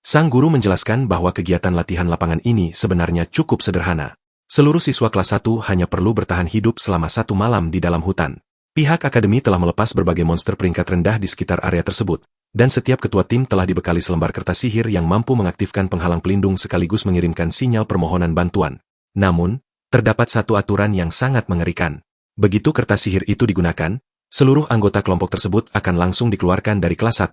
Sang guru menjelaskan bahwa kegiatan latihan lapangan ini sebenarnya cukup sederhana. Seluruh siswa kelas 1 hanya perlu bertahan hidup selama 1 malam di dalam hutan. Pihak akademi telah melepas berbagai monster peringkat rendah di sekitar area tersebut, dan setiap ketua tim telah dibekali selembar kertas sihir yang mampu mengaktifkan penghalang pelindung sekaligus mengirimkan sinyal permohonan bantuan. Namun, terdapat satu aturan yang sangat mengerikan. Begitu kertas sihir itu digunakan, seluruh anggota kelompok tersebut akan langsung dikeluarkan dari kelas 1.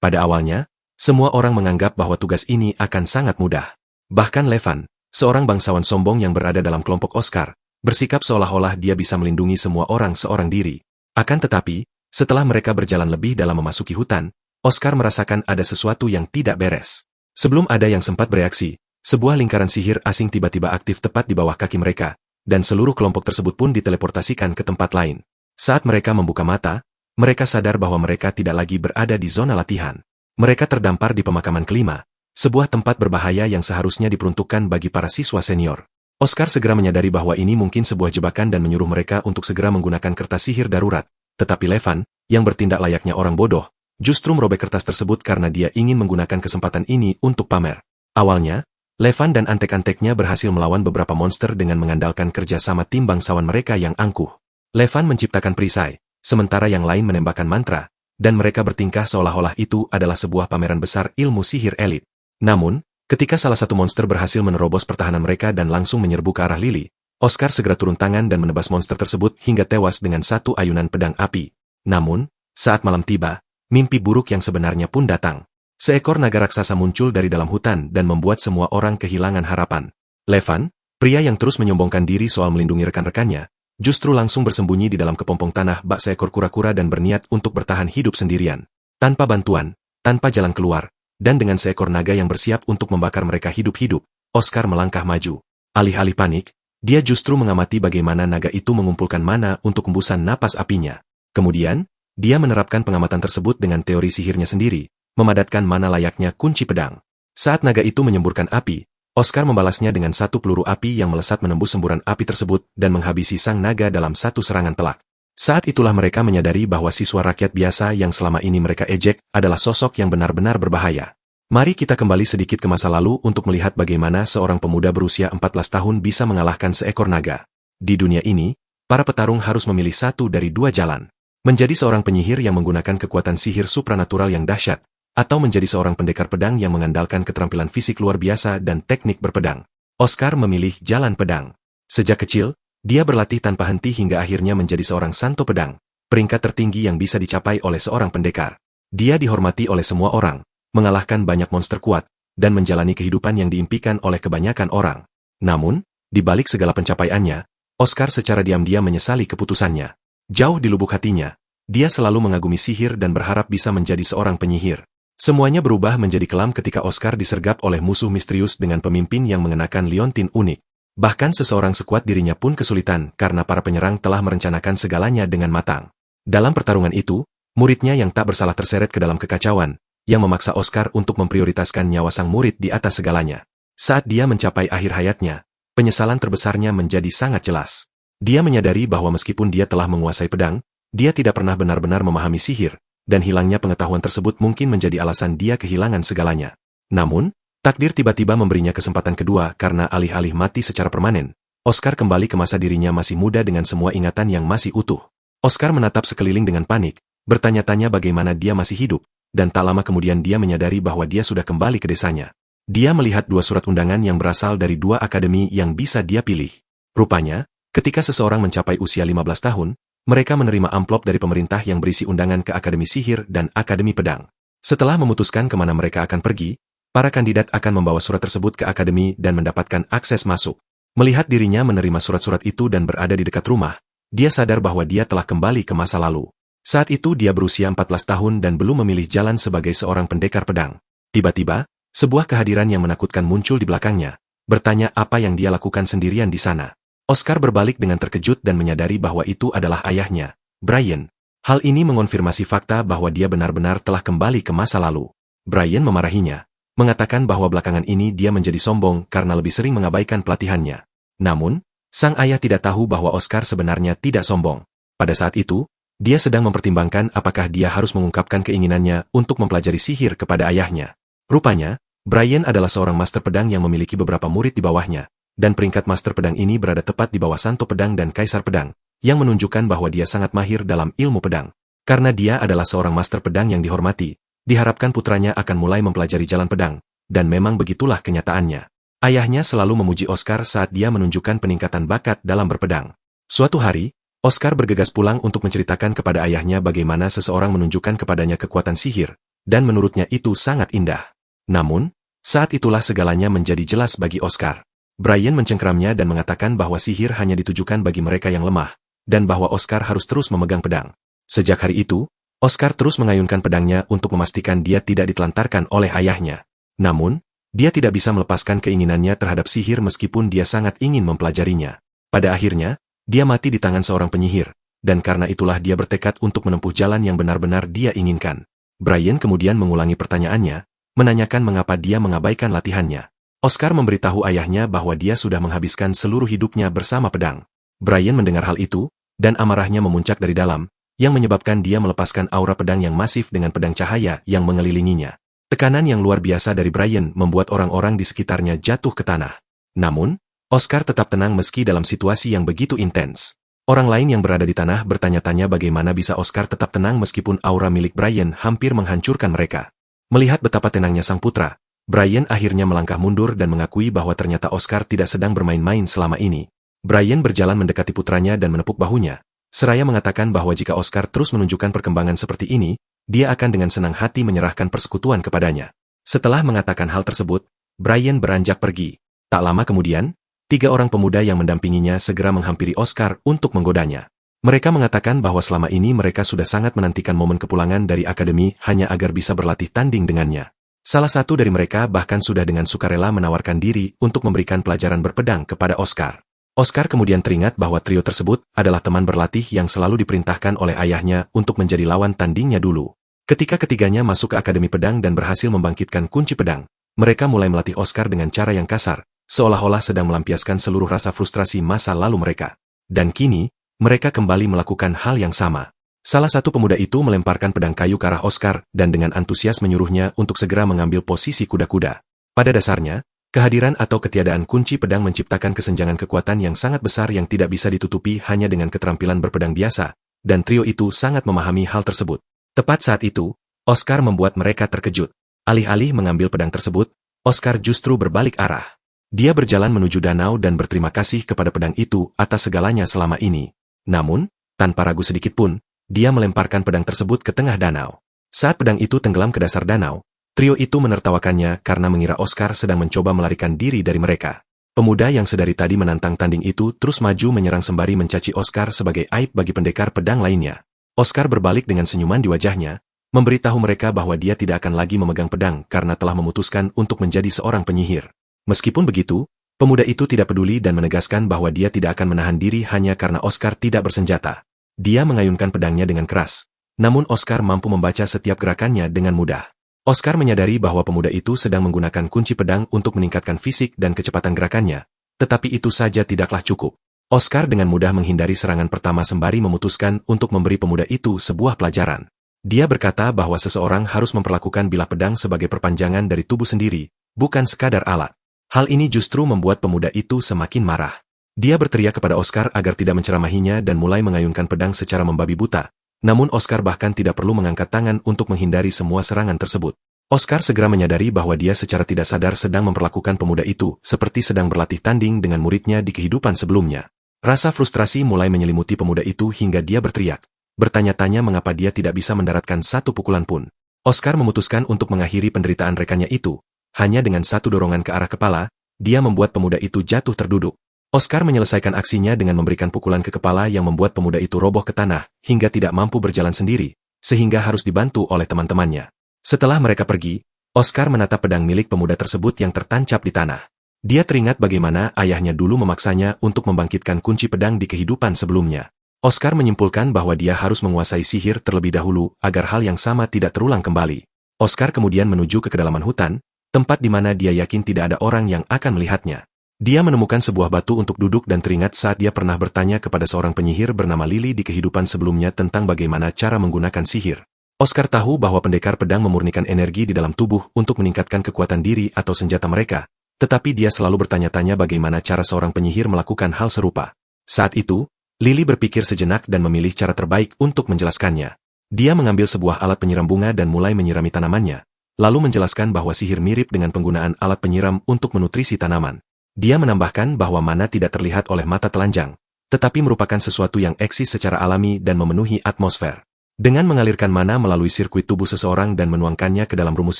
Pada awalnya, semua orang menganggap bahwa tugas ini akan sangat mudah. Bahkan Levan, seorang bangsawan sombong yang berada dalam kelompok Oscar, bersikap seolah-olah dia bisa melindungi semua orang seorang diri. Akan tetapi, setelah mereka berjalan lebih dalam memasuki hutan, Oscar merasakan ada sesuatu yang tidak beres. Sebelum ada yang sempat bereaksi, sebuah lingkaran sihir asing tiba-tiba aktif tepat di bawah kaki mereka, dan seluruh kelompok tersebut pun diteleportasikan ke tempat lain. Saat mereka membuka mata, mereka sadar bahwa mereka tidak lagi berada di zona latihan. Mereka terdampar di pemakaman kelima, sebuah tempat berbahaya yang seharusnya diperuntukkan bagi para siswa senior. Oscar segera menyadari bahwa ini mungkin sebuah jebakan dan menyuruh mereka untuk segera menggunakan kertas sihir darurat. Tetapi Levan, yang bertindak layaknya orang bodoh, justru merobek kertas tersebut karena dia ingin menggunakan kesempatan ini untuk pamer. Awalnya, Levan dan antek-anteknya berhasil melawan beberapa monster dengan mengandalkan kerjasama tim bangsawan mereka yang angkuh. Levan menciptakan perisai, sementara yang lain menembakkan mantra, dan mereka bertingkah seolah-olah itu adalah sebuah pameran besar ilmu sihir elit. Namun, ketika salah satu monster berhasil menerobos pertahanan mereka dan langsung menyerbu ke arah Lily, Oscar segera turun tangan dan menebas monster tersebut hingga tewas dengan satu ayunan pedang api. Namun, saat malam tiba, mimpi buruk yang sebenarnya pun datang. Seekor naga raksasa muncul dari dalam hutan dan membuat semua orang kehilangan harapan. Levan, pria yang terus menyombongkan diri soal melindungi rekan-rekannya, justru langsung bersembunyi di dalam kepompong tanah bak seekor kura-kura dan berniat untuk bertahan hidup sendirian. Tanpa bantuan, tanpa jalan keluar, dan dengan seekor naga yang bersiap untuk membakar mereka hidup-hidup, Oscar melangkah maju. Alih-alih panik, dia justru mengamati bagaimana naga itu mengumpulkan mana untuk hembusan napas apinya. Kemudian, dia menerapkan pengamatan tersebut dengan teori sihirnya sendiri, memadatkan mana layaknya kunci pedang. Saat naga itu menyemburkan api, Oscar membalasnya dengan satu peluru api yang melesat menembus semburan api tersebut dan menghabisi sang naga dalam satu serangan telak. Saat itulah mereka menyadari bahwa siswa rakyat biasa yang selama ini mereka ejek adalah sosok yang benar-benar berbahaya. Mari kita kembali sedikit ke masa lalu untuk melihat bagaimana seorang pemuda berusia 14 tahun bisa mengalahkan seekor naga. Di dunia ini, para petarung harus memilih satu dari dua jalan. Menjadi seorang penyihir yang menggunakan kekuatan sihir supranatural yang dahsyat, atau menjadi seorang pendekar pedang yang mengandalkan keterampilan fisik luar biasa dan teknik berpedang. Oscar memilih jalan pedang. Sejak kecil, dia berlatih tanpa henti hingga akhirnya menjadi seorang santo pedang, peringkat tertinggi yang bisa dicapai oleh seorang pendekar. Dia dihormati oleh semua orang, mengalahkan banyak monster kuat, dan menjalani kehidupan yang diimpikan oleh kebanyakan orang. Namun, di balik segala pencapaiannya, Oscar secara diam-diam menyesali keputusannya. Jauh di lubuk hatinya, dia selalu mengagumi sihir dan berharap bisa menjadi seorang penyihir. Semuanya berubah menjadi kelam ketika Oscar disergap oleh musuh misterius dengan pemimpin yang mengenakan liontin unik. Bahkan seseorang sekuat dirinya pun kesulitan karena para penyerang telah merencanakan segalanya dengan matang. Dalam pertarungan itu, muridnya yang tak bersalah terseret ke dalam kekacauan, yang memaksa Oscar untuk memprioritaskan nyawa sang murid di atas segalanya. Saat dia mencapai akhir hayatnya, penyesalan terbesarnya menjadi sangat jelas. Dia menyadari bahwa meskipun dia telah menguasai pedang, dia tidak pernah benar-benar memahami sihir, dan hilangnya pengetahuan tersebut mungkin menjadi alasan dia kehilangan segalanya. Namun, takdir tiba-tiba memberinya kesempatan kedua karena alih-alih mati secara permanen, Oscar kembali ke masa dirinya masih muda dengan semua ingatan yang masih utuh. Oscar menatap sekeliling dengan panik, bertanya-tanya bagaimana dia masih hidup, dan tak lama kemudian dia menyadari bahwa dia sudah kembali ke desanya. Dia melihat dua surat undangan yang berasal dari dua akademi yang bisa dia pilih. Rupanya, ketika seseorang mencapai usia 15 tahun, mereka menerima amplop dari pemerintah yang berisi undangan ke Akademi Sihir dan Akademi Pedang. Setelah memutuskan kemana mereka akan pergi, para kandidat akan membawa surat tersebut ke akademi dan mendapatkan akses masuk. Melihat dirinya menerima surat-surat itu dan berada di dekat rumah, dia sadar bahwa dia telah kembali ke masa lalu. Saat itu dia berusia 14 tahun dan belum memilih jalan sebagai seorang pendekar pedang. Tiba-tiba, sebuah kehadiran yang menakutkan muncul di belakangnya, bertanya apa yang dia lakukan sendirian di sana. Oscar berbalik dengan terkejut dan menyadari bahwa itu adalah ayahnya, Brian. Hal ini mengonfirmasi fakta bahwa dia benar-benar telah kembali ke masa lalu. Brian memarahinya, mengatakan bahwa belakangan ini dia menjadi sombong karena lebih sering mengabaikan pelatihannya. Namun, sang ayah tidak tahu bahwa Oscar sebenarnya tidak sombong. Pada saat itu, dia sedang mempertimbangkan apakah dia harus mengungkapkan keinginannya untuk mempelajari sihir kepada ayahnya. Rupanya, Brian adalah seorang master pedang yang memiliki beberapa murid di bawahnya, dan peringkat master pedang ini berada tepat di bawah Santo Pedang dan Kaisar Pedang, yang menunjukkan bahwa dia sangat mahir dalam ilmu pedang. Karena dia adalah seorang master pedang yang dihormati, diharapkan putranya akan mulai mempelajari jalan pedang, dan memang begitulah kenyataannya. Ayahnya selalu memuji Oscar saat dia menunjukkan peningkatan bakat dalam berpedang. Suatu hari, Oscar bergegas pulang untuk menceritakan kepada ayahnya bagaimana seseorang menunjukkan kepadanya kekuatan sihir, dan menurutnya itu sangat indah. Namun, saat itulah segalanya menjadi jelas bagi Oscar. Brian mencengkeramnya dan mengatakan bahwa sihir hanya ditujukan bagi mereka yang lemah, dan bahwa Oscar harus terus memegang pedang. Sejak hari itu, Oscar terus mengayunkan pedangnya untuk memastikan dia tidak ditelantarkan oleh ayahnya. Namun, dia tidak bisa melepaskan keinginannya terhadap sihir meskipun dia sangat ingin mempelajarinya. Pada akhirnya, dia mati di tangan seorang penyihir, dan karena itulah dia bertekad untuk menempuh jalan yang benar-benar dia inginkan. Brian kemudian mengulangi pertanyaannya, menanyakan mengapa dia mengabaikan latihannya. Oscar memberitahu ayahnya bahwa dia sudah menghabiskan seluruh hidupnya bersama pedang. Brian mendengar hal itu, dan amarahnya memuncak dari dalam, yang menyebabkan dia melepaskan aura pedang yang masif dengan pedang cahaya yang mengelilinginya. Tekanan yang luar biasa dari Brian membuat orang-orang di sekitarnya jatuh ke tanah. Namun, Oscar tetap tenang meski dalam situasi yang begitu intens. Orang lain yang berada di tanah bertanya-tanya bagaimana bisa Oscar tetap tenang meskipun aura milik Brian hampir menghancurkan mereka. Melihat betapa tenangnya sang putra, Brian akhirnya melangkah mundur dan mengakui bahwa ternyata Oscar tidak sedang bermain-main selama ini. Brian berjalan mendekati putranya dan menepuk bahunya, seraya mengatakan bahwa jika Oscar terus menunjukkan perkembangan seperti ini, dia akan dengan senang hati menyerahkan persekutuan kepadanya. Setelah mengatakan hal tersebut, Brian beranjak pergi. Tak lama kemudian, 3 orang pemuda yang mendampinginya segera menghampiri Oscar untuk menggodanya. Mereka mengatakan bahwa selama ini mereka sudah sangat menantikan momen kepulangan dari akademi hanya agar bisa berlatih tanding dengannya. Salah satu dari mereka bahkan sudah dengan sukarela menawarkan diri untuk memberikan pelajaran berpedang kepada Oscar. Oscar kemudian teringat bahwa trio tersebut adalah teman berlatih yang selalu diperintahkan oleh ayahnya untuk menjadi lawan tandingnya dulu. Ketika ketiganya masuk ke akademi pedang dan berhasil membangkitkan kunci pedang, mereka mulai melatih Oscar dengan cara yang kasar, seolah-olah sedang melampiaskan seluruh rasa frustrasi masa lalu mereka. Dan kini, mereka kembali melakukan hal yang sama. Salah satu pemuda itu melemparkan pedang kayu ke arah Oscar dan dengan antusias menyuruhnya untuk segera mengambil posisi kuda-kuda. Pada dasarnya, kehadiran atau ketiadaan kunci pedang menciptakan kesenjangan kekuatan yang sangat besar yang tidak bisa ditutupi hanya dengan keterampilan berpedang biasa, dan trio itu sangat memahami hal tersebut. Tepat saat itu, Oscar membuat mereka terkejut. Alih-alih mengambil pedang tersebut, Oscar justru berbalik arah. Dia berjalan menuju danau dan berterima kasih kepada pedang itu atas segalanya selama ini. Namun, tanpa ragu sedikit pun, dia melemparkan pedang tersebut ke tengah danau. Saat pedang itu tenggelam ke dasar danau, trio itu menertawakannya karena mengira Oscar sedang mencoba melarikan diri dari mereka. Pemuda yang sedari tadi menantang tanding itu terus maju menyerang sembari mencaci Oscar sebagai aib bagi pendekar pedang lainnya. Oscar berbalik dengan senyuman di wajahnya, memberitahu mereka bahwa dia tidak akan lagi memegang pedang karena telah memutuskan untuk menjadi seorang penyihir. Meskipun begitu, pemuda itu tidak peduli dan menegaskan bahwa dia tidak akan menahan diri hanya karena Oscar tidak bersenjata. Dia mengayunkan pedangnya dengan keras, namun Oscar mampu membaca setiap gerakannya dengan mudah. Oscar menyadari bahwa pemuda itu sedang menggunakan kunci pedang untuk meningkatkan fisik dan kecepatan gerakannya, tetapi itu saja tidaklah cukup. Oscar dengan mudah menghindari serangan pertama sembari memutuskan untuk memberi pemuda itu sebuah pelajaran. Dia berkata bahwa seseorang harus memperlakukan bilah pedang sebagai perpanjangan dari tubuh sendiri, bukan sekadar alat. Hal ini justru membuat pemuda itu semakin marah. Dia berteriak kepada Oscar agar tidak menceramahinya dan mulai mengayunkan pedang secara membabi buta. Namun Oscar bahkan tidak perlu mengangkat tangan untuk menghindari semua serangan tersebut. Oscar segera menyadari bahwa dia secara tidak sadar sedang memperlakukan pemuda itu seperti sedang berlatih tanding dengan muridnya di kehidupan sebelumnya. Rasa frustrasi mulai menyelimuti pemuda itu hingga dia berteriak, bertanya-tanya mengapa dia tidak bisa mendaratkan satu pukulan pun. Oscar memutuskan untuk mengakhiri penderitaan rekannya itu. Hanya dengan satu dorongan ke arah kepala, dia membuat pemuda itu jatuh terduduk. Oscar menyelesaikan aksinya dengan memberikan pukulan ke kepala yang membuat pemuda itu roboh ke tanah, hingga tidak mampu berjalan sendiri, sehingga harus dibantu oleh teman-temannya. Setelah mereka pergi, Oscar menatap pedang milik pemuda tersebut yang tertancap di tanah. Dia teringat bagaimana ayahnya dulu memaksanya untuk membangkitkan kunci pedang di kehidupan sebelumnya. Oscar menyimpulkan bahwa dia harus menguasai sihir terlebih dahulu agar hal yang sama tidak terulang kembali. Oscar kemudian menuju ke kedalaman hutan, tempat di mana dia yakin tidak ada orang yang akan melihatnya. Dia menemukan sebuah batu untuk duduk dan teringat saat dia pernah bertanya kepada seorang penyihir bernama Lily di kehidupan sebelumnya tentang bagaimana cara menggunakan sihir. Oscar tahu bahwa pendekar pedang memurnikan energi di dalam tubuh untuk meningkatkan kekuatan diri atau senjata mereka, tetapi dia selalu bertanya-tanya bagaimana cara seorang penyihir melakukan hal serupa. Saat itu, Lily berpikir sejenak dan memilih cara terbaik untuk menjelaskannya. Dia mengambil sebuah alat penyiram bunga dan mulai menyirami tanamannya, lalu menjelaskan bahwa sihir mirip dengan penggunaan alat penyiram untuk menutrisi tanaman. Dia menambahkan bahwa mana tidak terlihat oleh mata telanjang, tetapi merupakan sesuatu yang eksis secara alami dan memenuhi atmosfer. Dengan mengalirkan mana melalui sirkuit tubuh seseorang dan menuangkannya ke dalam rumus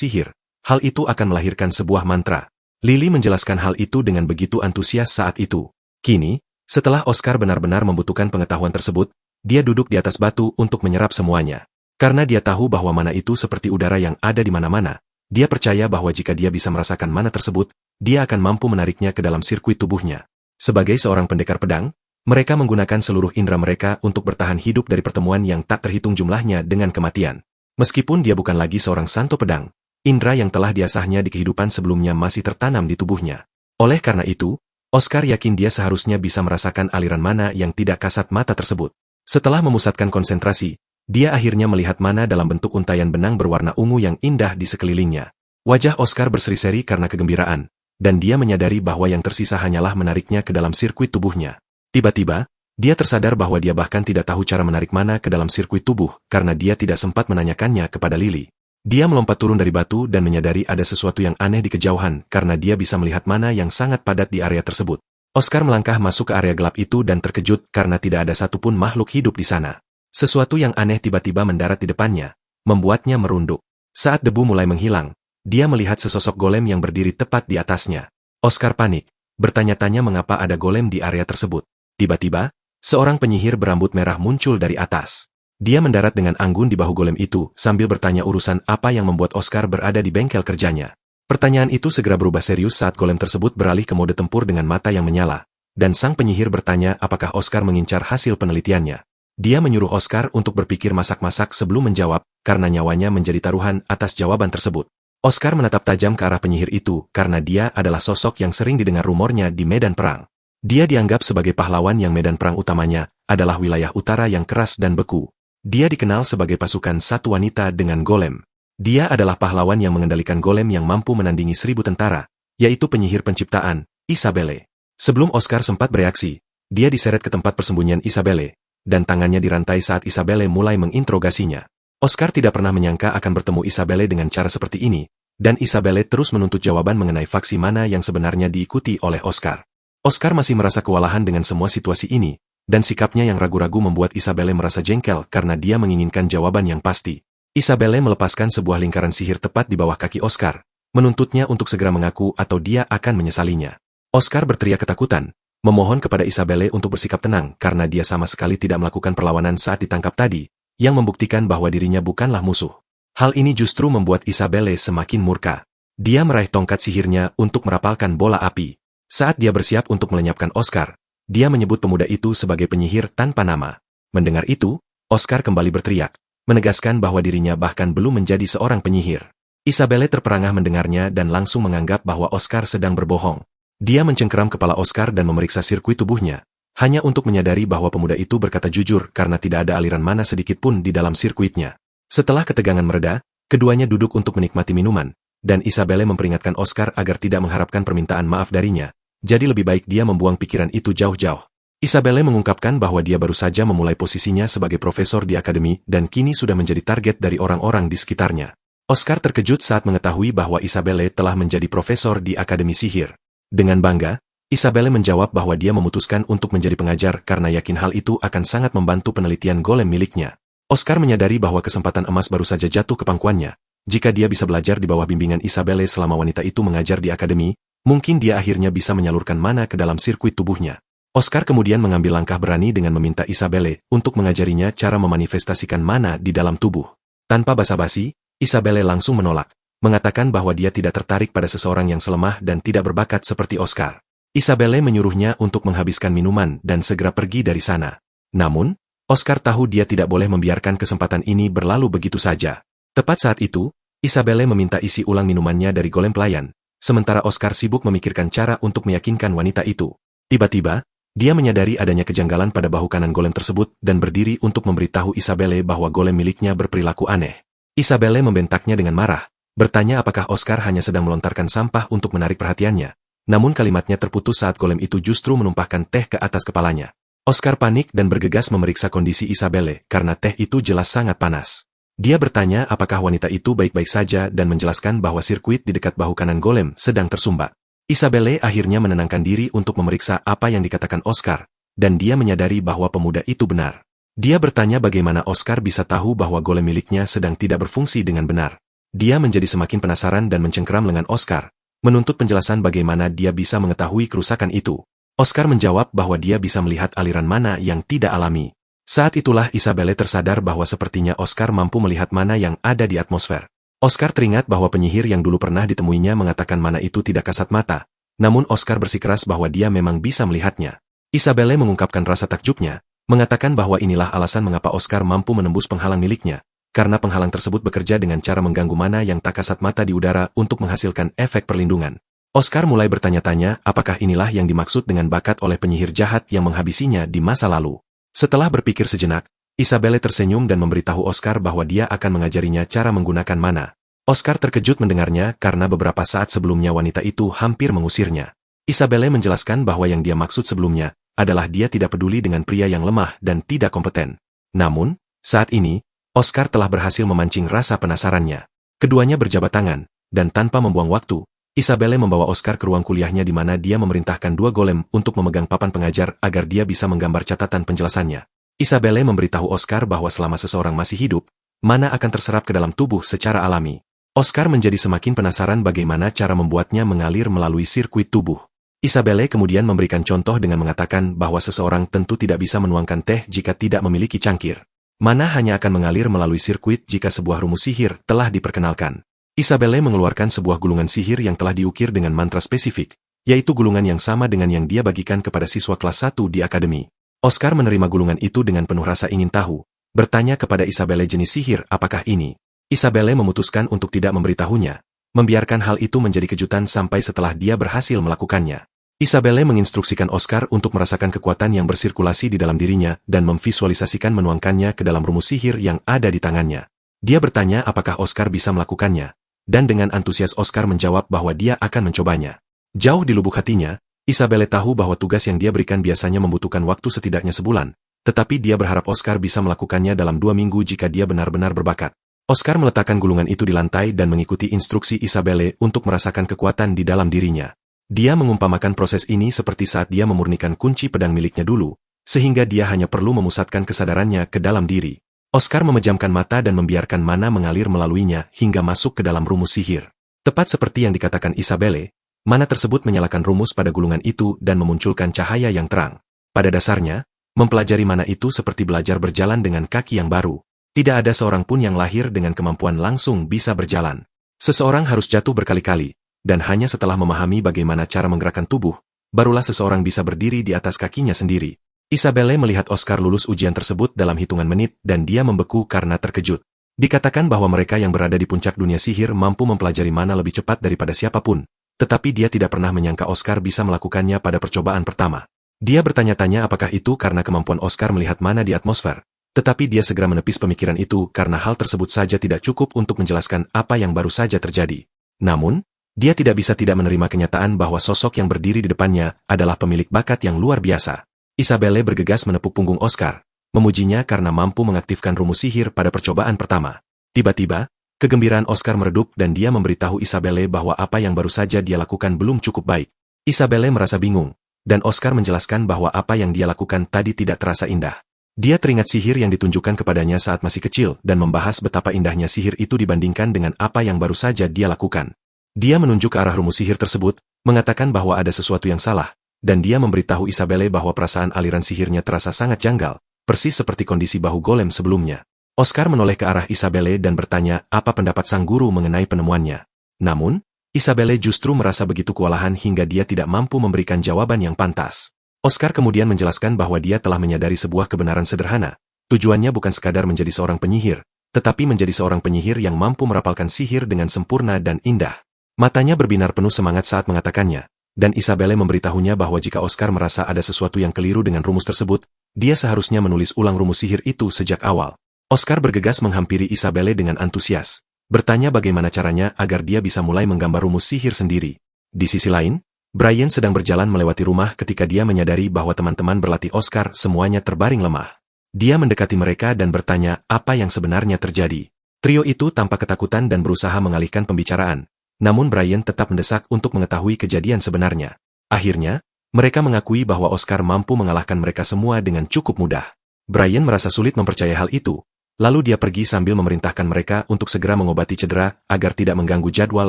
sihir, hal itu akan melahirkan sebuah mantra. Lily menjelaskan hal itu dengan begitu antusias saat itu. Kini, setelah Oscar benar-benar membutuhkan pengetahuan tersebut, dia duduk di atas batu untuk menyerap semuanya. Karena dia tahu bahwa mana itu seperti udara yang ada di mana-mana, dia percaya bahwa jika dia bisa merasakan mana tersebut, dia akan mampu menariknya ke dalam sirkuit tubuhnya. Sebagai seorang pendekar pedang, mereka menggunakan seluruh indera mereka untuk bertahan hidup dari pertemuan yang tak terhitung jumlahnya dengan kematian. Meskipun dia bukan lagi seorang santo pedang, indera yang telah diasahnya di kehidupan sebelumnya masih tertanam di tubuhnya. Oleh karena itu, Oscar yakin dia seharusnya bisa merasakan aliran mana yang tidak kasat mata tersebut. Setelah memusatkan konsentrasi, dia akhirnya melihat mana dalam bentuk untaian benang berwarna ungu yang indah di sekelilingnya. Wajah Oscar berseri-seri karena kegembiraan, dan dia menyadari bahwa yang tersisa hanyalah menariknya ke dalam sirkuit tubuhnya. Tiba-tiba, dia tersadar bahwa dia bahkan tidak tahu cara menarik mana ke dalam sirkuit tubuh karena dia tidak sempat menanyakannya kepada Lily. Dia melompat turun dari batu dan menyadari ada sesuatu yang aneh di kejauhan karena dia bisa melihat mana yang sangat padat di area tersebut. Oscar melangkah masuk ke area gelap itu dan terkejut karena tidak ada satupun makhluk hidup di sana. Sesuatu yang aneh tiba-tiba mendarat di depannya, membuatnya merunduk. Saat debu mulai menghilang, dia melihat sesosok golem yang berdiri tepat di atasnya. Oscar panik, bertanya-tanya mengapa ada golem di area tersebut. Tiba-tiba, seorang penyihir berambut merah muncul dari atas. Dia mendarat dengan anggun di bahu golem itu sambil bertanya urusan apa yang membuat Oscar berada di bengkel kerjanya. Pertanyaan itu segera berubah serius saat golem tersebut beralih ke mode tempur dengan mata yang menyala, dan sang penyihir bertanya apakah Oscar mengincar hasil penelitiannya. Dia menyuruh Oscar untuk berpikir masak-masak sebelum menjawab, karena nyawanya menjadi taruhan atas jawaban tersebut. Oscar menatap tajam ke arah penyihir itu karena dia adalah sosok yang sering didengar rumornya di medan perang. Dia dianggap sebagai pahlawan yang medan perang utamanya adalah wilayah utara yang keras dan beku. Dia dikenal sebagai pasukan satu wanita dengan golem. Dia adalah pahlawan yang mengendalikan golem yang mampu menandingi 1000 tentara, yaitu penyihir penciptaan, Isabelle. Sebelum Oscar sempat bereaksi, dia diseret ke tempat persembunyian Isabelle, dan tangannya dirantai saat Isabelle mulai menginterogasinya. Oscar tidak pernah menyangka akan bertemu Isabelle dengan cara seperti ini, dan Isabelle terus menuntut jawaban mengenai faksi mana yang sebenarnya diikuti oleh Oscar. Oscar masih merasa kewalahan dengan semua situasi ini, dan sikapnya yang ragu-ragu membuat Isabelle merasa jengkel karena dia menginginkan jawaban yang pasti. Isabelle melepaskan sebuah lingkaran sihir tepat di bawah kaki Oscar, menuntutnya untuk segera mengaku atau dia akan menyesalinya. Oscar berteriak ketakutan, memohon kepada Isabelle untuk bersikap tenang karena dia sama sekali tidak melakukan perlawanan saat ditangkap tadi, yang membuktikan bahwa dirinya bukanlah musuh. Hal ini justru membuat Isabelle semakin murka. Dia meraih tongkat sihirnya untuk merapalkan bola api. Saat dia bersiap untuk melenyapkan Oscar, dia menyebut pemuda itu sebagai penyihir tanpa nama. Mendengar itu, Oscar kembali berteriak, menegaskan bahwa dirinya bahkan belum menjadi seorang penyihir. Isabelle terperangah mendengarnya dan langsung menganggap bahwa Oscar sedang berbohong. Dia mencengkeram kepala Oscar dan memeriksa sirkuit tubuhnya, hanya untuk menyadari bahwa pemuda itu berkata jujur karena tidak ada aliran mana sedikit pun di dalam sirkuitnya. Setelah ketegangan mereda, keduanya duduk untuk menikmati minuman, dan Isabelle memperingatkan Oscar agar tidak mengharapkan permintaan maaf darinya. Jadi lebih baik dia membuang pikiran itu jauh-jauh. Isabelle mengungkapkan bahwa dia baru saja memulai posisinya sebagai profesor di akademi dan kini sudah menjadi target dari orang-orang di sekitarnya. Oscar terkejut saat mengetahui bahwa Isabelle telah menjadi profesor di akademi sihir. Dengan bangga, Isabelle menjawab bahwa dia memutuskan untuk menjadi pengajar karena yakin hal itu akan sangat membantu penelitian golem miliknya. Oscar menyadari bahwa kesempatan emas baru saja jatuh ke pangkuannya. Jika dia bisa belajar di bawah bimbingan Isabelle selama wanita itu mengajar di akademi, mungkin dia akhirnya bisa menyalurkan mana ke dalam sirkuit tubuhnya. Oscar kemudian mengambil langkah berani dengan meminta Isabelle untuk mengajarinya cara memanifestasikan mana di dalam tubuh. Tanpa basa-basi, Isabelle langsung menolak, mengatakan bahwa dia tidak tertarik pada seseorang yang selemah dan tidak berbakat seperti Oscar. Isabelle menyuruhnya untuk menghabiskan minuman dan segera pergi dari sana. Namun, Oscar tahu dia tidak boleh membiarkan kesempatan ini berlalu begitu saja. Tepat saat itu, Isabelle meminta isi ulang minumannya dari golem pelayan, sementara Oscar sibuk memikirkan cara untuk meyakinkan wanita itu. Tiba-tiba, dia menyadari adanya kejanggalan pada bahu kanan golem tersebut dan berdiri untuk memberitahu Isabelle bahwa golem miliknya berperilaku aneh. Isabelle membentaknya dengan marah, bertanya apakah Oscar hanya sedang melontarkan sampah untuk menarik perhatiannya. Namun kalimatnya terputus saat golem itu justru menumpahkan teh ke atas kepalanya. Oscar panik dan bergegas memeriksa kondisi Isabelle karena teh itu jelas sangat panas. Dia bertanya apakah wanita itu baik-baik saja dan menjelaskan bahwa sirkuit di dekat bahu kanan golem sedang tersumbat. Isabelle akhirnya menenangkan diri untuk memeriksa apa yang dikatakan Oscar, dan dia menyadari bahwa pemuda itu benar. Dia bertanya bagaimana Oscar bisa tahu bahwa golem miliknya sedang tidak berfungsi dengan benar. Dia menjadi semakin penasaran dan mencengkeram lengan Oscar, menuntut penjelasan bagaimana dia bisa mengetahui kerusakan itu. Oscar menjawab bahwa dia bisa melihat aliran mana yang tidak alami. Saat itulah Isabelle tersadar bahwa sepertinya Oscar mampu melihat mana yang ada di atmosfer. Oscar teringat bahwa penyihir yang dulu pernah ditemuinya mengatakan mana itu tidak kasat mata, namun Oscar bersikeras bahwa dia memang bisa melihatnya. Isabelle mengungkapkan rasa takjubnya, mengatakan bahwa inilah alasan mengapa Oscar mampu menembus penghalang miliknya, karena penghalang tersebut bekerja dengan cara mengganggu mana yang tak kasat mata di udara untuk menghasilkan efek perlindungan. Oscar mulai bertanya-tanya apakah inilah yang dimaksud dengan bakat oleh penyihir jahat yang menghabisinya di masa lalu. Setelah berpikir sejenak, Isabelle tersenyum dan memberitahu Oscar bahwa dia akan mengajarinya cara menggunakan mana. Oscar terkejut mendengarnya karena beberapa saat sebelumnya wanita itu hampir mengusirnya. Isabelle menjelaskan bahwa yang dia maksud sebelumnya adalah dia tidak peduli dengan pria yang lemah dan tidak kompeten. Namun, saat ini, Oscar telah berhasil memancing rasa penasarannya. Keduanya berjabat tangan, dan tanpa membuang waktu, Isabelle membawa Oscar ke ruang kuliahnya di mana dia memerintahkan dua golem untuk memegang papan pengajar agar dia bisa menggambar catatan penjelasannya. Isabelle memberitahu Oscar bahwa selama seseorang masih hidup, mana akan terserap ke dalam tubuh secara alami. Oscar menjadi semakin penasaran bagaimana cara membuatnya mengalir melalui sirkuit tubuh. Isabelle kemudian memberikan contoh dengan mengatakan bahwa seseorang tentu tidak bisa menuangkan teh jika tidak memiliki cangkir. Mana hanya akan mengalir melalui sirkuit jika sebuah rumus sihir telah diperkenalkan. Isabelle mengeluarkan sebuah gulungan sihir yang telah diukir dengan mantra spesifik, yaitu gulungan yang sama dengan yang dia bagikan kepada siswa kelas 1 di akademi. Oscar menerima gulungan itu dengan penuh rasa ingin tahu, bertanya kepada Isabelle jenis sihir apakah ini. Isabelle memutuskan untuk tidak memberitahunya, membiarkan hal itu menjadi kejutan sampai setelah dia berhasil melakukannya. Isabelle menginstruksikan Oscar untuk merasakan kekuatan yang bersirkulasi di dalam dirinya dan memvisualisasikan menuangkannya ke dalam rumus sihir yang ada di tangannya. Dia bertanya apakah Oscar bisa melakukannya, dan dengan antusias Oscar menjawab bahwa dia akan mencobanya. Jauh di lubuk hatinya, Isabelle tahu bahwa tugas yang dia berikan biasanya membutuhkan waktu setidaknya sebulan, tetapi dia berharap Oscar bisa melakukannya dalam 2 minggu jika dia benar-benar berbakat. Oscar meletakkan gulungan itu di lantai dan mengikuti instruksi Isabelle untuk merasakan kekuatan di dalam dirinya. Dia mengumpamakan proses ini seperti saat dia memurnikan kunci pedang miliknya dulu, sehingga dia hanya perlu memusatkan kesadarannya ke dalam diri. Oscar memejamkan mata dan membiarkan mana mengalir melaluinya hingga masuk ke dalam rumus sihir. Tepat seperti yang dikatakan Isabelle, mana tersebut menyalakan rumus pada gulungan itu dan memunculkan cahaya yang terang. Pada dasarnya, mempelajari mana itu seperti belajar berjalan dengan kaki yang baru. Tidak ada seorang pun yang lahir dengan kemampuan langsung bisa berjalan. Seseorang harus jatuh berkali-kali, dan hanya setelah memahami bagaimana cara menggerakkan tubuh, barulah seseorang bisa berdiri di atas kakinya sendiri. Isabelle melihat Oscar lulus ujian tersebut dalam hitungan menit dan dia membeku karena terkejut. Dikatakan bahwa mereka yang berada di puncak dunia sihir mampu mempelajari mana lebih cepat daripada siapapun, tetapi dia tidak pernah menyangka Oscar bisa melakukannya pada percobaan pertama. Dia bertanya-tanya apakah itu karena kemampuan Oscar melihat mana di atmosfer, tetapi dia segera menepis pemikiran itu karena hal tersebut saja tidak cukup untuk menjelaskan apa yang baru saja terjadi. Namun, dia tidak bisa tidak menerima kenyataan bahwa sosok yang berdiri di depannya adalah pemilik bakat yang luar biasa. Isabelle bergegas menepuk punggung Oscar, memujinya karena mampu mengaktifkan rumus sihir pada percobaan pertama. Tiba-tiba, kegembiraan Oscar meredup dan dia memberitahu Isabelle bahwa apa yang baru saja dia lakukan belum cukup baik. Isabelle merasa bingung, dan Oscar menjelaskan bahwa apa yang dia lakukan tadi tidak terasa indah. Dia teringat sihir yang ditunjukkan kepadanya saat masih kecil dan membahas betapa indahnya sihir itu dibandingkan dengan apa yang baru saja dia lakukan. Dia menunjuk ke arah rumus sihir tersebut, mengatakan bahwa ada sesuatu yang salah, dan dia memberitahu Isabelle bahwa perasaan aliran sihirnya terasa sangat janggal, persis seperti kondisi bahu golem sebelumnya. Oscar menoleh ke arah Isabelle dan bertanya apa pendapat sang guru mengenai penemuannya. Namun, Isabelle justru merasa begitu kewalahan hingga dia tidak mampu memberikan jawaban yang pantas. Oscar kemudian menjelaskan bahwa dia telah menyadari sebuah kebenaran sederhana. Tujuannya bukan sekadar menjadi seorang penyihir, tetapi menjadi seorang penyihir yang mampu merapalkan sihir dengan sempurna dan indah. Matanya berbinar penuh semangat saat mengatakannya, dan Isabelle memberitahunya bahwa jika Oscar merasa ada sesuatu yang keliru dengan rumus tersebut, dia seharusnya menulis ulang rumus sihir itu sejak awal. Oscar bergegas menghampiri Isabelle dengan antusias, bertanya bagaimana caranya agar dia bisa mulai menggambar rumus sihir sendiri. Di sisi lain, Brian sedang berjalan melewati rumah ketika dia menyadari bahwa teman-teman berlatih Oscar semuanya terbaring lemah. Dia mendekati mereka dan bertanya apa yang sebenarnya terjadi. Trio itu tampak ketakutan dan berusaha mengalihkan pembicaraan, namun Brian tetap mendesak untuk mengetahui kejadian sebenarnya. Akhirnya, mereka mengakui bahwa Oscar mampu mengalahkan mereka semua dengan cukup mudah. Brian merasa sulit mempercayai hal itu, lalu dia pergi sambil memerintahkan mereka untuk segera mengobati cedera agar tidak mengganggu jadwal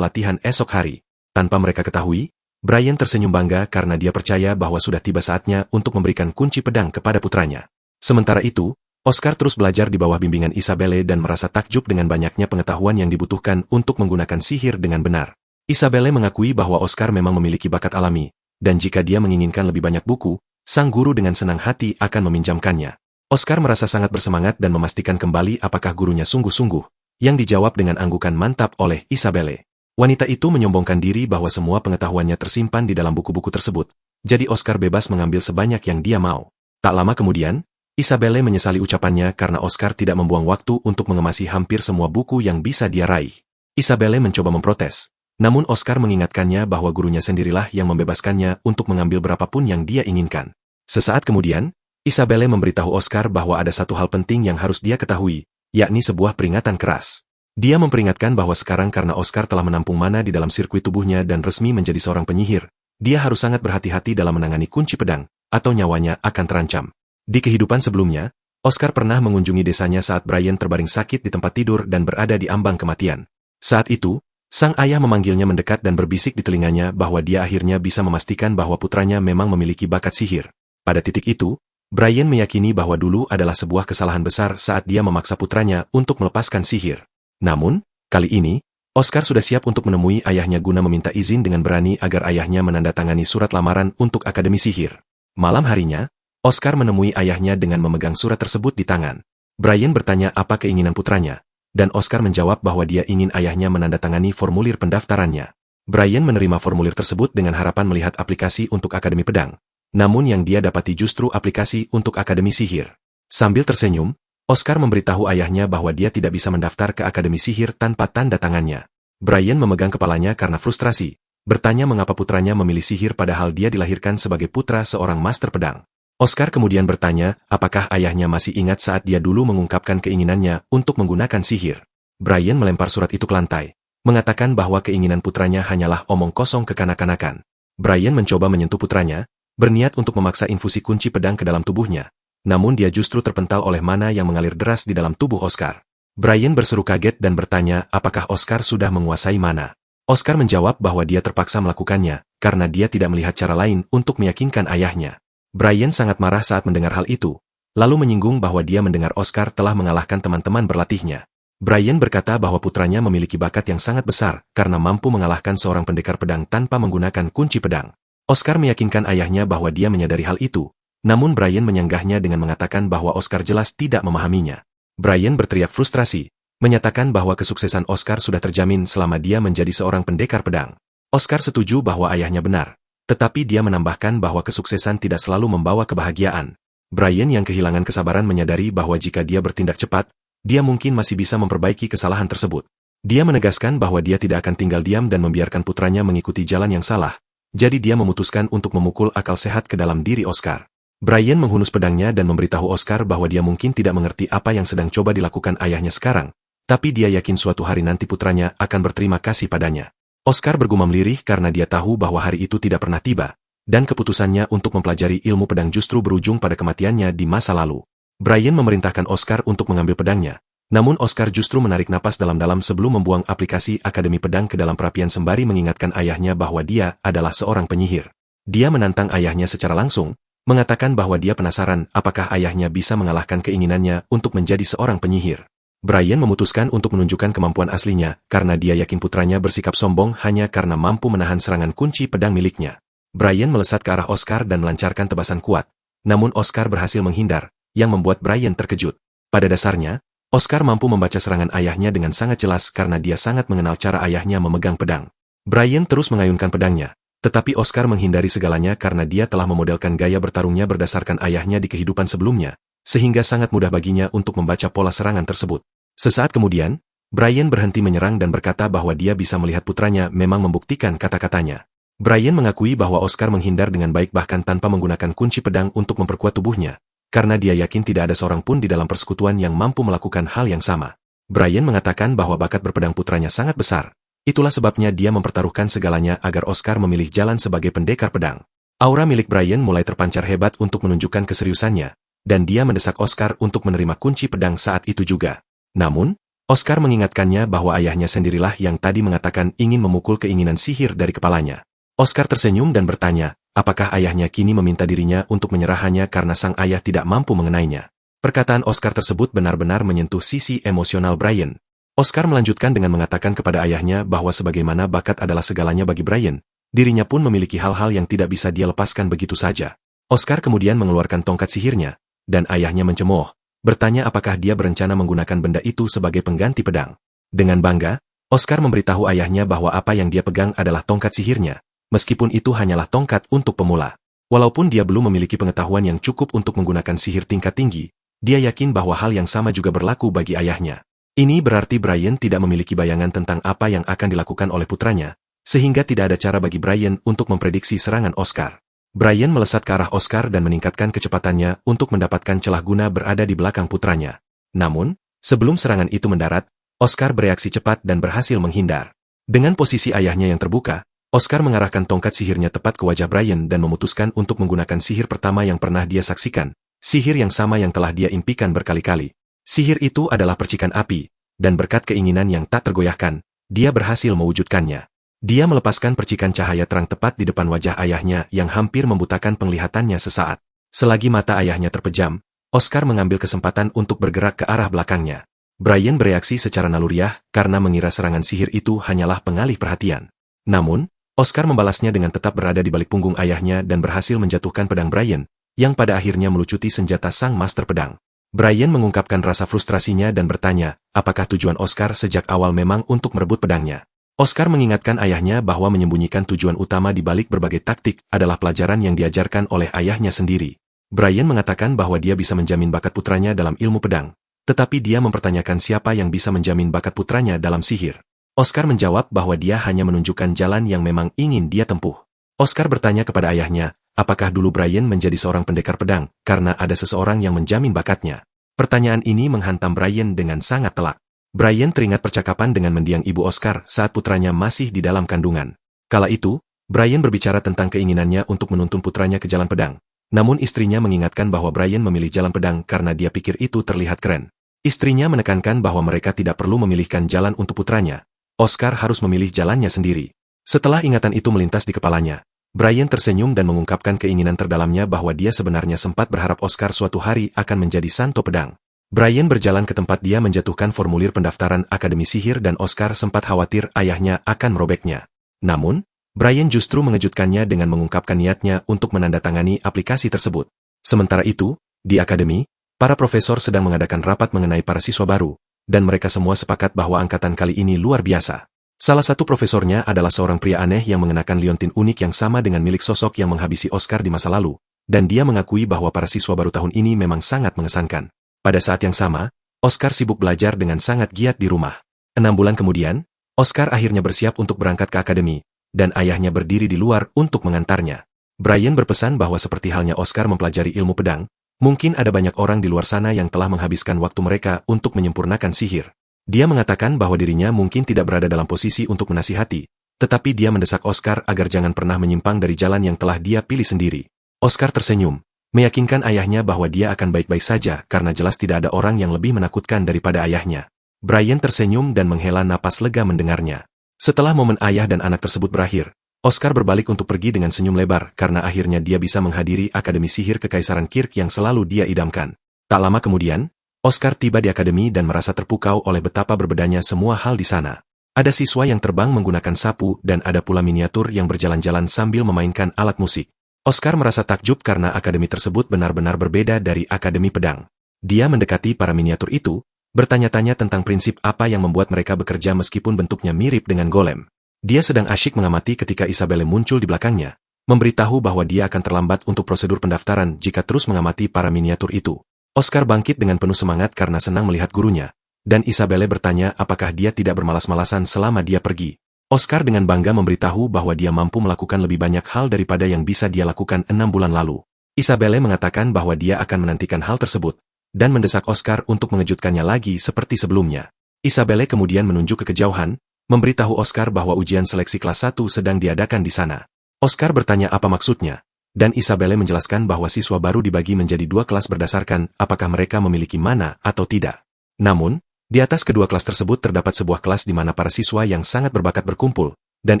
latihan esok hari. Tanpa mereka ketahui, Brian tersenyum bangga karena dia percaya bahwa sudah tiba saatnya untuk memberikan kunci pedang kepada putranya. Sementara itu, Oscar terus belajar di bawah bimbingan Isabelle dan merasa takjub dengan banyaknya pengetahuan yang dibutuhkan untuk menggunakan sihir dengan benar. Isabelle mengakui bahwa Oscar memang memiliki bakat alami, dan jika dia menginginkan lebih banyak buku, sang guru dengan senang hati akan meminjamkannya. Oscar merasa sangat bersemangat dan memastikan kembali apakah gurunya sungguh-sungguh, yang dijawab dengan anggukan mantap oleh Isabelle. Wanita itu menyombongkan diri bahwa semua pengetahuannya tersimpan di dalam buku-buku tersebut, jadi Oscar bebas mengambil sebanyak yang dia mau. Tak lama kemudian, Isabelle menyesali ucapannya karena Oscar tidak membuang waktu untuk mengemasi hampir semua buku yang bisa dia raih. Isabelle mencoba memprotes, namun Oscar mengingatkannya bahwa gurunya sendirilah yang membebaskannya untuk mengambil berapapun yang dia inginkan. Sesaat kemudian, Isabelle memberitahu Oscar bahwa ada satu hal penting yang harus dia ketahui, yakni sebuah peringatan keras. Dia memperingatkan bahwa sekarang karena Oscar telah menampung mana di dalam sirkuit tubuhnya dan resmi menjadi seorang penyihir, dia harus sangat berhati-hati dalam menangani kunci pedang, atau nyawanya akan terancam. Di kehidupan sebelumnya, Oscar pernah mengunjungi desanya saat Brian terbaring sakit di tempat tidur dan berada di ambang kematian. Saat itu, sang ayah memanggilnya mendekat dan berbisik di telinganya bahwa dia akhirnya bisa memastikan bahwa putranya memang memiliki bakat sihir. Pada titik itu, Brian meyakini bahwa dulu adalah sebuah kesalahan besar saat dia memaksa putranya untuk melepaskan sihir. Namun, kali ini, Oscar sudah siap untuk menemui ayahnya guna meminta izin dengan berani agar ayahnya menandatangani surat lamaran untuk Akademi Sihir. Malam harinya, Oscar menemui ayahnya dengan memegang surat tersebut di tangan. Brian bertanya apa keinginan putranya, dan Oscar menjawab bahwa dia ingin ayahnya menandatangani formulir pendaftarannya. Brian menerima formulir tersebut dengan harapan melihat aplikasi untuk Akademi Pedang, namun yang dia dapati justru aplikasi untuk Akademi Sihir. Sambil tersenyum, Oscar memberitahu ayahnya bahwa dia tidak bisa mendaftar ke Akademi Sihir tanpa tanda tangannya. Brian memegang kepalanya karena frustrasi, bertanya mengapa putranya memilih sihir padahal dia dilahirkan sebagai putra seorang master pedang. Oscar kemudian bertanya, apakah ayahnya masih ingat saat dia dulu mengungkapkan keinginannya untuk menggunakan sihir. Brian melempar surat itu ke lantai, mengatakan bahwa keinginan putranya hanyalah omong kosong kekanak-kanakan. Brian mencoba menyentuh putranya, berniat untuk memaksa infusi kunci pedang ke dalam tubuhnya, namun dia justru terpental oleh mana yang mengalir deras di dalam tubuh Oscar. Brian berseru kaget dan bertanya apakah Oscar sudah menguasai mana. Oscar menjawab bahwa dia terpaksa melakukannya, karena dia tidak melihat cara lain untuk meyakinkan ayahnya. Brian sangat marah saat mendengar hal itu, lalu menyinggung bahwa dia mendengar Oscar telah mengalahkan teman-teman berlatihnya. Brian berkata bahwa putranya memiliki bakat yang sangat besar karena mampu mengalahkan seorang pendekar pedang tanpa menggunakan kunci pedang. Oscar meyakinkan ayahnya bahwa dia menyadari hal itu, namun Brian menyanggahnya dengan mengatakan bahwa Oscar jelas tidak memahaminya. Brian berteriak frustrasi, menyatakan bahwa kesuksesan Oscar sudah terjamin selama dia menjadi seorang pendekar pedang. Oscar setuju bahwa ayahnya benar, tetapi dia menambahkan bahwa kesuksesan tidak selalu membawa kebahagiaan. Brian yang kehilangan kesabaran menyadari bahwa jika dia bertindak cepat, dia mungkin masih bisa memperbaiki kesalahan tersebut. Dia menegaskan bahwa dia tidak akan tinggal diam dan membiarkan putranya mengikuti jalan yang salah, jadi dia memutuskan untuk memukul akal sehat ke dalam diri Oscar. Brian menghunus pedangnya dan memberitahu Oscar bahwa dia mungkin tidak mengerti apa yang sedang coba dilakukan ayahnya sekarang, tapi dia yakin suatu hari nanti putranya akan berterima kasih padanya. Oscar bergumam lirih karena dia tahu bahwa hari itu tidak pernah tiba, dan keputusannya untuk mempelajari ilmu pedang justru berujung pada kematiannya di masa lalu. Brian memerintahkan Oscar untuk mengambil pedangnya, namun Oscar justru menarik napas dalam-dalam sebelum membuang aplikasi Akademi Pedang ke dalam perapian sembari mengingatkan ayahnya bahwa dia adalah seorang penyihir. Dia menantang ayahnya secara langsung, mengatakan bahwa dia penasaran apakah ayahnya bisa mengalahkan keinginannya untuk menjadi seorang penyihir. Brian memutuskan untuk menunjukkan kemampuan aslinya karena dia yakin putranya bersikap sombong hanya karena mampu menahan serangan kunci pedang miliknya. Brian melesat ke arah Oscar dan melancarkan tebasan kuat, namun Oscar berhasil menghindar, yang membuat Brian terkejut. Pada dasarnya, Oscar mampu membaca serangan ayahnya dengan sangat jelas karena dia sangat mengenal cara ayahnya memegang pedang. Brian terus mengayunkan pedangnya, tetapi Oscar menghindari segalanya karena dia telah memodelkan gaya bertarungnya berdasarkan ayahnya di kehidupan sebelumnya, sehingga sangat mudah baginya untuk membaca pola serangan tersebut. Sesaat kemudian, Brian berhenti menyerang dan berkata bahwa dia bisa melihat putranya memang membuktikan kata-katanya. Brian mengakui bahwa Oscar menghindar dengan baik bahkan tanpa menggunakan kunci pedang untuk memperkuat tubuhnya, karena dia yakin tidak ada seorang pun di dalam persekutuan yang mampu melakukan hal yang sama. Brian mengatakan bahwa bakat berpedang putranya sangat besar. Itulah sebabnya dia mempertaruhkan segalanya agar Oscar memilih jalan sebagai pendekar pedang. Aura milik Brian mulai terpancar hebat untuk menunjukkan keseriusannya, dan dia mendesak Oscar untuk menerima kunci pedang saat itu juga. Namun, Oscar mengingatkannya bahwa ayahnya sendirilah yang tadi mengatakan ingin memukul keinginan sihir dari kepalanya. Oscar tersenyum dan bertanya, apakah ayahnya kini meminta dirinya untuk menyerahkannya karena sang ayah tidak mampu mengenainya. Perkataan Oscar tersebut benar-benar menyentuh sisi emosional Brian. Oscar melanjutkan dengan mengatakan kepada ayahnya bahwa sebagaimana bakat adalah segalanya bagi Brian, dirinya pun memiliki hal-hal yang tidak bisa dia lepaskan begitu saja. Oscar kemudian mengeluarkan tongkat sihirnya, dan ayahnya mencemooh, bertanya apakah dia berencana menggunakan benda itu sebagai pengganti pedang. Dengan bangga, Oscar memberitahu ayahnya bahwa apa yang dia pegang adalah tongkat sihirnya, meskipun itu hanyalah tongkat untuk pemula. Walaupun dia belum memiliki pengetahuan yang cukup untuk menggunakan sihir tingkat tinggi, dia yakin bahwa hal yang sama juga berlaku bagi ayahnya. Ini berarti Brian tidak memiliki bayangan tentang apa yang akan dilakukan oleh putranya, sehingga tidak ada cara bagi Brian untuk memprediksi serangan Oscar. Brian melesat ke arah Oscar dan meningkatkan kecepatannya untuk mendapatkan celah guna berada di belakang putranya. Namun, sebelum serangan itu mendarat, Oscar bereaksi cepat dan berhasil menghindar. Dengan posisi ayahnya yang terbuka, Oscar mengarahkan tongkat sihirnya tepat ke wajah Brian dan memutuskan untuk menggunakan sihir pertama yang pernah dia saksikan, sihir yang sama yang telah dia impikan berkali-kali. Sihir itu adalah percikan api, dan berkat keinginan yang tak tergoyahkan, dia berhasil mewujudkannya. Dia melepaskan percikan cahaya terang tepat di depan wajah ayahnya yang hampir membutakan penglihatannya sesaat. Selagi mata ayahnya terpejam, Oscar mengambil kesempatan untuk bergerak ke arah belakangnya. Brian bereaksi secara naluriah karena mengira serangan sihir itu hanyalah pengalih perhatian. Namun, Oscar membalasnya dengan tetap berada di balik punggung ayahnya dan berhasil menjatuhkan pedang Brian, yang pada akhirnya melucuti senjata sang master pedang. Brian mengungkapkan rasa frustrasinya dan bertanya, apakah tujuan Oscar sejak awal memang untuk merebut pedangnya. Oscar mengingatkan ayahnya bahwa menyembunyikan tujuan utama di balik berbagai taktik adalah pelajaran yang diajarkan oleh ayahnya sendiri. Brian mengatakan bahwa dia bisa menjamin bakat putranya dalam ilmu pedang, tetapi dia mempertanyakan siapa yang bisa menjamin bakat putranya dalam sihir. Oscar menjawab bahwa dia hanya menunjukkan jalan yang memang ingin dia tempuh. Oscar bertanya kepada ayahnya, apakah dulu Brian menjadi seorang pendekar pedang karena ada seseorang yang menjamin bakatnya? Pertanyaan ini menghantam Brian dengan sangat telak. Brian teringat percakapan dengan mendiang ibu Oscar saat putranya masih di dalam kandungan. Kala itu, Brian berbicara tentang keinginannya untuk menuntun putranya ke jalan pedang. Namun istrinya mengingatkan bahwa Brian memilih jalan pedang karena dia pikir itu terlihat keren. Istrinya menekankan bahwa mereka tidak perlu memilihkan jalan untuk putranya. Oscar harus memilih jalannya sendiri. Setelah ingatan itu melintas di kepalanya, Brian tersenyum dan mengungkapkan keinginan terdalamnya bahwa dia sebenarnya sempat berharap Oscar suatu hari akan menjadi santo pedang. Brian berjalan ke tempat dia menjatuhkan formulir pendaftaran Akademi Sihir dan Oscar sempat khawatir ayahnya akan merobeknya. Namun, Brian justru mengejutkannya dengan mengungkapkan niatnya untuk menandatangani aplikasi tersebut. Sementara itu, di akademi, para profesor sedang mengadakan rapat mengenai para siswa baru, dan mereka semua sepakat bahwa angkatan kali ini luar biasa. Salah satu profesornya adalah seorang pria aneh yang mengenakan liontin unik yang sama dengan milik sosok yang menghabisi Oscar di masa lalu, dan dia mengakui bahwa para siswa baru tahun ini memang sangat mengesankan. Pada saat yang sama, Oscar sibuk belajar dengan sangat giat di rumah. 6 bulan kemudian, Oscar akhirnya bersiap untuk berangkat ke akademi, dan ayahnya berdiri di luar untuk mengantarnya. Brian berpesan bahwa seperti halnya Oscar mempelajari ilmu pedang, mungkin ada banyak orang di luar sana yang telah menghabiskan waktu mereka untuk menyempurnakan sihir. Dia mengatakan bahwa dirinya mungkin tidak berada dalam posisi untuk menasihati, tetapi dia mendesak Oscar agar jangan pernah menyimpang dari jalan yang telah dia pilih sendiri. Oscar tersenyum, meyakinkan ayahnya bahwa dia akan baik-baik saja karena jelas tidak ada orang yang lebih menakutkan daripada ayahnya. Brian tersenyum dan menghela napas lega mendengarnya. Setelah momen ayah dan anak tersebut berakhir, Oscar berbalik untuk pergi dengan senyum lebar karena akhirnya dia bisa menghadiri Akademi Sihir Kekaisaran Kirk yang selalu dia idamkan. Tak lama kemudian, Oscar tiba di akademi dan merasa terpukau oleh betapa berbedanya semua hal di sana. Ada siswa yang terbang menggunakan sapu dan ada pula miniatur yang berjalan-jalan sambil memainkan alat musik. Oscar merasa takjub karena akademi tersebut benar-benar berbeda dari akademi pedang. Dia mendekati para miniatur itu, bertanya-tanya tentang prinsip apa yang membuat mereka bekerja meskipun bentuknya mirip dengan golem. Dia sedang asyik mengamati ketika Isabelle muncul di belakangnya, memberitahu bahwa dia akan terlambat untuk prosedur pendaftaran jika terus mengamati para miniatur itu. Oscar bangkit dengan penuh semangat karena senang melihat gurunya, dan Isabelle bertanya apakah dia tidak bermalas-malasan selama dia pergi. Oscar dengan bangga memberitahu bahwa dia mampu melakukan lebih banyak hal daripada yang bisa dia lakukan 6 bulan lalu. Isabelle mengatakan bahwa dia akan menantikan hal tersebut, dan mendesak Oscar untuk mengejutkannya lagi seperti sebelumnya. Isabelle kemudian menunjuk ke kejauhan, memberitahu Oscar bahwa ujian seleksi kelas 1 sedang diadakan di sana. Oscar bertanya apa maksudnya, dan Isabelle menjelaskan bahwa siswa baru dibagi menjadi 2 kelas berdasarkan apakah mereka memiliki mana atau tidak. Namun, di atas kedua kelas tersebut terdapat sebuah kelas di mana para siswa yang sangat berbakat berkumpul, dan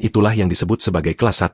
itulah yang disebut sebagai kelas 1.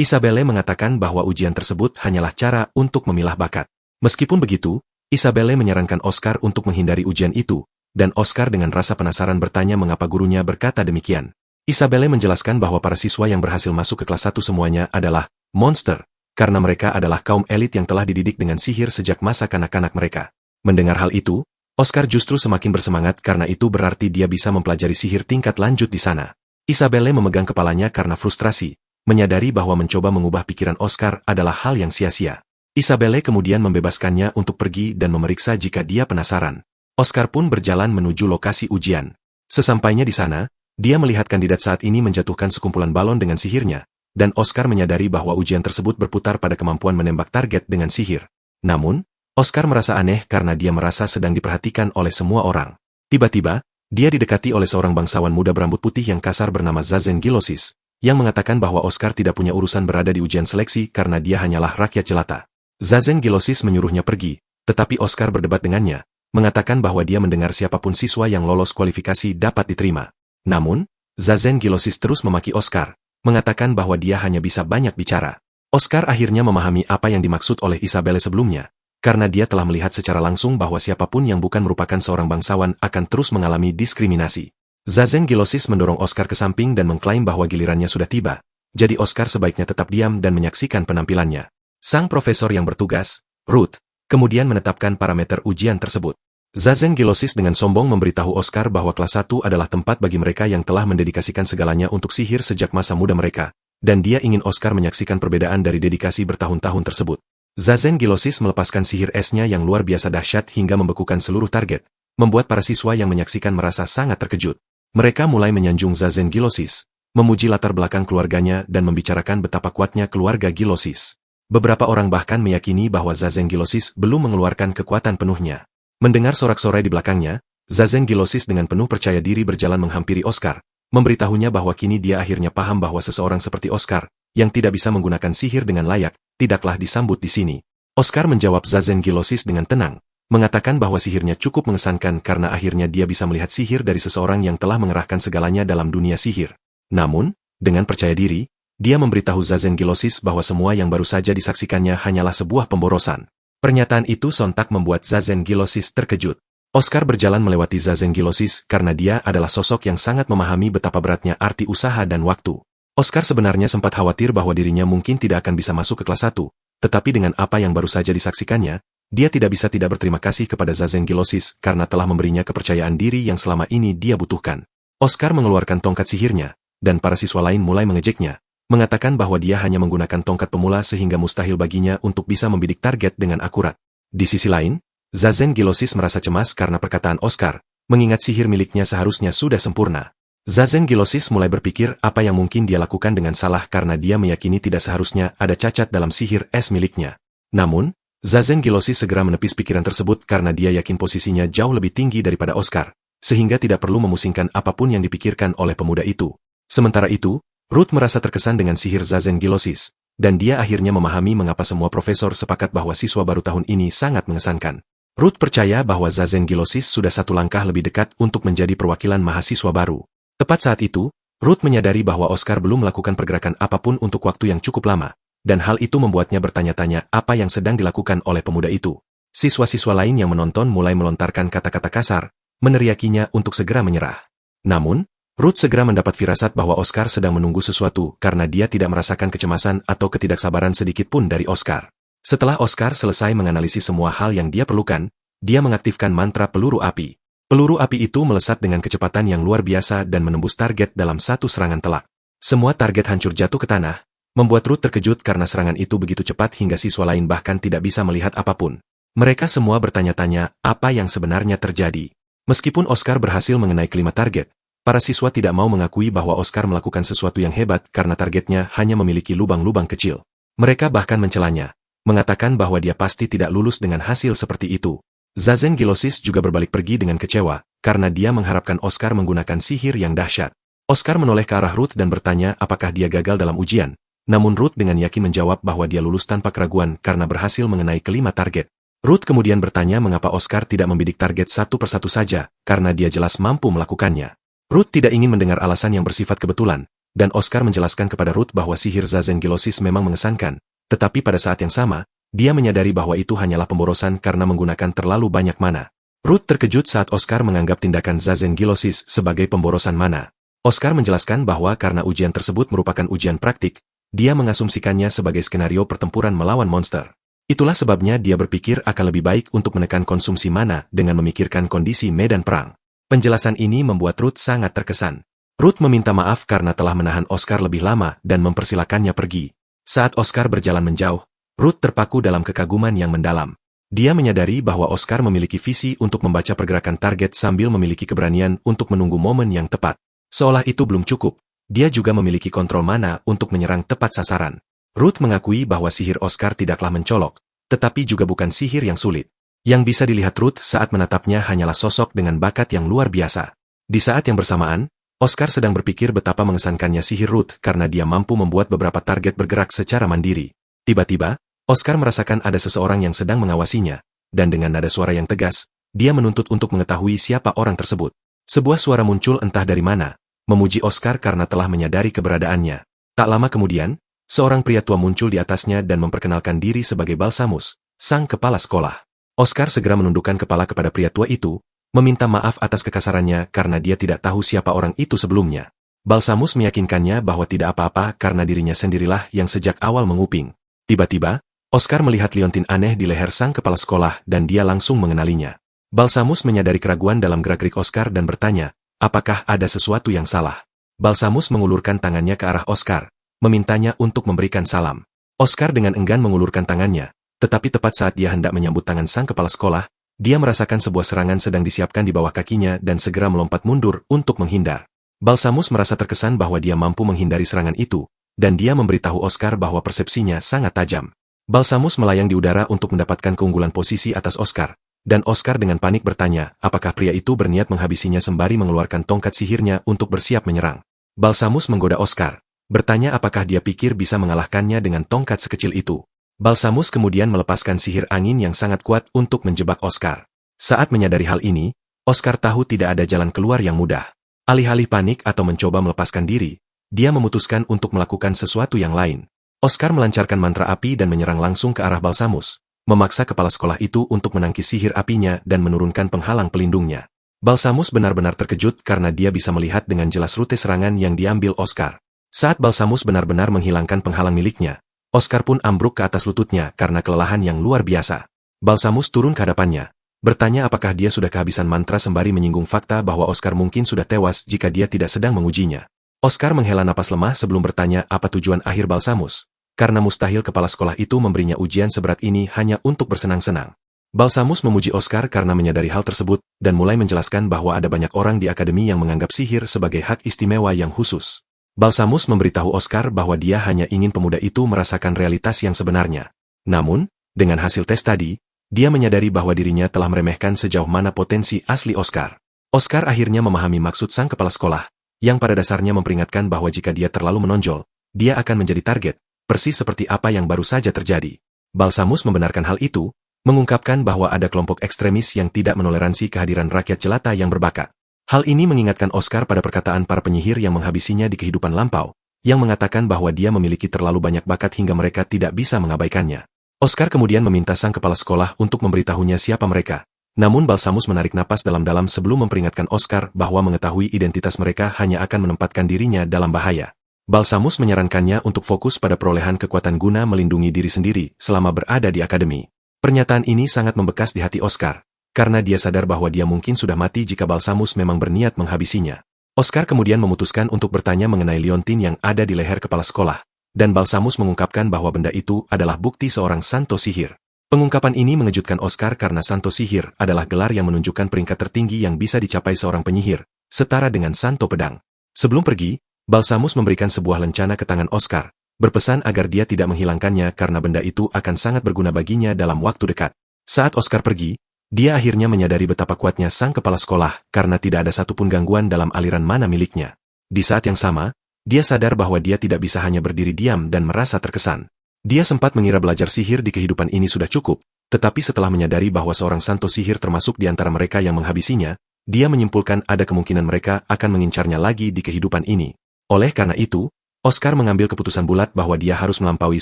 Isabelle mengatakan bahwa ujian tersebut hanyalah cara untuk memilah bakat. Meskipun begitu, Isabelle menyarankan Oscar untuk menghindari ujian itu, dan Oscar dengan rasa penasaran bertanya mengapa gurunya berkata demikian. Isabelle menjelaskan bahwa para siswa yang berhasil masuk ke kelas 1 semuanya adalah monster, karena mereka adalah kaum elit yang telah dididik dengan sihir sejak masa kanak-kanak mereka. Mendengar hal itu, Oscar justru semakin bersemangat karena itu berarti dia bisa mempelajari sihir tingkat lanjut di sana. Isabelle memegang kepalanya karena frustrasi, menyadari bahwa mencoba mengubah pikiran Oscar adalah hal yang sia-sia. Isabelle kemudian membebaskannya untuk pergi dan memeriksa jika dia penasaran. Oscar pun berjalan menuju lokasi ujian. Sesampainya di sana, dia melihat kandidat saat ini menjatuhkan sekumpulan balon dengan sihirnya, dan Oscar menyadari bahwa ujian tersebut berputar pada kemampuan menembak target dengan sihir. Namun, Oscar merasa aneh karena dia merasa sedang diperhatikan oleh semua orang. Tiba-tiba, dia didekati oleh seorang bangsawan muda berambut putih yang kasar bernama Zazen Gilosis, yang mengatakan bahwa Oscar tidak punya urusan berada di ujian seleksi karena dia hanyalah rakyat jelata. Zazen Gilosis menyuruhnya pergi, tetapi Oscar berdebat dengannya, mengatakan bahwa dia mendengar siapapun siswa yang lolos kualifikasi dapat diterima. Namun, Zazen Gilosis terus memaki Oscar, mengatakan bahwa dia hanya bisa banyak bicara. Oscar akhirnya memahami apa yang dimaksud oleh Isabelle sebelumnya, karena dia telah melihat secara langsung bahwa siapapun yang bukan merupakan seorang bangsawan akan terus mengalami diskriminasi. Zazen Gilosis mendorong Oscar ke samping dan mengklaim bahwa gilirannya sudah tiba, jadi Oscar sebaiknya tetap diam dan menyaksikan penampilannya. Sang profesor yang bertugas, Ruth, kemudian menetapkan parameter ujian tersebut. Zazen Gilosis dengan sombong memberitahu Oscar bahwa kelas 1 adalah tempat bagi mereka yang telah mendedikasikan segalanya untuk sihir sejak masa muda mereka, dan dia ingin Oscar menyaksikan perbedaan dari dedikasi bertahun-tahun tersebut. Zazen Gilosis melepaskan sihir esnya yang luar biasa dahsyat hingga membekukan seluruh target, membuat para siswa yang menyaksikan merasa sangat terkejut. Mereka mulai menyanjung Zazen Gilosis, memuji latar belakang keluarganya dan membicarakan betapa kuatnya keluarga Gilosis. Beberapa orang bahkan meyakini bahwa Zazen Gilosis belum mengeluarkan kekuatan penuhnya. Mendengar sorak-sorai di belakangnya, Zazen Gilosis dengan penuh percaya diri berjalan menghampiri Oscar, memberitahunya bahwa kini dia akhirnya paham bahwa seseorang seperti Oscar, yang tidak bisa menggunakan sihir dengan layak, tidaklah disambut di sini. Oscar menjawab Zazen Gilosis dengan tenang, mengatakan bahwa sihirnya cukup mengesankan karena akhirnya dia bisa melihat sihir dari seseorang yang telah mengerahkan segalanya dalam dunia sihir. Namun, dengan percaya diri, dia memberitahu Zazen Gilosis bahwa semua yang baru saja disaksikannya hanyalah sebuah pemborosan. Pernyataan itu sontak membuat Zazen Gilosis terkejut. Oscar berjalan melewati Zazen Gilosis karena dia adalah sosok yang sangat memahami betapa beratnya arti usaha dan waktu. Oscar sebenarnya sempat khawatir bahwa dirinya mungkin tidak akan bisa masuk ke kelas 1, tetapi dengan apa yang baru saja disaksikannya, dia tidak bisa tidak berterima kasih kepada Zazen Gilosis karena telah memberinya kepercayaan diri yang selama ini dia butuhkan. Oscar mengeluarkan tongkat sihirnya, dan para siswa lain mulai mengejeknya, mengatakan bahwa dia hanya menggunakan tongkat pemula sehingga mustahil baginya untuk bisa membidik target dengan akurat. Di sisi lain, Zazen Gilosis merasa cemas karena perkataan Oscar, mengingat sihir miliknya seharusnya sudah sempurna. Zazen Gilosis mulai berpikir apa yang mungkin dia lakukan dengan salah karena dia meyakini tidak seharusnya ada cacat dalam sihir es miliknya. Namun, Zazen Gilosis segera menepis pikiran tersebut karena dia yakin posisinya jauh lebih tinggi daripada Oscar, sehingga tidak perlu memusingkan apapun yang dipikirkan oleh pemuda itu. Sementara itu, Ruth merasa terkesan dengan sihir Zazen Gilosis, dan dia akhirnya memahami mengapa semua profesor sepakat bahwa siswa baru tahun ini sangat mengesankan. Ruth percaya bahwa Zazen Gilosis sudah satu langkah lebih dekat untuk menjadi perwakilan mahasiswa baru. Tepat saat itu, Ruth menyadari bahwa Oscar belum melakukan pergerakan apapun untuk waktu yang cukup lama, dan hal itu membuatnya bertanya-tanya apa yang sedang dilakukan oleh pemuda itu. Siswa-siswa lain yang menonton mulai melontarkan kata-kata kasar, meneriakinya untuk segera menyerah. Namun, Ruth segera mendapat firasat bahwa Oscar sedang menunggu sesuatu karena dia tidak merasakan kecemasan atau ketidaksabaran sedikit pun dari Oscar. Setelah Oscar selesai menganalisis semua hal yang dia perlukan, dia mengaktifkan mantra peluru api. Peluru api itu melesat dengan kecepatan yang luar biasa dan menembus target dalam satu serangan telak. Semua target hancur jatuh ke tanah, membuat Ruth terkejut karena serangan itu begitu cepat hingga siswa lain bahkan tidak bisa melihat apapun. Mereka semua bertanya-tanya apa yang sebenarnya terjadi. Meskipun Oscar berhasil mengenai kelima target, para siswa tidak mau mengakui bahwa Oscar melakukan sesuatu yang hebat karena targetnya hanya memiliki lubang-lubang kecil. Mereka bahkan mencelanya, mengatakan bahwa dia pasti tidak lulus dengan hasil seperti itu. Zazen Gilosis juga berbalik pergi dengan kecewa, karena dia mengharapkan Oscar menggunakan sihir yang dahsyat. Oscar menoleh ke arah Ruth dan bertanya apakah dia gagal dalam ujian, namun Ruth dengan yakin menjawab bahwa dia lulus tanpa keraguan karena berhasil mengenai kelima target. Ruth kemudian bertanya mengapa Oscar tidak membidik target satu persatu saja, karena dia jelas mampu melakukannya. Ruth tidak ingin mendengar alasan yang bersifat kebetulan, dan Oscar menjelaskan kepada Ruth bahwa sihir Zazen Gilosis memang mengesankan, tetapi pada saat yang sama, dia menyadari bahwa itu hanyalah pemborosan karena menggunakan terlalu banyak mana. Ruth terkejut saat Oscar menganggap tindakan Zazen Gilosis sebagai pemborosan mana. Oscar menjelaskan bahwa karena ujian tersebut merupakan ujian praktik, dia mengasumsikannya sebagai skenario pertempuran melawan monster. Itulah sebabnya dia berpikir akan lebih baik untuk menekan konsumsi mana dengan memikirkan kondisi medan perang. Penjelasan ini membuat Ruth sangat terkesan. Ruth meminta maaf karena telah menahan Oscar lebih lama dan mempersilakannya pergi. Saat Oscar berjalan menjauh, Ruth terpaku dalam kekaguman yang mendalam. Dia menyadari bahwa Oscar memiliki visi untuk membaca pergerakan target sambil memiliki keberanian untuk menunggu momen yang tepat. Seolah itu belum cukup, dia juga memiliki kontrol mana untuk menyerang tepat sasaran. Ruth mengakui bahwa sihir Oscar tidaklah mencolok, tetapi juga bukan sihir yang sulit. Yang bisa dilihat Ruth saat menatapnya hanyalah sosok dengan bakat yang luar biasa. Di saat yang bersamaan, Oscar sedang berpikir betapa mengesankannya sihir Ruth karena dia mampu membuat beberapa target bergerak secara mandiri. Tiba-tiba, Oscar merasakan ada seseorang yang sedang mengawasinya, dan dengan nada suara yang tegas, dia menuntut untuk mengetahui siapa orang tersebut. Sebuah suara muncul entah dari mana, memuji Oscar karena telah menyadari keberadaannya. Tak lama kemudian, seorang pria tua muncul di atasnya dan memperkenalkan diri sebagai Balsamus, sang kepala sekolah. Oscar segera menundukkan kepala kepada pria tua itu, meminta maaf atas kekasarannya karena dia tidak tahu siapa orang itu sebelumnya. Balsamus meyakinkannya bahwa tidak apa-apa karena dirinya sendirilah yang sejak awal menguping. Tiba-tiba, Oscar melihat liontin aneh di leher sang kepala sekolah dan dia langsung mengenalinya. Balsamus menyadari keraguan dalam gerak-gerik Oscar dan bertanya, apakah ada sesuatu yang salah? Balsamus mengulurkan tangannya ke arah Oscar, memintanya untuk memberikan salam. Oscar dengan enggan mengulurkan tangannya, tetapi tepat saat dia hendak menyambut tangan sang kepala sekolah, dia merasakan sebuah serangan sedang disiapkan di bawah kakinya dan segera melompat mundur untuk menghindar. Balsamus merasa terkesan bahwa dia mampu menghindari serangan itu, dan dia memberitahu Oscar bahwa persepsinya sangat tajam. Balsamus melayang di udara untuk mendapatkan keunggulan posisi atas Oscar, dan Oscar dengan panik bertanya apakah pria itu berniat menghabisinya sembari mengeluarkan tongkat sihirnya untuk bersiap menyerang. Balsamus menggoda Oscar, bertanya apakah dia pikir bisa mengalahkannya dengan tongkat sekecil itu. Balsamus kemudian melepaskan sihir angin yang sangat kuat untuk menjebak Oscar. Saat menyadari hal ini, Oscar tahu tidak ada jalan keluar yang mudah. Alih-alih panik atau mencoba melepaskan diri, dia memutuskan untuk melakukan sesuatu yang lain. Oscar melancarkan mantra api dan menyerang langsung ke arah Balsamus, memaksa kepala sekolah itu untuk menangkis sihir apinya dan menurunkan penghalang pelindungnya. Balsamus benar-benar terkejut karena dia bisa melihat dengan jelas rute serangan yang diambil Oscar. Saat Balsamus benar-benar menghilangkan penghalang miliknya, Oscar pun ambruk ke atas lututnya karena kelelahan yang luar biasa. Balsamus turun ke hadapannya, bertanya apakah dia sudah kehabisan mantra sembari menyinggung fakta bahwa Oscar mungkin sudah tewas jika dia tidak sedang mengujinya. Oscar menghela napas lemah sebelum bertanya apa tujuan akhir Balsamus, karena mustahil kepala sekolah itu memberinya ujian seberat ini hanya untuk bersenang-senang. Balsamus memuji Oscar karena menyadari hal tersebut dan mulai menjelaskan bahwa ada banyak orang di akademi yang menganggap sihir sebagai hak istimewa yang khusus. Balsamus memberitahu Oscar bahwa dia hanya ingin pemuda itu merasakan realitas yang sebenarnya. Namun, dengan hasil tes tadi, dia menyadari bahwa dirinya telah meremehkan sejauh mana potensi asli Oscar. Oscar akhirnya memahami maksud sang kepala sekolah, yang pada dasarnya memperingatkan bahwa jika dia terlalu menonjol, dia akan menjadi target, persis seperti apa yang baru saja terjadi. Balsamus membenarkan hal itu, mengungkapkan bahwa ada kelompok ekstremis yang tidak menoleransi kehadiran rakyat jelata yang berbakat. Hal ini mengingatkan Oscar pada perkataan para penyihir yang menghabisinya di kehidupan lampau, yang mengatakan bahwa dia memiliki terlalu banyak bakat hingga mereka tidak bisa mengabaikannya. Oscar kemudian meminta sang kepala sekolah untuk memberitahunya siapa mereka, namun Balsamus menarik napas dalam-dalam sebelum memperingatkan Oscar bahwa mengetahui identitas mereka hanya akan menempatkan dirinya dalam bahaya. Balsamus menyarankannya untuk fokus pada perolehan kekuatan guna melindungi diri sendiri selama berada di akademi. Pernyataan ini sangat membekas di hati Oscar, karena dia sadar bahwa dia mungkin sudah mati jika Balsamus memang berniat menghabisinya. Oscar kemudian memutuskan untuk bertanya mengenai liontin yang ada di leher kepala sekolah, dan Balsamus mengungkapkan bahwa benda itu adalah bukti seorang santo sihir. Pengungkapan ini mengejutkan Oscar karena Santo Sihir adalah gelar yang menunjukkan peringkat tertinggi yang bisa dicapai seorang penyihir, setara dengan Santo Pedang. Sebelum pergi, Balsamus memberikan sebuah lencana ke tangan Oscar, berpesan agar dia tidak menghilangkannya karena benda itu akan sangat berguna baginya dalam waktu dekat. Saat Oscar pergi, dia akhirnya menyadari betapa kuatnya sang kepala sekolah karena tidak ada satupun gangguan dalam aliran mana miliknya. Di saat yang sama, dia sadar bahwa dia tidak bisa hanya berdiri diam dan merasa terkesan. Dia sempat mengira belajar sihir di kehidupan ini sudah cukup, tetapi setelah menyadari bahwa seorang Santo Sihir termasuk di antara mereka yang menghabisinya, dia menyimpulkan ada kemungkinan mereka akan mengincarnya lagi di kehidupan ini. Oleh karena itu, Oscar mengambil keputusan bulat bahwa dia harus melampaui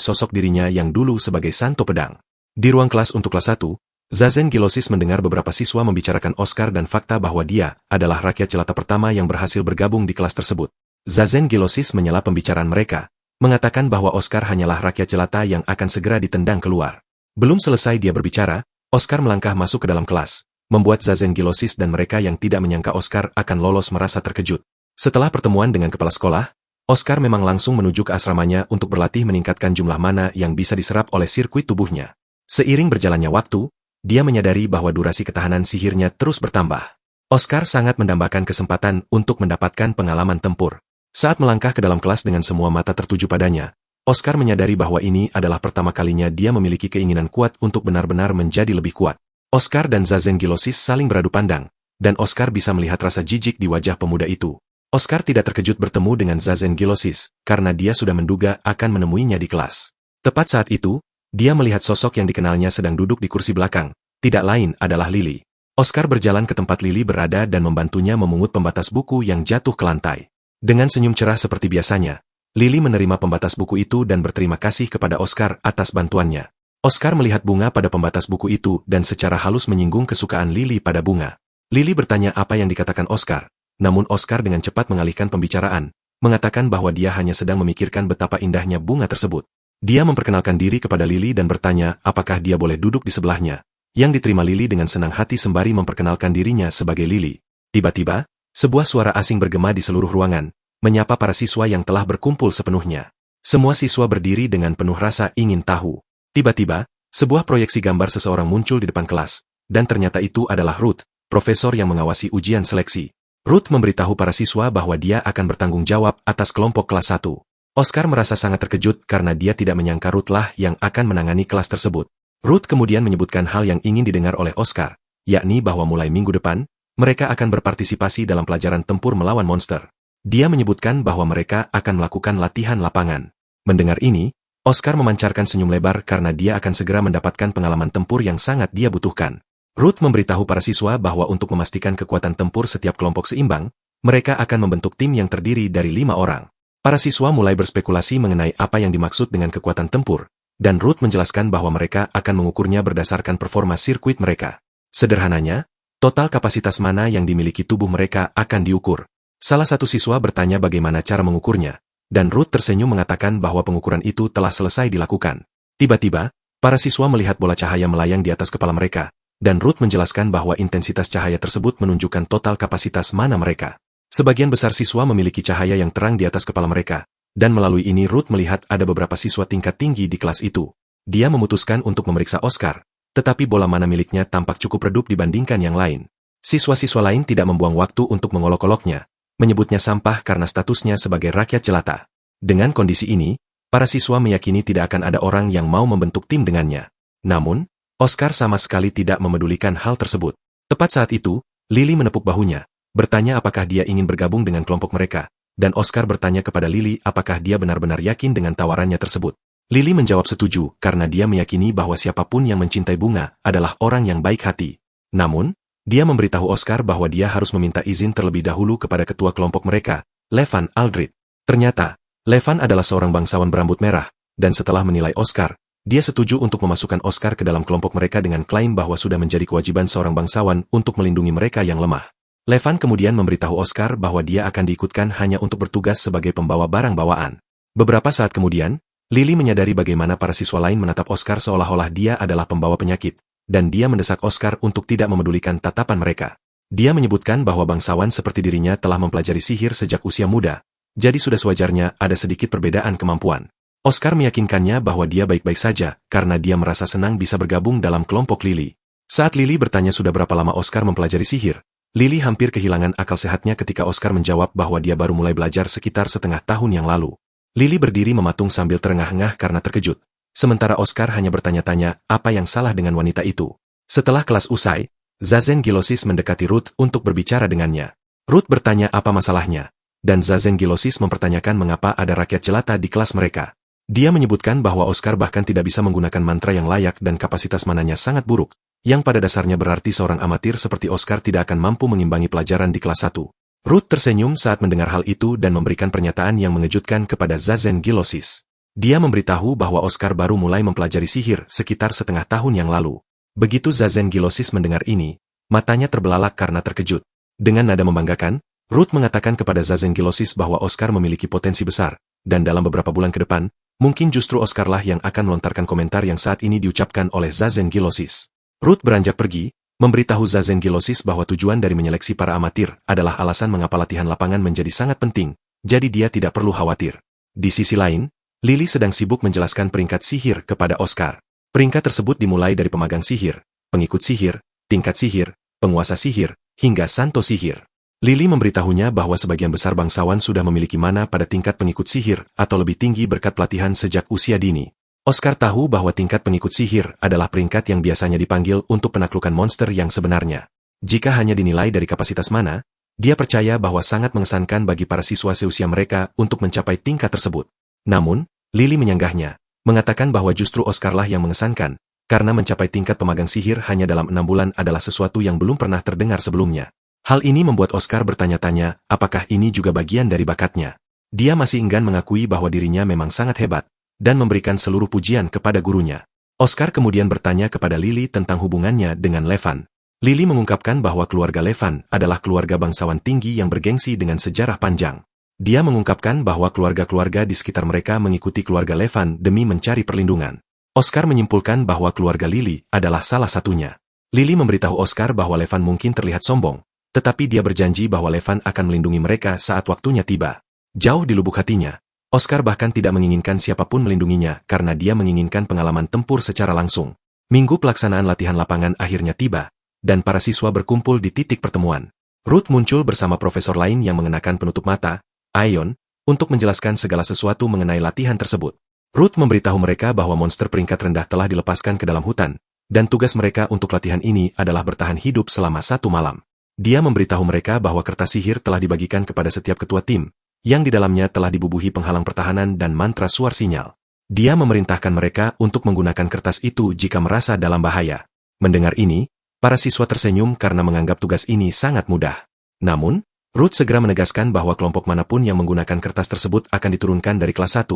sosok dirinya yang dulu sebagai Santo Pedang. Di ruang kelas untuk kelas 1, Zazen Gilosis mendengar beberapa siswa membicarakan Oscar dan fakta bahwa dia adalah rakyat jelata pertama yang berhasil bergabung di kelas tersebut. Zazen Gilosis menyela pembicaraan mereka, mengatakan bahwa Oscar hanyalah rakyat jelata yang akan segera ditendang keluar. Belum selesai dia berbicara, Oscar melangkah masuk ke dalam kelas, membuat Zazen Gilosis dan mereka yang tidak menyangka Oscar akan lolos merasa terkejut. Setelah pertemuan dengan kepala sekolah, Oscar memang langsung menuju ke asramanya untuk berlatih meningkatkan jumlah mana yang bisa diserap oleh sirkuit tubuhnya. Seiring berjalannya waktu, dia menyadari bahwa durasi ketahanan sihirnya terus bertambah. Oscar sangat mendambakan kesempatan untuk mendapatkan pengalaman tempur. Saat melangkah ke dalam kelas dengan semua mata tertuju padanya, Oscar menyadari bahwa ini adalah pertama kalinya dia memiliki keinginan kuat untuk benar-benar menjadi lebih kuat. Oscar dan Zazen Gilosis saling beradu pandang, dan Oscar bisa melihat rasa jijik di wajah pemuda itu. Oscar tidak terkejut bertemu dengan Zazen Gilosis, karena dia sudah menduga akan menemuinya di kelas. Tepat saat itu, dia melihat sosok yang dikenalnya sedang duduk di kursi belakang, tidak lain adalah Lily. Oscar berjalan ke tempat Lily berada dan membantunya memungut pembatas buku yang jatuh ke lantai. Dengan senyum cerah seperti biasanya, Lily menerima pembatas buku itu dan berterima kasih kepada Oscar atas bantuannya. Oscar melihat bunga pada pembatas buku itu dan secara halus menyinggung kesukaan Lily pada bunga. Lily bertanya apa yang dikatakan Oscar, namun Oscar dengan cepat mengalihkan pembicaraan, mengatakan bahwa dia hanya sedang memikirkan betapa indahnya bunga tersebut. Dia memperkenalkan diri kepada Lily dan bertanya apakah dia boleh duduk di sebelahnya, yang diterima Lily dengan senang hati sembari memperkenalkan dirinya sebagai Lily. Tiba-tiba, sebuah suara asing bergema di seluruh ruangan, menyapa para siswa yang telah berkumpul sepenuhnya. Semua siswa berdiri dengan penuh rasa ingin tahu. Tiba-tiba, sebuah proyeksi gambar seseorang muncul di depan kelas, dan ternyata itu adalah Ruth, profesor yang mengawasi ujian seleksi. Ruth memberitahu para siswa bahwa dia akan bertanggung jawab atas kelompok kelas 1. Oscar merasa sangat terkejut karena dia tidak menyangka Ruth lah yang akan menangani kelas tersebut. Ruth kemudian menyebutkan hal yang ingin didengar oleh Oscar, yakni bahwa mulai minggu depan, mereka akan berpartisipasi dalam pelajaran tempur melawan monster. Dia menyebutkan bahwa mereka akan melakukan latihan lapangan. Mendengar ini, Oscar memancarkan senyum lebar karena dia akan segera mendapatkan pengalaman tempur yang sangat dia butuhkan. Ruth memberitahu para siswa bahwa untuk memastikan kekuatan tempur setiap kelompok seimbang, mereka akan membentuk tim yang terdiri dari 5 orang. Para siswa mulai berspekulasi mengenai apa yang dimaksud dengan kekuatan tempur, dan Ruth menjelaskan bahwa mereka akan mengukurnya berdasarkan performa sirkuit mereka. Sederhananya, total kapasitas mana yang dimiliki tubuh mereka akan diukur. Salah satu siswa bertanya bagaimana cara mengukurnya, dan Ruth tersenyum mengatakan bahwa pengukuran itu telah selesai dilakukan. Tiba-tiba, para siswa melihat bola cahaya melayang di atas kepala mereka, dan Ruth menjelaskan bahwa intensitas cahaya tersebut menunjukkan total kapasitas mana mereka. Sebagian besar siswa memiliki cahaya yang terang di atas kepala mereka, dan melalui ini Ruth melihat ada beberapa siswa tingkat tinggi di kelas itu. Dia memutuskan untuk memeriksa Oscar, tetapi bola mana miliknya tampak cukup redup dibandingkan yang lain. Siswa-siswa lain tidak membuang waktu untuk mengolok-oloknya, menyebutnya sampah karena statusnya sebagai rakyat jelata. Dengan kondisi ini, para siswa meyakini tidak akan ada orang yang mau membentuk tim dengannya. Namun, Oscar sama sekali tidak memedulikan hal tersebut. Tepat saat itu, Lily menepuk bahunya, bertanya apakah dia ingin bergabung dengan kelompok mereka, dan Oscar bertanya kepada Lily apakah dia benar-benar yakin dengan tawarannya tersebut. Lily menjawab setuju karena dia meyakini bahwa siapapun yang mencintai bunga adalah orang yang baik hati. Namun, dia memberitahu Oscar bahwa dia harus meminta izin terlebih dahulu kepada ketua kelompok mereka, Levan Aldrich. Ternyata, Levan adalah seorang bangsawan berambut merah, dan setelah menilai Oscar, dia setuju untuk memasukkan Oscar ke dalam kelompok mereka dengan klaim bahwa sudah menjadi kewajiban seorang bangsawan untuk melindungi mereka yang lemah. Levan kemudian memberitahu Oscar bahwa dia akan diikutkan hanya untuk bertugas sebagai pembawa barang bawaan. Beberapa saat kemudian, Lily menyadari bagaimana para siswa lain menatap Oscar seolah-olah dia adalah pembawa penyakit, dan dia mendesak Oscar untuk tidak memedulikan tatapan mereka. Dia menyebutkan bahwa bangsawan seperti dirinya telah mempelajari sihir sejak usia muda, jadi sudah sewajarnya ada sedikit perbedaan kemampuan. Oscar meyakinkannya bahwa dia baik-baik saja, karena dia merasa senang bisa bergabung dalam kelompok Lily. Saat Lily bertanya sudah berapa lama Oscar mempelajari sihir, Lily hampir kehilangan akal sehatnya ketika Oscar menjawab bahwa dia baru mulai belajar sekitar setengah tahun yang lalu. Lily berdiri mematung sambil terengah-engah karena terkejut. Sementara Oscar hanya bertanya-tanya apa yang salah dengan wanita itu. Setelah kelas usai, Zazen Gilosis mendekati Ruth untuk berbicara dengannya. Ruth bertanya apa masalahnya, dan Zazen Gilosis mempertanyakan mengapa ada rakyat jelata di kelas mereka. Dia menyebutkan bahwa Oscar bahkan tidak bisa menggunakan mantra yang layak dan kapasitas mananya sangat buruk, yang pada dasarnya berarti seorang amatir seperti Oscar tidak akan mampu mengimbangi pelajaran di kelas 1. Ruth tersenyum saat mendengar hal itu dan memberikan pernyataan yang mengejutkan kepada Zazen Gilosis. Dia memberitahu bahwa Oscar baru mulai mempelajari sihir sekitar setengah tahun yang lalu. Begitu Zazen Gilosis mendengar ini, matanya terbelalak karena terkejut. Dengan nada membanggakan, Ruth mengatakan kepada Zazen Gilosis bahwa Oscar memiliki potensi besar, dan dalam beberapa bulan ke depan, mungkin justru Oscar lah yang akan melontarkan komentar yang saat ini diucapkan oleh Zazen Gilosis. Ruth beranjak pergi, memberitahu Zazen Gilosis bahwa tujuan dari menyeleksi para amatir adalah alasan mengapa latihan lapangan menjadi sangat penting, jadi dia tidak perlu khawatir. Di sisi lain, Lily sedang sibuk menjelaskan peringkat sihir kepada Oscar. Peringkat tersebut dimulai dari pemagang sihir, pengikut sihir, tingkat sihir, penguasa sihir, hingga santo sihir. Lily memberitahunya bahwa sebagian besar bangsawan sudah memiliki mana pada tingkat pengikut sihir atau lebih tinggi berkat pelatihan sejak usia dini. Oscar tahu bahwa tingkat pengikut sihir adalah peringkat yang biasanya dipanggil untuk penaklukan monster yang sebenarnya. Jika hanya dinilai dari kapasitas mana, dia percaya bahwa sangat mengesankan bagi para siswa seusia mereka untuk mencapai tingkat tersebut. Namun, Lily menyanggahnya, mengatakan bahwa justru Oscar lah yang mengesankan, karena mencapai tingkat pemagang sihir hanya dalam 6 bulan adalah sesuatu yang belum pernah terdengar sebelumnya. Hal ini membuat Oscar bertanya-tanya, apakah ini juga bagian dari bakatnya. Dia masih enggan mengakui bahwa dirinya memang sangat hebat, dan memberikan seluruh pujian kepada gurunya. Oscar kemudian bertanya kepada Lily tentang hubungannya dengan Levan. Lily mengungkapkan bahwa keluarga Levan adalah keluarga bangsawan tinggi yang bergengsi dengan sejarah panjang. Dia mengungkapkan bahwa keluarga-keluarga di sekitar mereka mengikuti keluarga Levan demi mencari perlindungan. Oscar menyimpulkan bahwa keluarga Lily adalah salah satunya. Lily memberitahu Oscar bahwa Levan mungkin terlihat sombong, tetapi dia berjanji bahwa Levan akan melindungi mereka saat waktunya tiba. Jauh di lubuk hatinya, Oscar bahkan tidak menginginkan siapapun melindunginya karena dia menginginkan pengalaman tempur secara langsung. Minggu pelaksanaan latihan lapangan akhirnya tiba, dan para siswa berkumpul di titik pertemuan. Ruth muncul bersama profesor lain yang mengenakan penutup mata, Aion, untuk menjelaskan segala sesuatu mengenai latihan tersebut. Ruth memberitahu mereka bahwa monster peringkat rendah telah dilepaskan ke dalam hutan, dan tugas mereka untuk latihan ini adalah bertahan hidup selama 1 malam. Dia memberitahu mereka bahwa kertas sihir telah dibagikan kepada setiap ketua tim, yang di dalamnya telah dibubuhi penghalang pertahanan dan mantra suar sinyal. Dia memerintahkan mereka untuk menggunakan kertas itu jika merasa dalam bahaya. Mendengar ini, para siswa tersenyum karena menganggap tugas ini sangat mudah. Namun, Ruth segera menegaskan bahwa kelompok manapun yang menggunakan kertas tersebut akan diturunkan dari kelas 1,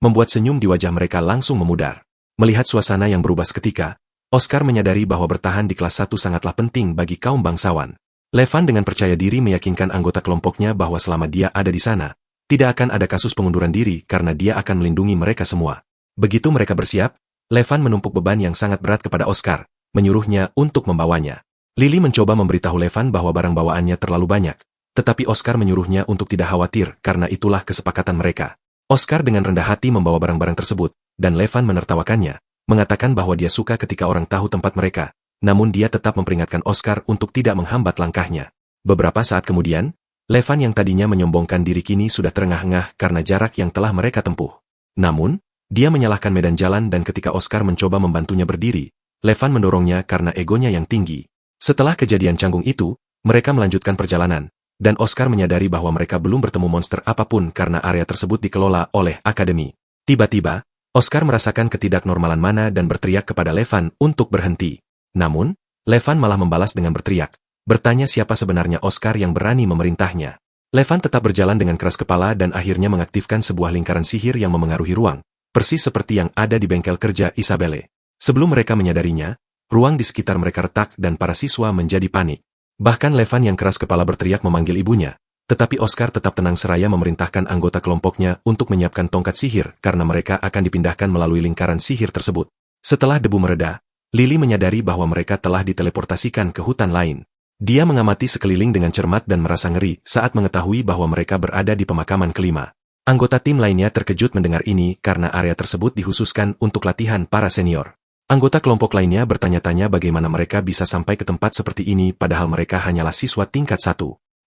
membuat senyum di wajah mereka langsung memudar. Melihat suasana yang berubah seketika, Oscar menyadari bahwa bertahan di kelas 1 sangatlah penting bagi kaum bangsawan. Levan dengan percaya diri meyakinkan anggota kelompoknya bahwa selama dia ada di sana, tidak akan ada kasus pengunduran diri karena dia akan melindungi mereka semua. Begitu mereka bersiap, Levan menumpuk beban yang sangat berat kepada Oscar, menyuruhnya untuk membawanya. Lily mencoba memberitahu Levan bahwa barang bawaannya terlalu banyak, tetapi Oscar menyuruhnya untuk tidak khawatir karena itulah kesepakatan mereka. Oscar dengan rendah hati membawa barang-barang tersebut, dan Levan menertawakannya, mengatakan bahwa dia suka ketika orang tahu tempat mereka. Namun dia tetap memperingatkan Oscar untuk tidak menghambat langkahnya. Beberapa saat kemudian, Levan yang tadinya menyombongkan diri kini sudah terengah-engah karena jarak yang telah mereka tempuh. Namun, dia menyalahkan medan jalan dan ketika Oscar mencoba membantunya berdiri, Levan mendorongnya karena egonya yang tinggi. Setelah kejadian canggung itu, mereka melanjutkan perjalanan, dan Oscar menyadari bahwa mereka belum bertemu monster apapun karena area tersebut dikelola oleh Akademi. Tiba-tiba, Oscar merasakan ketidaknormalan mana dan berteriak kepada Levan untuk berhenti. Namun, Levan malah membalas dengan berteriak, bertanya siapa sebenarnya Oscar yang berani memerintahnya. Levan tetap berjalan dengan keras kepala dan akhirnya mengaktifkan sebuah lingkaran sihir yang memengaruhi ruang, persis seperti yang ada di bengkel kerja Isabelle. Sebelum mereka menyadarinya, ruang di sekitar mereka retak dan para siswa menjadi panik. Bahkan Levan yang keras kepala berteriak memanggil ibunya, tetapi Oscar tetap tenang seraya memerintahkan anggota kelompoknya untuk menyiapkan tongkat sihir karena mereka akan dipindahkan melalui lingkaran sihir tersebut. Setelah debu mereda, Lily menyadari bahwa mereka telah diteleportasikan ke hutan lain. Dia mengamati sekeliling dengan cermat dan merasa ngeri saat mengetahui bahwa mereka berada di pemakaman kelima. Anggota tim lainnya terkejut mendengar ini karena area tersebut dikhususkan untuk latihan para senior. Anggota kelompok lainnya bertanya-tanya bagaimana mereka bisa sampai ke tempat seperti ini padahal mereka hanyalah siswa tingkat 1.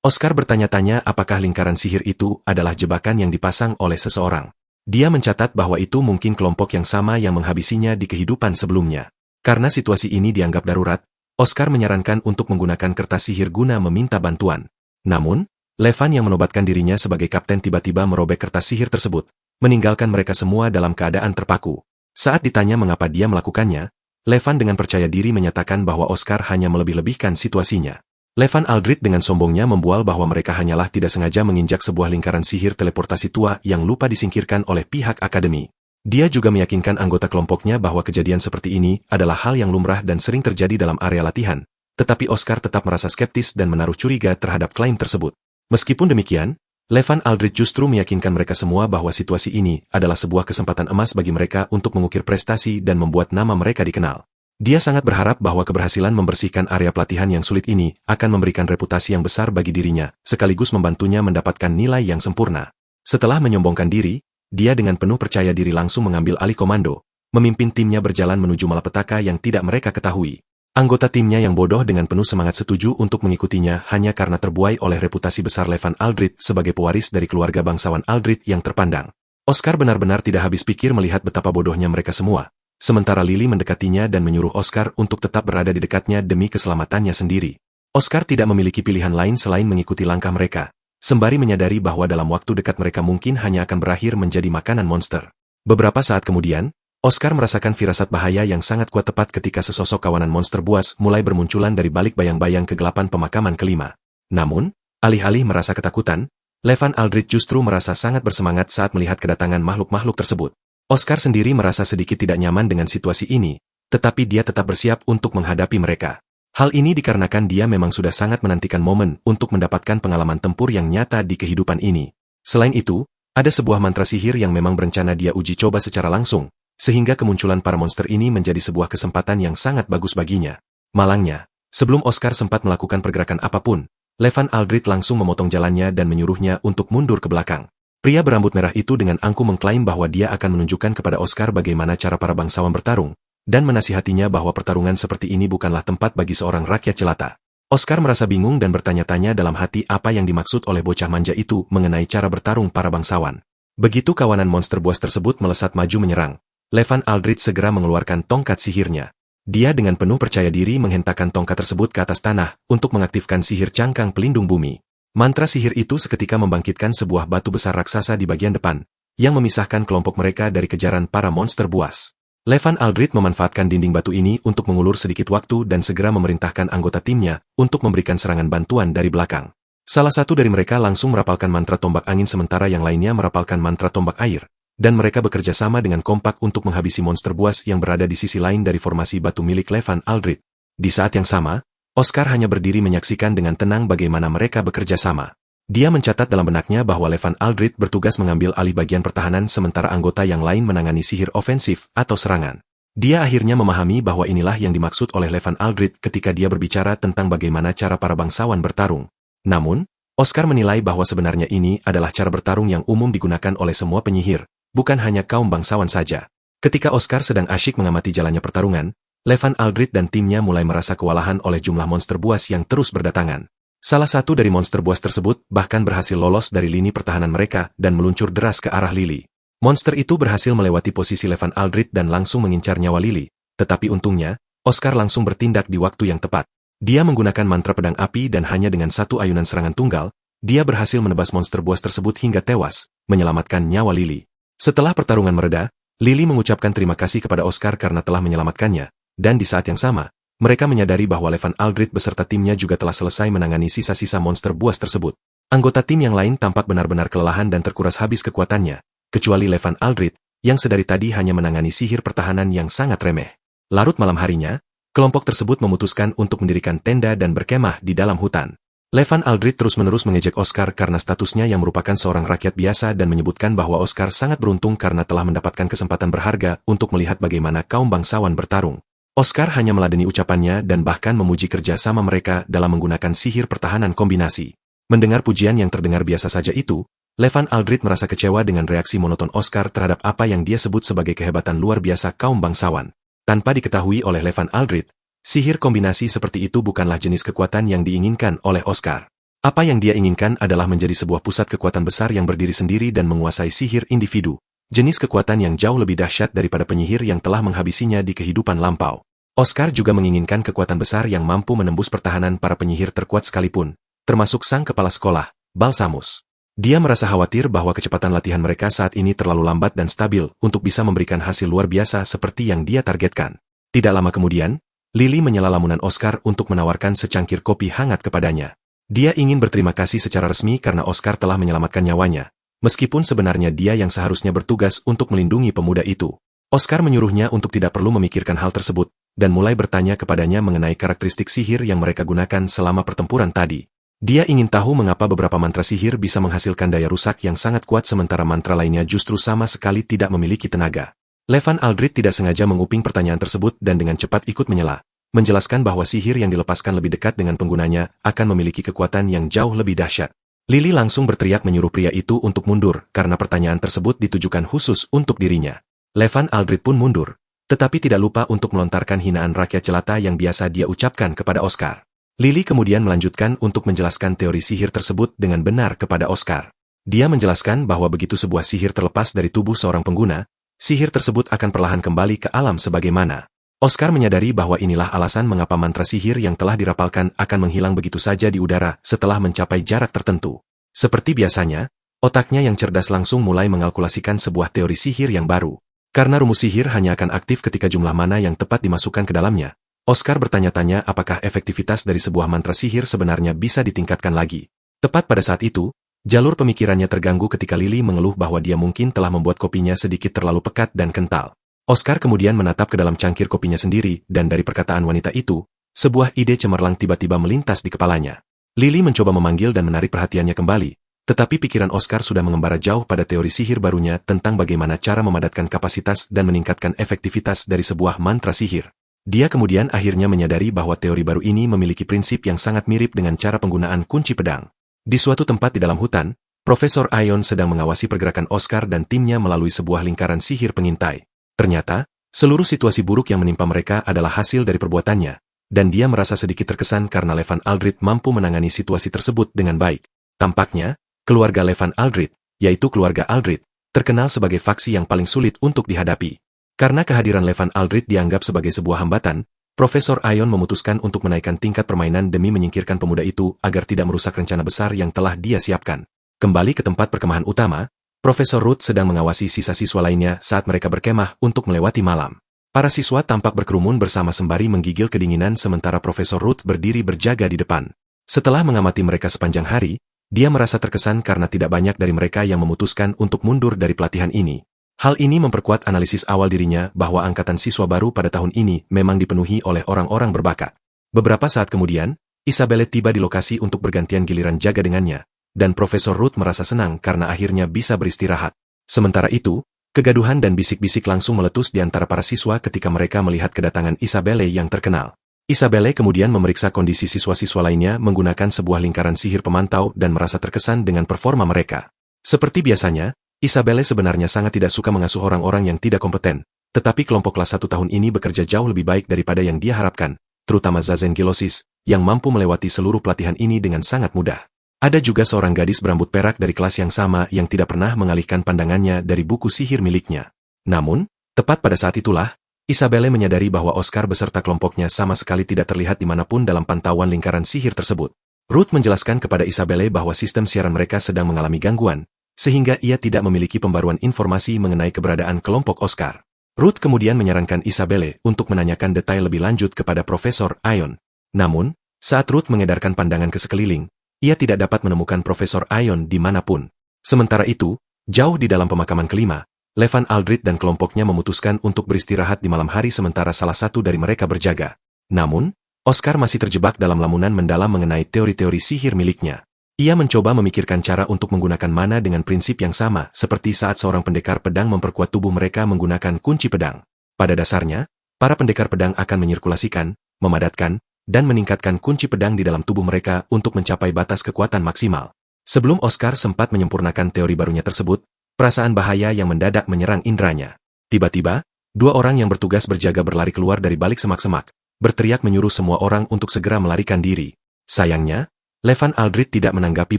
Oscar bertanya-tanya apakah lingkaran sihir itu adalah jebakan yang dipasang oleh seseorang. Dia mencatat bahwa itu mungkin kelompok yang sama yang menghabisinya di kehidupan sebelumnya. Karena situasi ini dianggap darurat, Oscar menyarankan untuk menggunakan kertas sihir guna meminta bantuan. Namun, Levan yang menobatkan dirinya sebagai kapten tiba-tiba merobek kertas sihir tersebut, meninggalkan mereka semua dalam keadaan terpaku. Saat ditanya mengapa dia melakukannya, Levan dengan percaya diri menyatakan bahwa Oscar hanya melebih-lebihkan situasinya. Levan Aldrich dengan sombongnya membual bahwa mereka hanyalah tidak sengaja menginjak sebuah lingkaran sihir teleportasi tua yang lupa disingkirkan oleh pihak akademi. Dia juga meyakinkan anggota kelompoknya bahwa kejadian seperti ini adalah hal yang lumrah dan sering terjadi dalam area latihan, tetapi Oscar tetap merasa skeptis dan menaruh curiga terhadap klaim tersebut. Meskipun demikian, Levan Aldrich justru meyakinkan mereka semua bahwa situasi ini adalah sebuah kesempatan emas bagi mereka untuk mengukir prestasi dan membuat nama mereka dikenal. Dia sangat berharap bahwa keberhasilan membersihkan area pelatihan yang sulit ini akan memberikan reputasi yang besar bagi dirinya, sekaligus membantunya mendapatkan nilai yang sempurna. Setelah menyombongkan diri, dia dengan penuh percaya diri langsung mengambil alih komando, memimpin timnya berjalan menuju malapetaka yang tidak mereka ketahui. Anggota timnya yang bodoh dengan penuh semangat setuju untuk mengikutinya hanya karena terbuai oleh reputasi besar Levan Aldrich sebagai pewaris dari keluarga bangsawan Aldrich yang terpandang. Oscar benar-benar tidak habis pikir melihat betapa bodohnya mereka semua, sementara Lily mendekatinya dan menyuruh Oscar untuk tetap berada di dekatnya demi keselamatannya sendiri. Oscar tidak memiliki pilihan lain selain mengikuti langkah mereka, sembari menyadari bahwa dalam waktu dekat mereka mungkin hanya akan berakhir menjadi makanan monster. Beberapa saat kemudian, Oscar merasakan firasat bahaya yang sangat kuat tepat ketika sesosok kawanan monster buas mulai bermunculan dari balik bayang-bayang kegelapan pemakaman kelima. Namun, alih-alih merasa ketakutan, Levan Aldrich justru merasa sangat bersemangat saat melihat kedatangan makhluk-makhluk tersebut. Oscar sendiri merasa sedikit tidak nyaman dengan situasi ini, tetapi dia tetap bersiap untuk menghadapi mereka. Hal ini dikarenakan dia memang sudah sangat menantikan momen untuk mendapatkan pengalaman tempur yang nyata di kehidupan ini. Selain itu, ada sebuah mantra sihir yang memang berencana dia uji coba secara langsung, sehingga kemunculan para monster ini menjadi sebuah kesempatan yang sangat bagus baginya. Malangnya, sebelum Oscar sempat melakukan pergerakan apapun, Levan Aldrich langsung memotong jalannya dan menyuruhnya untuk mundur ke belakang. Pria berambut merah itu dengan angkuh mengklaim bahwa dia akan menunjukkan kepada Oscar bagaimana cara para bangsawan bertarung, dan menasihatinya bahwa pertarungan seperti ini bukanlah tempat bagi seorang rakyat jelata. Oscar merasa bingung dan bertanya-tanya dalam hati apa yang dimaksud oleh bocah manja itu mengenai cara bertarung para bangsawan. Begitu kawanan monster buas tersebut melesat maju menyerang, Levan Aldrich segera mengeluarkan tongkat sihirnya. Dia dengan penuh percaya diri menghentakkan tongkat tersebut ke atas tanah untuk mengaktifkan sihir cangkang pelindung bumi. Mantra sihir itu seketika membangkitkan sebuah batu besar raksasa di bagian depan, yang memisahkan kelompok mereka dari kejaran para monster buas. Levan Aldrich memanfaatkan dinding batu ini untuk mengulur sedikit waktu dan segera memerintahkan anggota timnya untuk memberikan serangan bantuan dari belakang. Salah satu dari mereka langsung merapalkan mantra tombak angin sementara yang lainnya merapalkan mantra tombak air, dan mereka bekerja sama dengan kompak untuk menghabisi monster buas yang berada di sisi lain dari formasi batu milik Levan Aldrich. Di saat yang sama, Oscar hanya berdiri menyaksikan dengan tenang bagaimana mereka bekerja sama. Dia mencatat dalam benaknya bahwa Levan Aldrich bertugas mengambil alih bagian pertahanan sementara anggota yang lain menangani sihir ofensif atau serangan. Dia akhirnya memahami bahwa inilah yang dimaksud oleh Levan Aldrich ketika dia berbicara tentang bagaimana cara para bangsawan bertarung. Namun, Oscar menilai bahwa sebenarnya ini adalah cara bertarung yang umum digunakan oleh semua penyihir, bukan hanya kaum bangsawan saja. Ketika Oscar sedang asyik mengamati jalannya pertarungan, Levan Aldrich dan timnya mulai merasa kewalahan oleh jumlah monster buas yang terus berdatangan. Salah satu dari monster buas tersebut bahkan berhasil lolos dari lini pertahanan mereka dan meluncur deras ke arah Lily. Monster itu berhasil melewati posisi Levan Aldrich dan langsung mengincar nyawa Lily, tetapi untungnya, Oscar langsung bertindak di waktu yang tepat. Dia menggunakan mantra pedang api dan hanya dengan satu ayunan serangan tunggal, dia berhasil menebas monster buas tersebut hingga tewas, menyelamatkan nyawa Lily. Setelah pertarungan mereda, Lily mengucapkan terima kasih kepada Oscar karena telah menyelamatkannya, dan di saat yang sama, mereka menyadari bahwa Levan Aldrich beserta timnya juga telah selesai menangani sisa-sisa monster buas tersebut. Anggota tim yang lain tampak benar-benar kelelahan dan terkuras habis kekuatannya, kecuali Levan Aldrich, yang sedari tadi hanya menangani sihir pertahanan yang sangat remeh. Larut malam harinya, kelompok tersebut memutuskan untuk mendirikan tenda dan berkemah di dalam hutan. Levan Aldrich terus-menerus mengejek Oscar karena statusnya yang merupakan seorang rakyat biasa dan menyebutkan bahwa Oscar sangat beruntung karena telah mendapatkan kesempatan berharga untuk melihat bagaimana kaum bangsawan bertarung. Oscar hanya meladeni ucapannya dan bahkan memuji kerja sama mereka dalam menggunakan sihir pertahanan kombinasi. Mendengar pujian yang terdengar biasa saja itu, Levan Aldrich merasa kecewa dengan reaksi monoton Oscar terhadap apa yang dia sebut sebagai kehebatan luar biasa kaum bangsawan. Tanpa diketahui oleh Levan Aldrich, sihir kombinasi seperti itu bukanlah jenis kekuatan yang diinginkan oleh Oscar. Apa yang dia inginkan adalah menjadi sebuah pusat kekuatan besar yang berdiri sendiri dan menguasai sihir individu, jenis kekuatan yang jauh lebih dahsyat daripada penyihir yang telah menghabisinya di kehidupan lampau. Oscar juga menginginkan kekuatan besar yang mampu menembus pertahanan para penyihir terkuat sekalipun, termasuk sang kepala sekolah, Balsamus. Dia merasa khawatir bahwa kecepatan latihan mereka saat ini terlalu lambat dan stabil untuk bisa memberikan hasil luar biasa seperti yang dia targetkan. Tidak lama kemudian, Lily menyela lamunan Oscar untuk menawarkan secangkir kopi hangat kepadanya. Dia ingin berterima kasih secara resmi karena Oscar telah menyelamatkan nyawanya, meskipun sebenarnya dia yang seharusnya bertugas untuk melindungi pemuda itu. Oscar menyuruhnya untuk tidak perlu memikirkan hal tersebut, dan mulai bertanya kepadanya mengenai karakteristik sihir yang mereka gunakan selama pertempuran tadi. Dia ingin tahu mengapa beberapa mantra sihir bisa menghasilkan daya rusak yang sangat kuat sementara mantra lainnya justru sama sekali tidak memiliki tenaga. Levan Aldrich tidak sengaja menguping pertanyaan tersebut dan dengan cepat ikut menyela, menjelaskan bahwa sihir yang dilepaskan lebih dekat dengan penggunanya akan memiliki kekuatan yang jauh lebih dahsyat. Lily langsung berteriak menyuruh pria itu untuk mundur karena pertanyaan tersebut ditujukan khusus untuk dirinya. Levan Aldrich pun mundur, tetapi tidak lupa untuk melontarkan hinaan rakyat jelata yang biasa dia ucapkan kepada Oscar. Lily kemudian melanjutkan untuk menjelaskan teori sihir tersebut dengan benar kepada Oscar. Dia menjelaskan bahwa begitu sebuah sihir terlepas dari tubuh seorang pengguna, sihir tersebut akan perlahan kembali ke alam sebagaimana. Oscar menyadari bahwa inilah alasan mengapa mantra sihir yang telah dirapalkan akan menghilang begitu saja di udara setelah mencapai jarak tertentu. Seperti biasanya, otaknya yang cerdas langsung mulai mengalkulasikan sebuah teori sihir yang baru. Karena rumus sihir hanya akan aktif ketika jumlah mana yang tepat dimasukkan ke dalamnya, Oscar bertanya-tanya apakah efektivitas dari sebuah mantra sihir sebenarnya bisa ditingkatkan lagi. Tepat pada saat itu, jalur pemikirannya terganggu ketika Lily mengeluh bahwa dia mungkin telah membuat kopinya sedikit terlalu pekat dan kental. Oscar kemudian menatap ke dalam cangkir kopinya sendiri dan dari perkataan wanita itu, sebuah ide cemerlang tiba-tiba melintas di kepalanya. Lily mencoba memanggil dan menarik perhatiannya kembali, tetapi pikiran Oscar sudah mengembara jauh pada teori sihir barunya tentang bagaimana cara memadatkan kapasitas dan meningkatkan efektivitas dari sebuah mantra sihir. Dia kemudian akhirnya menyadari bahwa teori baru ini memiliki prinsip yang sangat mirip dengan cara penggunaan kunci pedang. Di suatu tempat di dalam hutan, Profesor Ion sedang mengawasi pergerakan Oscar dan timnya melalui sebuah lingkaran sihir pengintai. Ternyata, seluruh situasi buruk yang menimpa mereka adalah hasil dari perbuatannya, dan dia merasa sedikit terkesan karena Levan Aldrich mampu menangani situasi tersebut dengan baik. Tampaknya, keluarga Levan Aldrich, yaitu keluarga Aldrich, terkenal sebagai faksi yang paling sulit untuk dihadapi. Karena kehadiran Levan Aldrich dianggap sebagai sebuah hambatan, Profesor Ion memutuskan untuk menaikkan tingkat permainan demi menyingkirkan pemuda itu agar tidak merusak rencana besar yang telah dia siapkan. Kembali ke tempat perkemahan utama, Profesor Root sedang mengawasi sisa siswa lainnya saat mereka berkemah untuk melewati malam. Para siswa tampak berkerumun bersama sembari menggigil kedinginan sementara Profesor Root berdiri berjaga di depan. Setelah mengamati mereka sepanjang hari, dia merasa terkesan karena tidak banyak dari mereka yang memutuskan untuk mundur dari pelatihan ini. Hal ini memperkuat analisis awal dirinya bahwa angkatan siswa baru pada tahun ini memang dipenuhi oleh orang-orang berbakat. Beberapa saat kemudian, Isabelle tiba di lokasi untuk bergantian giliran jaga dengannya, dan Profesor Root merasa senang karena akhirnya bisa beristirahat. Sementara itu, kegaduhan dan bisik-bisik langsung meletus di antara para siswa ketika mereka melihat kedatangan Isabelle yang terkenal. Isabelle kemudian memeriksa kondisi siswa-siswa lainnya menggunakan sebuah lingkaran sihir pemantau dan merasa terkesan dengan performa mereka. Seperti biasanya, Isabelle sebenarnya sangat tidak suka mengasuh orang-orang yang tidak kompeten, tetapi kelompok kelas 1 tahun ini bekerja jauh lebih baik daripada yang dia harapkan, terutama Zazen Gilosis, yang mampu melewati seluruh pelatihan ini dengan sangat mudah. Ada juga seorang gadis berambut perak dari kelas yang sama yang tidak pernah mengalihkan pandangannya dari buku sihir miliknya. Namun, tepat pada saat itulah, Isabelle menyadari bahwa Oscar beserta kelompoknya sama sekali tidak terlihat dimanapun dalam pantauan lingkaran sihir tersebut. Ruth menjelaskan kepada Isabelle bahwa sistem siaran mereka sedang mengalami gangguan, sehingga ia tidak memiliki pembaruan informasi mengenai keberadaan kelompok Oscar. Ruth kemudian menyarankan Isabelle untuk menanyakan detail lebih lanjut kepada Profesor Ion. Namun, saat Ruth mengedarkan pandangan ke sekeliling, ia tidak dapat menemukan Profesor Ion dimanapun. Sementara itu, jauh di dalam pemakaman kelima, Levan Aldrich dan kelompoknya memutuskan untuk beristirahat di malam hari sementara salah satu dari mereka berjaga. Namun, Oscar masih terjebak dalam lamunan mendalam mengenai teori-teori sihir miliknya. Ia mencoba memikirkan cara untuk menggunakan mana dengan prinsip yang sama seperti saat seorang pendekar pedang memperkuat tubuh mereka menggunakan kunci pedang. Pada dasarnya, para pendekar pedang akan menyirkulasikan, memadatkan, dan meningkatkan kunci pedang di dalam tubuh mereka untuk mencapai batas kekuatan maksimal. Sebelum Oscar sempat menyempurnakan teori barunya tersebut, perasaan bahaya yang mendadak menyerang indranya. Tiba-tiba, dua orang yang bertugas berjaga berlari keluar dari balik semak-semak, berteriak menyuruh semua orang untuk segera melarikan diri. Sayangnya, Levan Aldrich tidak menanggapi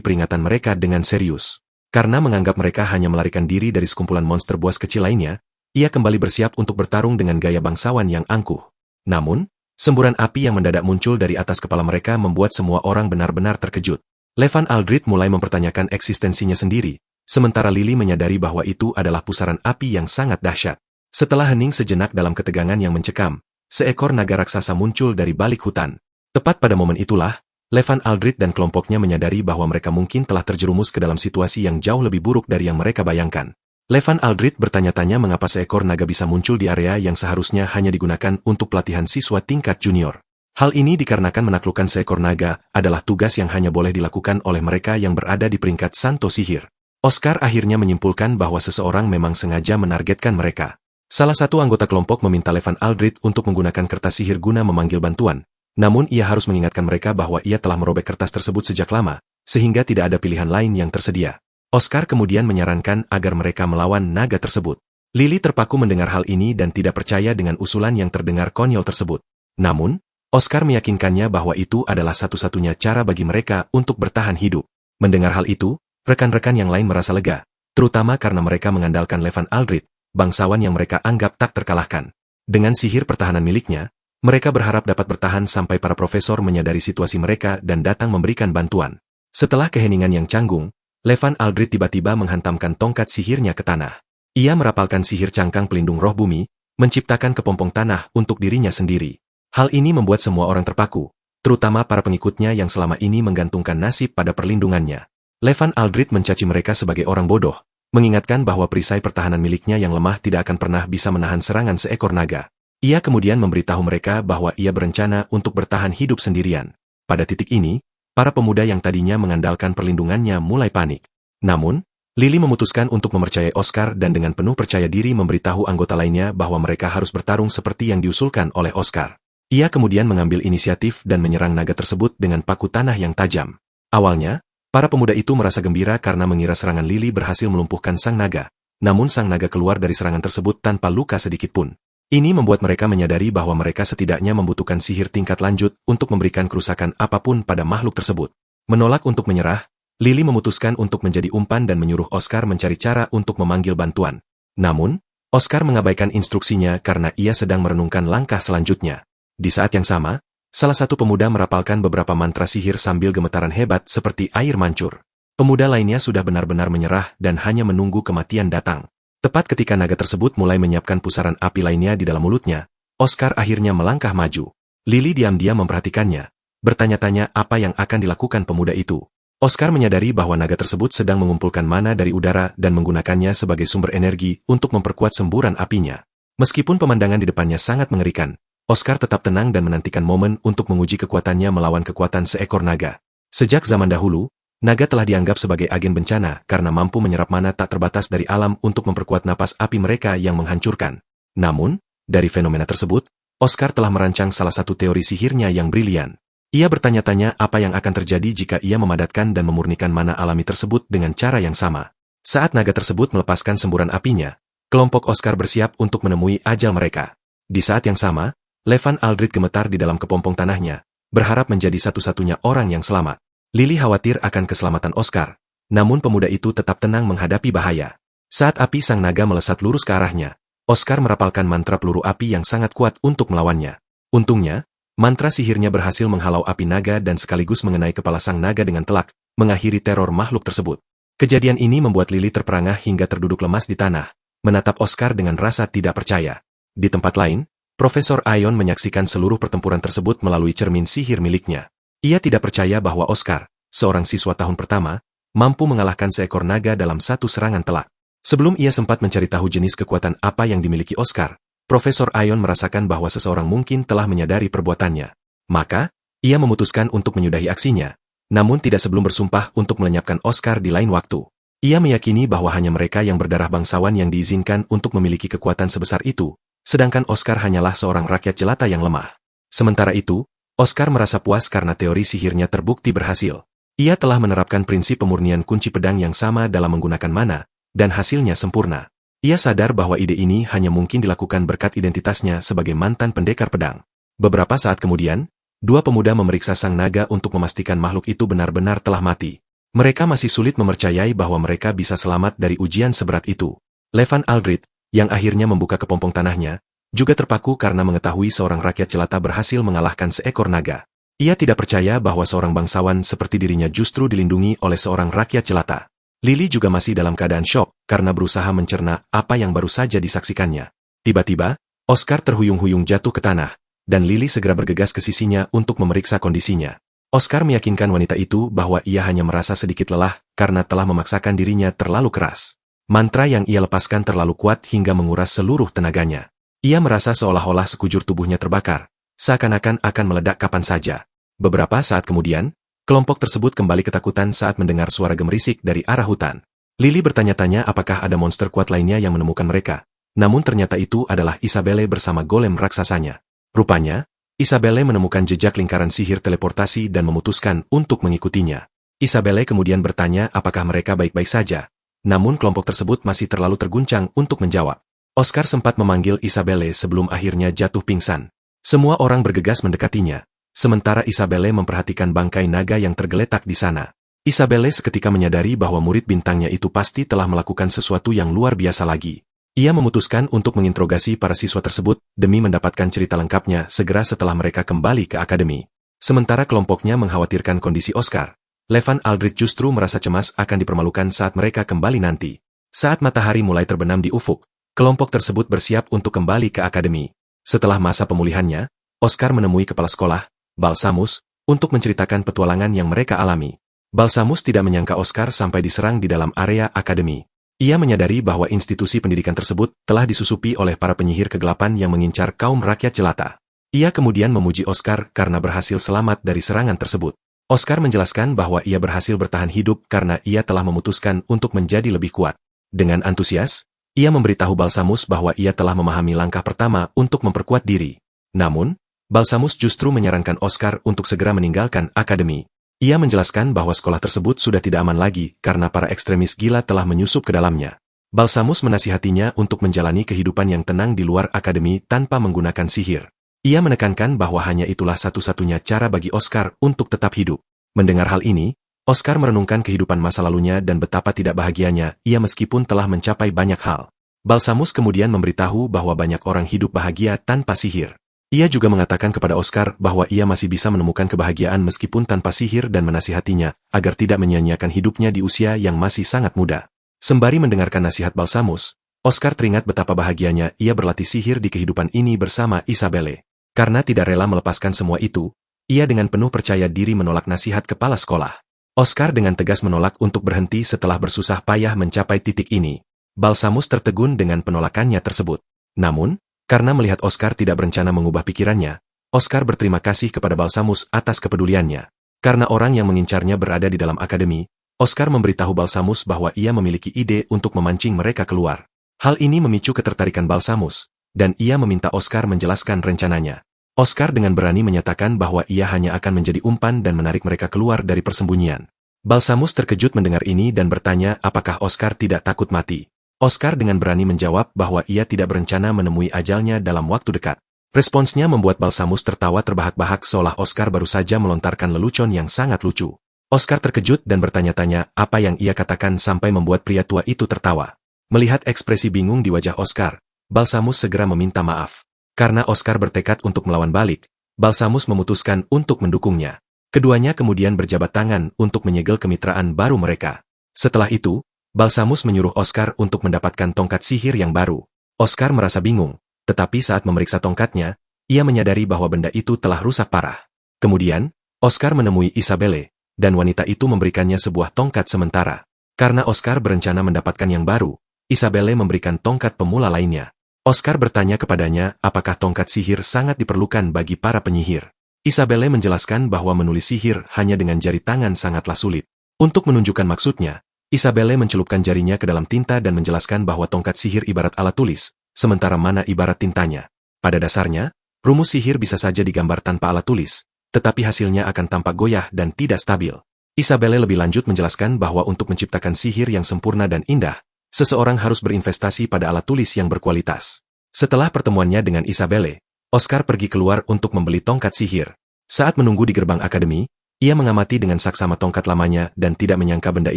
peringatan mereka dengan serius. Karena menganggap mereka hanya melarikan diri dari sekumpulan monster buas kecil lainnya, ia kembali bersiap untuk bertarung dengan gaya bangsawan yang angkuh. Namun, semburan api yang mendadak muncul dari atas kepala mereka membuat semua orang benar-benar terkejut. Levan Aldrich mulai mempertanyakan eksistensinya sendiri, sementara Lily menyadari bahwa itu adalah pusaran api yang sangat dahsyat. Setelah hening sejenak dalam ketegangan yang mencekam, seekor naga raksasa muncul dari balik hutan. Tepat pada momen itulah, Levan Aldrich dan kelompoknya menyadari bahwa mereka mungkin telah terjerumus ke dalam situasi yang jauh lebih buruk dari yang mereka bayangkan. Levan Aldrich bertanya-tanya mengapa seekor naga bisa muncul di area yang seharusnya hanya digunakan untuk pelatihan siswa tingkat junior. Hal ini dikarenakan menaklukkan seekor naga adalah tugas yang hanya boleh dilakukan oleh mereka yang berada di peringkat Santo Sihir. Oscar akhirnya menyimpulkan bahwa seseorang memang sengaja menargetkan mereka. Salah satu anggota kelompok meminta Levan Aldrich untuk menggunakan kertas sihir guna memanggil bantuan. Namun ia harus mengingatkan mereka bahwa ia telah merobek kertas tersebut sejak lama, sehingga tidak ada pilihan lain yang tersedia. Oscar kemudian menyarankan agar mereka melawan naga tersebut. Lily terpaku mendengar hal ini dan tidak percaya dengan usulan yang terdengar konyol tersebut. Namun, Oscar meyakinkannya bahwa itu adalah satu-satunya cara bagi mereka untuk bertahan hidup. Mendengar hal itu, rekan-rekan yang lain merasa lega, terutama karena mereka mengandalkan Levan Aldrich, bangsawan yang mereka anggap tak terkalahkan. Dengan sihir pertahanan miliknya, mereka berharap dapat bertahan sampai para profesor menyadari situasi mereka dan datang memberikan bantuan. Setelah keheningan yang canggung, Levan Aldrich tiba-tiba menghantamkan tongkat sihirnya ke tanah. Ia merapalkan sihir cangkang pelindung roh bumi, menciptakan kepompong tanah untuk dirinya sendiri. Hal ini membuat semua orang terpaku, terutama para pengikutnya yang selama ini menggantungkan nasib pada perlindungannya. Levan Aldrich mencaci mereka sebagai orang bodoh, mengingatkan bahwa perisai pertahanan miliknya yang lemah tidak akan pernah bisa menahan serangan seekor naga. Ia kemudian memberitahu mereka bahwa ia berencana untuk bertahan hidup sendirian. Pada titik ini, para pemuda yang tadinya mengandalkan perlindungannya mulai panik. Namun, Lily memutuskan untuk mempercayai Oscar dan dengan penuh percaya diri memberitahu anggota lainnya bahwa mereka harus bertarung seperti yang diusulkan oleh Oscar. Ia kemudian mengambil inisiatif dan menyerang naga tersebut dengan paku tanah yang tajam. Awalnya, para pemuda itu merasa gembira karena mengira serangan Lily berhasil melumpuhkan sang naga. Namun sang naga keluar dari serangan tersebut tanpa luka sedikitpun. Ini membuat mereka menyadari bahwa mereka setidaknya membutuhkan sihir tingkat lanjut untuk memberikan kerusakan apapun pada makhluk tersebut. Menolak untuk menyerah, Lily memutuskan untuk menjadi umpan dan menyuruh Oscar mencari cara untuk memanggil bantuan. Namun, Oscar mengabaikan instruksinya karena ia sedang merenungkan langkah selanjutnya. Di saat yang sama, salah satu pemuda merapalkan beberapa mantra sihir sambil gemetaran hebat seperti air mancur. Pemuda lainnya sudah benar-benar menyerah dan hanya menunggu kematian datang. Tepat ketika naga tersebut mulai menyiapkan pusaran api lainnya di dalam mulutnya, Oscar akhirnya melangkah maju. Lily diam-diam memperhatikannya, bertanya-tanya apa yang akan dilakukan pemuda itu. Oscar menyadari bahwa naga tersebut sedang mengumpulkan mana dari udara dan menggunakannya sebagai sumber energi untuk memperkuat semburan apinya. Meskipun pemandangan di depannya sangat mengerikan, Oscar tetap tenang dan menantikan momen untuk menguji kekuatannya melawan kekuatan seekor naga. Sejak zaman dahulu, naga telah dianggap sebagai agen bencana karena mampu menyerap mana tak terbatas dari alam untuk memperkuat napas api mereka yang menghancurkan. Namun, dari fenomena tersebut, Oscar telah merancang salah satu teori sihirnya yang brilian. Ia bertanya-tanya apa yang akan terjadi jika ia memadatkan dan memurnikan mana alami tersebut dengan cara yang sama. Saat naga tersebut melepaskan semburan apinya, kelompok Oscar bersiap untuk menemui ajal mereka. Di saat yang sama, Levan Aldrich gemetar di dalam kepompong tanahnya, berharap menjadi satu-satunya orang yang selamat. Lily khawatir akan keselamatan Oscar, namun pemuda itu tetap tenang menghadapi bahaya. Saat api sang naga melesat lurus ke arahnya, Oscar merapalkan mantra peluru api yang sangat kuat untuk melawannya. Untungnya, mantra sihirnya berhasil menghalau api naga dan sekaligus mengenai kepala sang naga dengan telak, mengakhiri teror makhluk tersebut. Kejadian ini membuat Lily terperangah hingga terduduk lemas di tanah, menatap Oscar dengan rasa tidak percaya. Di tempat lain, Profesor Ion menyaksikan seluruh pertempuran tersebut melalui cermin sihir miliknya. Ia tidak percaya bahwa Oscar, seorang siswa tahun pertama, mampu mengalahkan seekor naga dalam satu serangan telak. Sebelum ia sempat mencari tahu jenis kekuatan apa yang dimiliki Oscar, Profesor Ion merasakan bahwa seseorang mungkin telah menyadari perbuatannya. Maka, ia memutuskan untuk menyudahi aksinya, namun tidak sebelum bersumpah untuk melenyapkan Oscar di lain waktu. Ia meyakini bahwa hanya mereka yang berdarah bangsawan yang diizinkan untuk memiliki kekuatan sebesar itu, sedangkan Oscar hanyalah seorang rakyat jelata yang lemah. Sementara itu, Oscar merasa puas karena teori sihirnya terbukti berhasil. Ia telah menerapkan prinsip pemurnian kunci pedang yang sama dalam menggunakan mana, dan hasilnya sempurna. Ia sadar bahwa ide ini hanya mungkin dilakukan berkat identitasnya sebagai mantan pendekar pedang. Beberapa saat kemudian, dua pemuda memeriksa sang naga untuk memastikan makhluk itu benar-benar telah mati. Mereka masih sulit mempercayai bahwa mereka bisa selamat dari ujian seberat itu. Levan Aldrich, yang akhirnya membuka kepompong tanahnya, juga terpaku karena mengetahui seorang rakyat jelata berhasil mengalahkan seekor naga. Ia tidak percaya bahwa seorang bangsawan seperti dirinya justru dilindungi oleh seorang rakyat jelata. Lily juga masih dalam keadaan syok karena berusaha mencerna apa yang baru saja disaksikannya. Tiba-tiba, Oscar terhuyung-huyung jatuh ke tanah, dan Lily segera bergegas ke sisinya untuk memeriksa kondisinya. Oscar meyakinkan wanita itu bahwa ia hanya merasa sedikit lelah karena telah memaksakan dirinya terlalu keras. Mantra yang ia lepaskan terlalu kuat hingga menguras seluruh tenaganya. Ia merasa seolah-olah sekujur tubuhnya terbakar, seakan-akan akan meledak kapan saja. Beberapa saat kemudian, kelompok tersebut kembali ketakutan saat mendengar suara gemerisik dari arah hutan. Lily bertanya-tanya apakah ada monster kuat lainnya yang menemukan mereka, namun ternyata itu adalah Isabelle bersama golem raksasanya. Rupanya, Isabelle menemukan jejak lingkaran sihir teleportasi dan memutuskan untuk mengikutinya. Isabelle kemudian bertanya apakah mereka baik-baik saja, namun kelompok tersebut masih terlalu terguncang untuk menjawab. Oscar sempat memanggil Isabelle sebelum akhirnya jatuh pingsan. Semua orang bergegas mendekatinya, sementara Isabelle memperhatikan bangkai naga yang tergeletak di sana. Isabelle seketika menyadari bahwa murid bintangnya itu pasti telah melakukan sesuatu yang luar biasa lagi. Ia memutuskan untuk menginterogasi para siswa tersebut demi mendapatkan cerita lengkapnya segera setelah mereka kembali ke akademi. Sementara kelompoknya mengkhawatirkan kondisi Oscar, Levan Aldrich justru merasa cemas akan dipermalukan saat mereka kembali nanti. Saat matahari mulai terbenam di ufuk, kelompok tersebut bersiap untuk kembali ke akademi. Setelah masa pemulihannya, Oscar menemui kepala sekolah, Balsamus, untuk menceritakan petualangan yang mereka alami. Balsamus tidak menyangka Oscar sampai diserang di dalam area akademi. Ia menyadari bahwa institusi pendidikan tersebut telah disusupi oleh para penyihir kegelapan yang mengincar kaum rakyat jelata. Ia kemudian memuji Oscar karena berhasil selamat dari serangan tersebut. Oscar menjelaskan bahwa ia berhasil bertahan hidup karena ia telah memutuskan untuk menjadi lebih kuat. Dengan antusias, ia memberitahu Balsamus bahwa ia telah memahami langkah pertama untuk memperkuat diri. Namun, Balsamus justru menyarankan Oscar untuk segera meninggalkan akademi. Ia menjelaskan bahwa sekolah tersebut sudah tidak aman lagi karena para ekstremis gila telah menyusup ke dalamnya. Balsamus menasihatinya untuk menjalani kehidupan yang tenang di luar akademi tanpa menggunakan sihir. Ia menekankan bahwa hanya itulah satu-satunya cara bagi Oscar untuk tetap hidup. Mendengar hal ini, Oscar merenungkan kehidupan masa lalunya dan betapa tidak bahagianya ia meskipun telah mencapai banyak hal. Balsamus kemudian memberitahu bahwa banyak orang hidup bahagia tanpa sihir. Ia juga mengatakan kepada Oscar bahwa ia masih bisa menemukan kebahagiaan meskipun tanpa sihir dan menasihatinya agar tidak menyia-nyiakan hidupnya di usia yang masih sangat muda. Sembari mendengarkan nasihat Balsamus, Oscar teringat betapa bahagianya ia berlatih sihir di kehidupan ini bersama Isabelle. Karena tidak rela melepaskan semua itu, ia dengan penuh percaya diri menolak nasihat kepala sekolah. Oscar dengan tegas menolak untuk berhenti setelah bersusah payah mencapai titik ini. Balsamus tertegun dengan penolakannya tersebut. Namun, karena melihat Oscar tidak berencana mengubah pikirannya, Oscar berterima kasih kepada Balsamus atas kepeduliannya. Karena orang yang mengincarnya berada di dalam akademi, Oscar memberitahu Balsamus bahwa ia memiliki ide untuk memancing mereka keluar. Hal ini memicu ketertarikan Balsamus, dan ia meminta Oscar menjelaskan rencananya. Oscar dengan berani menyatakan bahwa ia hanya akan menjadi umpan dan menarik mereka keluar dari persembunyian. Balsamus terkejut mendengar ini dan bertanya apakah Oscar tidak takut mati. Oscar dengan berani menjawab bahwa ia tidak berencana menemui ajalnya dalam waktu dekat. Responsnya membuat Balsamus tertawa terbahak-bahak seolah Oscar baru saja melontarkan lelucon yang sangat lucu. Oscar terkejut dan bertanya-tanya apa yang ia katakan sampai membuat pria tua itu tertawa. Melihat ekspresi bingung di wajah Oscar, Balsamus segera meminta maaf. Karena Oscar bertekad untuk melawan balik, Balsamus memutuskan untuk mendukungnya. Keduanya kemudian berjabat tangan untuk menyegel kemitraan baru mereka. Setelah itu, Balsamus menyuruh Oscar untuk mendapatkan tongkat sihir yang baru. Oscar merasa bingung, tetapi saat memeriksa tongkatnya, ia menyadari bahwa benda itu telah rusak parah. Kemudian, Oscar menemui Isabelle, dan wanita itu memberikannya sebuah tongkat sementara. Karena Oscar berencana mendapatkan yang baru, Isabelle memberikan tongkat pemula lainnya. Oscar bertanya kepadanya apakah tongkat sihir sangat diperlukan bagi para penyihir. Isabelle menjelaskan bahwa menulis sihir hanya dengan jari tangan sangatlah sulit. Untuk menunjukkan maksudnya, Isabelle mencelupkan jarinya ke dalam tinta dan menjelaskan bahwa tongkat sihir ibarat alat tulis, sementara mana ibarat tintanya. Pada dasarnya, rumus sihir bisa saja digambar tanpa alat tulis, tetapi hasilnya akan tampak goyah dan tidak stabil. Isabelle lebih lanjut menjelaskan bahwa untuk menciptakan sihir yang sempurna dan indah, seseorang harus berinvestasi pada alat tulis yang berkualitas. Setelah pertemuannya dengan Isabelle, Oscar pergi keluar untuk membeli tongkat sihir. Saat menunggu di gerbang akademi, ia mengamati dengan saksama tongkat lamanya dan tidak menyangka benda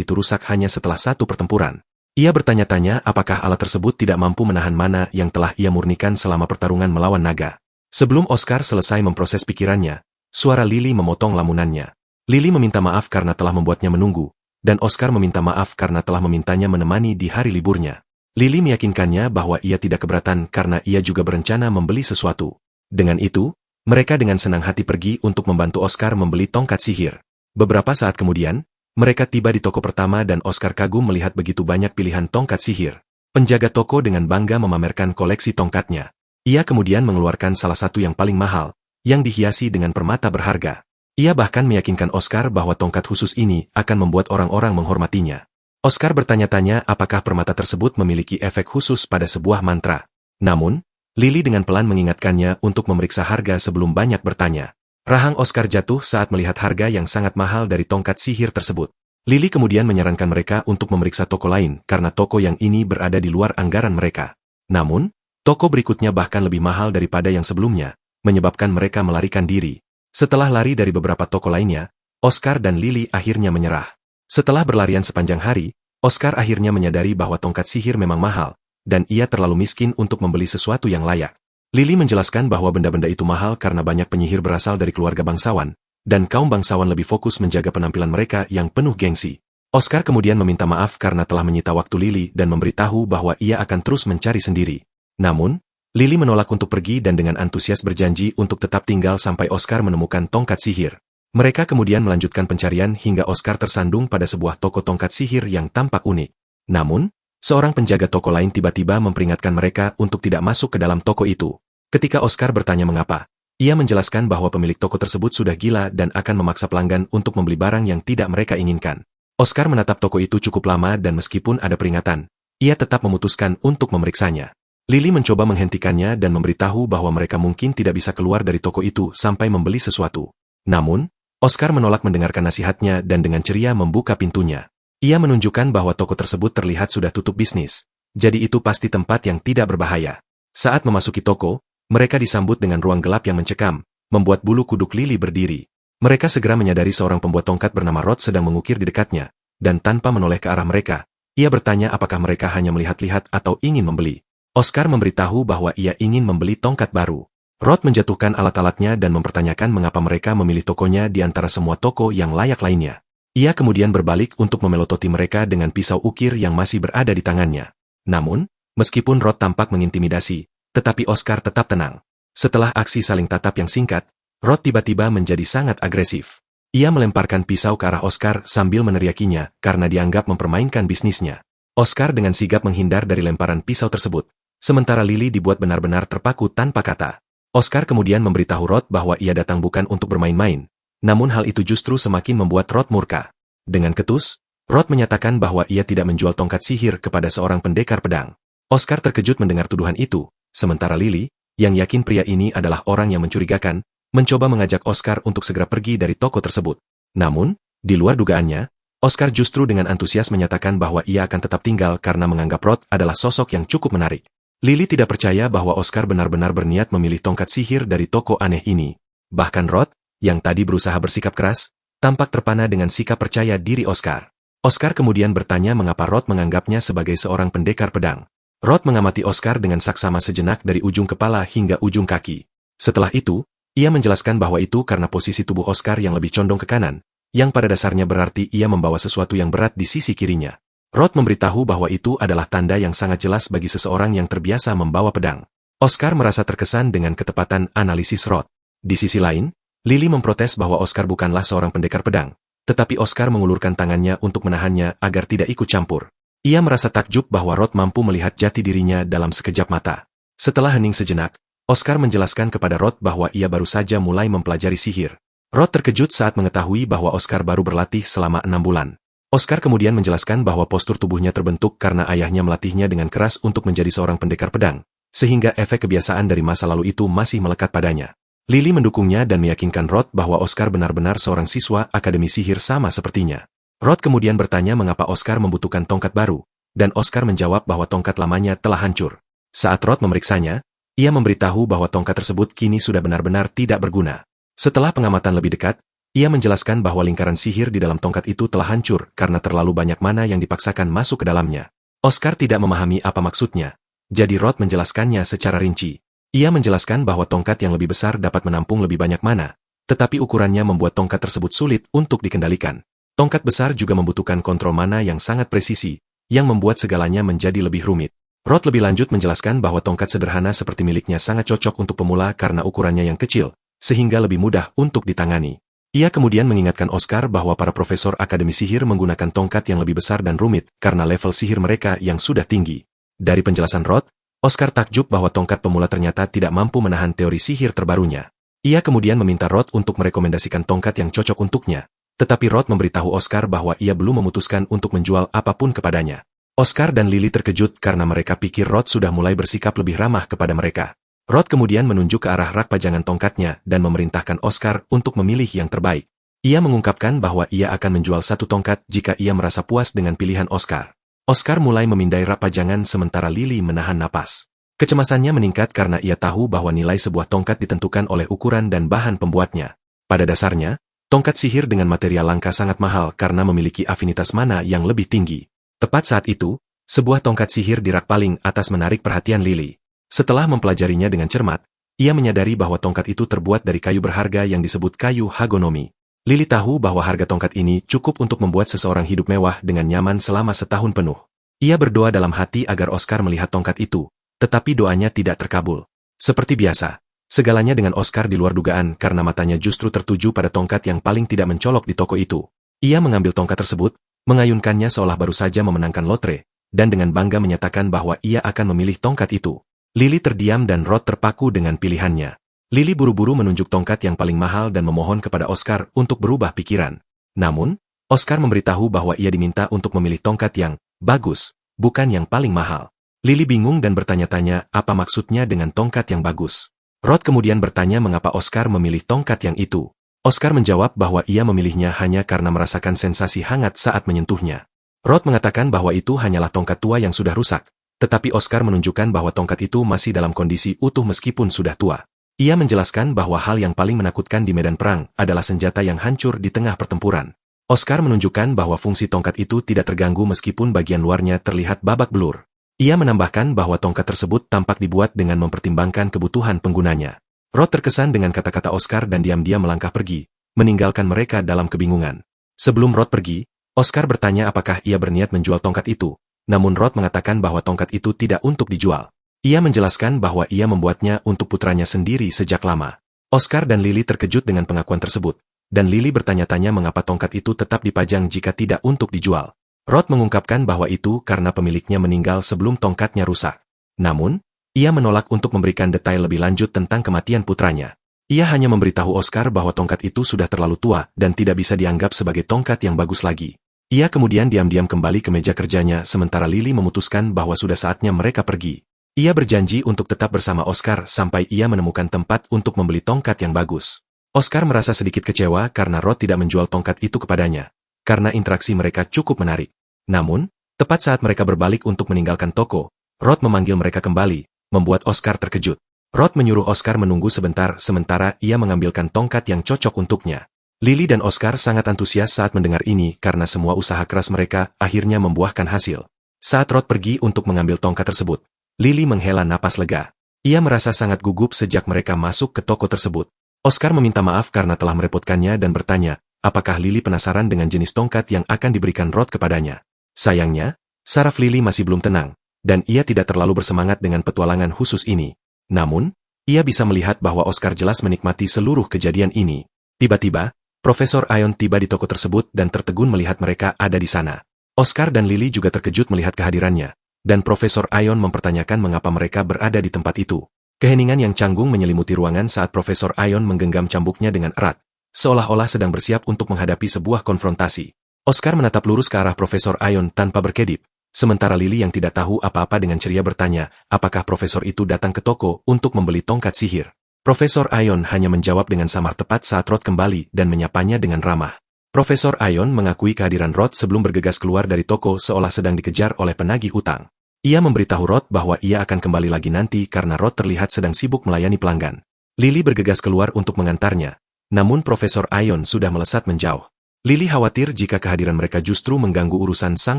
itu rusak hanya setelah satu pertempuran. Ia bertanya-tanya apakah alat tersebut tidak mampu menahan mana yang telah ia murnikan selama pertarungan melawan naga. Sebelum Oscar selesai memproses pikirannya, suara Lily memotong lamunannya. Lily meminta maaf karena telah membuatnya menunggu, dan Oscar meminta maaf karena telah memintanya menemani di hari liburnya. Lily meyakinkannya bahwa ia tidak keberatan karena ia juga berencana membeli sesuatu. Dengan itu, mereka dengan senang hati pergi untuk membantu Oscar membeli tongkat sihir. Beberapa saat kemudian, mereka tiba di toko pertama dan Oscar kagum melihat begitu banyak pilihan tongkat sihir. Penjaga toko dengan bangga memamerkan koleksi tongkatnya. Ia kemudian mengeluarkan salah satu yang paling mahal, yang dihiasi dengan permata berharga. Ia bahkan meyakinkan Oscar bahwa tongkat khusus ini akan membuat orang-orang menghormatinya. Oscar bertanya-tanya apakah permata tersebut memiliki efek khusus pada sebuah mantra. Namun, Lily dengan pelan mengingatkannya untuk memeriksa harga sebelum banyak bertanya. Rahang Oscar jatuh saat melihat harga yang sangat mahal dari tongkat sihir tersebut. Lily kemudian menyarankan mereka untuk memeriksa toko lain karena toko yang ini berada di luar anggaran mereka. Namun, toko berikutnya bahkan lebih mahal daripada yang sebelumnya, menyebabkan mereka melarikan diri. Setelah lari dari beberapa toko lainnya, Oscar dan Lily akhirnya menyerah. Setelah berlarian sepanjang hari, Oscar akhirnya menyadari bahwa tongkat sihir memang mahal, dan ia terlalu miskin untuk membeli sesuatu yang layak. Lily menjelaskan bahwa benda-benda itu mahal karena banyak penyihir berasal dari keluarga bangsawan, dan kaum bangsawan lebih fokus menjaga penampilan mereka yang penuh gengsi. Oscar kemudian meminta maaf karena telah menyita waktu Lily dan memberitahu bahwa ia akan terus mencari sendiri. Namun, Lily menolak untuk pergi dan dengan antusias berjanji untuk tetap tinggal sampai Oscar menemukan tongkat sihir. Mereka kemudian melanjutkan pencarian hingga Oscar tersandung pada sebuah toko tongkat sihir yang tampak unik. Namun, seorang penjaga toko lain tiba-tiba memperingatkan mereka untuk tidak masuk ke dalam toko itu. Ketika Oscar bertanya mengapa, ia menjelaskan bahwa pemilik toko tersebut sudah gila dan akan memaksa pelanggan untuk membeli barang yang tidak mereka inginkan. Oscar menatap toko itu cukup lama dan meskipun ada peringatan, ia tetap memutuskan untuk memeriksanya. Lily mencoba menghentikannya dan memberitahu bahwa mereka mungkin tidak bisa keluar dari toko itu sampai membeli sesuatu. Namun, Oscar menolak mendengarkan nasihatnya dan dengan ceria membuka pintunya. Ia menunjukkan bahwa toko tersebut terlihat sudah tutup bisnis, jadi itu pasti tempat yang tidak berbahaya. Saat memasuki toko, mereka disambut dengan ruang gelap yang mencekam, membuat bulu kuduk Lily berdiri. Mereka segera menyadari seorang pembuat tongkat bernama Rod sedang mengukir di dekatnya, dan tanpa menoleh ke arah mereka, ia bertanya apakah mereka hanya melihat-lihat atau ingin membeli. Oscar memberitahu bahwa ia ingin membeli tongkat baru. Rod menjatuhkan alat-alatnya dan mempertanyakan mengapa mereka memilih tokonya di antara semua toko yang layak lainnya. Ia kemudian berbalik untuk memelototi mereka dengan pisau ukir yang masih berada di tangannya. Namun, meskipun Rod tampak mengintimidasi, tetapi Oscar tetap tenang. Setelah aksi saling tatap yang singkat, Rod tiba-tiba menjadi sangat agresif. Ia melemparkan pisau ke arah Oscar sambil meneriakinya karena dianggap mempermainkan bisnisnya. Oscar dengan sigap menghindar dari lemparan pisau tersebut. Sementara Lily dibuat benar-benar terpaku tanpa kata. Oscar kemudian memberitahu Rod bahwa ia datang bukan untuk bermain-main, namun hal itu justru semakin membuat Rod murka. Dengan ketus, Rod menyatakan bahwa ia tidak menjual tongkat sihir kepada seorang pendekar pedang. Oscar terkejut mendengar tuduhan itu, sementara Lily, yang yakin pria ini adalah orang yang mencurigakan, mencoba mengajak Oscar untuk segera pergi dari toko tersebut. Namun, di luar dugaannya, Oscar justru dengan antusias menyatakan bahwa ia akan tetap tinggal karena menganggap Rod adalah sosok yang cukup menarik. Lily tidak percaya bahwa Oscar benar-benar berniat memilih tongkat sihir dari toko aneh ini. Bahkan Rod, yang tadi berusaha bersikap keras, tampak terpana dengan sikap percaya diri Oscar. Oscar kemudian bertanya mengapa Rod menganggapnya sebagai seorang pendekar pedang. Rod mengamati Oscar dengan saksama sejenak dari ujung kepala hingga ujung kaki. Setelah itu, ia menjelaskan bahwa itu karena posisi tubuh Oscar yang lebih condong ke kanan, yang pada dasarnya berarti ia membawa sesuatu yang berat di sisi kirinya. Rod memberitahu bahwa itu adalah tanda yang sangat jelas bagi seseorang yang terbiasa membawa pedang. Oscar merasa terkesan dengan ketepatan analisis Rod. Di sisi lain, Lily memprotes bahwa Oscar bukanlah seorang pendekar pedang, tetapi Oscar mengulurkan tangannya untuk menahannya agar tidak ikut campur. Ia merasa takjub bahwa Rod mampu melihat jati dirinya dalam sekejap mata. Setelah hening sejenak, Oscar menjelaskan kepada Rod bahwa ia baru saja mulai mempelajari sihir. Rod terkejut saat mengetahui bahwa Oscar baru berlatih selama 6 bulan. Oscar kemudian menjelaskan bahwa postur tubuhnya terbentuk karena ayahnya melatihnya dengan keras untuk menjadi seorang pendekar pedang, sehingga efek kebiasaan dari masa lalu itu masih melekat padanya. Lily mendukungnya dan meyakinkan Rod bahwa Oscar benar-benar seorang siswa akademi sihir sama sepertinya. Rod kemudian bertanya mengapa Oscar membutuhkan tongkat baru, dan Oscar menjawab bahwa tongkat lamanya telah hancur. Saat Rod memeriksanya, ia memberitahu bahwa tongkat tersebut kini sudah benar-benar tidak berguna. Setelah pengamatan lebih dekat, ia menjelaskan bahwa lingkaran sihir di dalam tongkat itu telah hancur karena terlalu banyak mana yang dipaksakan masuk ke dalamnya. Oscar tidak memahami apa maksudnya, jadi Rod menjelaskannya secara rinci. Ia menjelaskan bahwa tongkat yang lebih besar dapat menampung lebih banyak mana, tetapi ukurannya membuat tongkat tersebut sulit untuk dikendalikan. Tongkat besar juga membutuhkan kontrol mana yang sangat presisi, yang membuat segalanya menjadi lebih rumit. Rod lebih lanjut menjelaskan bahwa tongkat sederhana seperti miliknya sangat cocok untuk pemula karena ukurannya yang kecil, sehingga lebih mudah untuk ditangani. Ia kemudian mengingatkan Oscar bahwa para profesor akademi sihir menggunakan tongkat yang lebih besar dan rumit karena level sihir mereka yang sudah tinggi. Dari penjelasan Rod, Oscar takjub bahwa tongkat pemula ternyata tidak mampu menahan teori sihir terbarunya. Ia kemudian meminta Rod untuk merekomendasikan tongkat yang cocok untuknya, tetapi Rod memberitahu Oscar bahwa ia belum memutuskan untuk menjual apapun kepadanya. Oscar dan Lily terkejut karena mereka pikir Rod sudah mulai bersikap lebih ramah kepada mereka. Rod kemudian menunjuk ke arah rak pajangan tongkatnya dan memerintahkan Oscar untuk memilih yang terbaik. Ia mengungkapkan bahwa ia akan menjual satu tongkat jika ia merasa puas dengan pilihan Oscar. Oscar mulai memindai rak pajangan sementara Lily menahan napas. Kecemasannya meningkat karena ia tahu bahwa nilai sebuah tongkat ditentukan oleh ukuran dan bahan pembuatnya. Pada dasarnya, tongkat sihir dengan material langka sangat mahal karena memiliki afinitas mana yang lebih tinggi. Tepat saat itu, sebuah tongkat sihir di rak paling atas menarik perhatian Lily. Setelah mempelajarinya dengan cermat, ia menyadari bahwa tongkat itu terbuat dari kayu berharga yang disebut kayu Hagonomi. Lily tahu bahwa harga tongkat ini cukup untuk membuat seseorang hidup mewah dengan nyaman selama setahun penuh. Ia berdoa dalam hati agar Oscar melihat tongkat itu, tetapi doanya tidak terkabul. Seperti biasa, segalanya dengan Oscar di luar dugaan karena matanya justru tertuju pada tongkat yang paling tidak mencolok di toko itu. Ia mengambil tongkat tersebut, mengayunkannya seolah baru saja memenangkan lotre, dan dengan bangga menyatakan bahwa ia akan memilih tongkat itu. Lily terdiam dan Rod terpaku dengan pilihannya. Lily buru-buru menunjuk tongkat yang paling mahal dan memohon kepada Oscar untuk berubah pikiran. Namun, Oscar memberitahu bahwa ia diminta untuk memilih tongkat yang bagus, bukan yang paling mahal. Lily bingung dan bertanya-tanya apa maksudnya dengan tongkat yang bagus. Rod kemudian bertanya mengapa Oscar memilih tongkat yang itu. Oscar menjawab bahwa ia memilihnya hanya karena merasakan sensasi hangat saat menyentuhnya. Rod mengatakan bahwa itu hanyalah tongkat tua yang sudah rusak, tetapi Oscar menunjukkan bahwa tongkat itu masih dalam kondisi utuh meskipun sudah tua. Ia menjelaskan bahwa hal yang paling menakutkan di medan perang adalah senjata yang hancur di tengah pertempuran. Oscar menunjukkan bahwa fungsi tongkat itu tidak terganggu meskipun bagian luarnya terlihat babak belur. Ia menambahkan bahwa tongkat tersebut tampak dibuat dengan mempertimbangkan kebutuhan penggunanya. Rod terkesan dengan kata-kata Oscar dan diam-diam melangkah pergi, meninggalkan mereka dalam kebingungan. Sebelum Rod pergi, Oscar bertanya apakah ia berniat menjual tongkat itu, namun Rod mengatakan bahwa tongkat itu tidak untuk dijual. Ia menjelaskan bahwa ia membuatnya untuk putranya sendiri sejak lama. Oscar dan Lily terkejut dengan pengakuan tersebut, dan Lily bertanya-tanya mengapa tongkat itu tetap dipajang jika tidak untuk dijual. Rod mengungkapkan bahwa itu karena pemiliknya meninggal sebelum tongkatnya rusak. Namun, ia menolak untuk memberikan detail lebih lanjut tentang kematian putranya. Ia hanya memberitahu Oscar bahwa tongkat itu sudah terlalu tua dan tidak bisa dianggap sebagai tongkat yang bagus lagi. Ia kemudian diam-diam kembali ke meja kerjanya sementara Lily memutuskan bahwa sudah saatnya mereka pergi. Ia berjanji untuk tetap bersama Oscar sampai ia menemukan tempat untuk membeli tongkat yang bagus. Oscar merasa sedikit kecewa karena Rod tidak menjual tongkat itu kepadanya, karena interaksi mereka cukup menarik. Namun, tepat saat mereka berbalik untuk meninggalkan toko, Rod memanggil mereka kembali, membuat Oscar terkejut. Rod menyuruh Oscar menunggu sebentar sementara ia mengambilkan tongkat yang cocok untuknya. Lily dan Oscar sangat antusias saat mendengar ini karena semua usaha keras mereka akhirnya membuahkan hasil. Saat Rod pergi untuk mengambil tongkat tersebut, Lily menghela napas lega. Ia merasa sangat gugup sejak mereka masuk ke toko tersebut. Oscar meminta maaf karena telah merepotkannya dan bertanya, apakah Lily penasaran dengan jenis tongkat yang akan diberikan Rod kepadanya. Sayangnya, saraf Lily masih belum tenang, dan ia tidak terlalu bersemangat dengan petualangan khusus ini. Namun, ia bisa melihat bahwa Oscar jelas menikmati seluruh kejadian ini. Tiba-tiba, Profesor Ion tiba di toko tersebut dan tertegun melihat mereka ada di sana. Oscar dan Lily juga terkejut melihat kehadirannya, dan Profesor Ion mempertanyakan mengapa mereka berada di tempat itu. Keheningan yang canggung menyelimuti ruangan saat Profesor Ion menggenggam cambuknya dengan erat, seolah-olah sedang bersiap untuk menghadapi sebuah konfrontasi. Oscar menatap lurus ke arah Profesor Ion tanpa berkedip, sementara Lily yang tidak tahu apa-apa dengan ceria bertanya, apakah profesor itu datang ke toko untuk membeli tongkat sihir. Profesor Ion hanya menjawab dengan samar tepat saat Rod kembali dan menyapanya dengan ramah. Profesor Ion mengakui kehadiran Rod sebelum bergegas keluar dari toko seolah sedang dikejar oleh penagih hutang. Ia memberitahu Rod bahwa ia akan kembali lagi nanti karena Rod terlihat sedang sibuk melayani pelanggan. Lily bergegas keluar untuk mengantarnya, namun Profesor Ion sudah melesat menjauh. Lily khawatir jika kehadiran mereka justru mengganggu urusan sang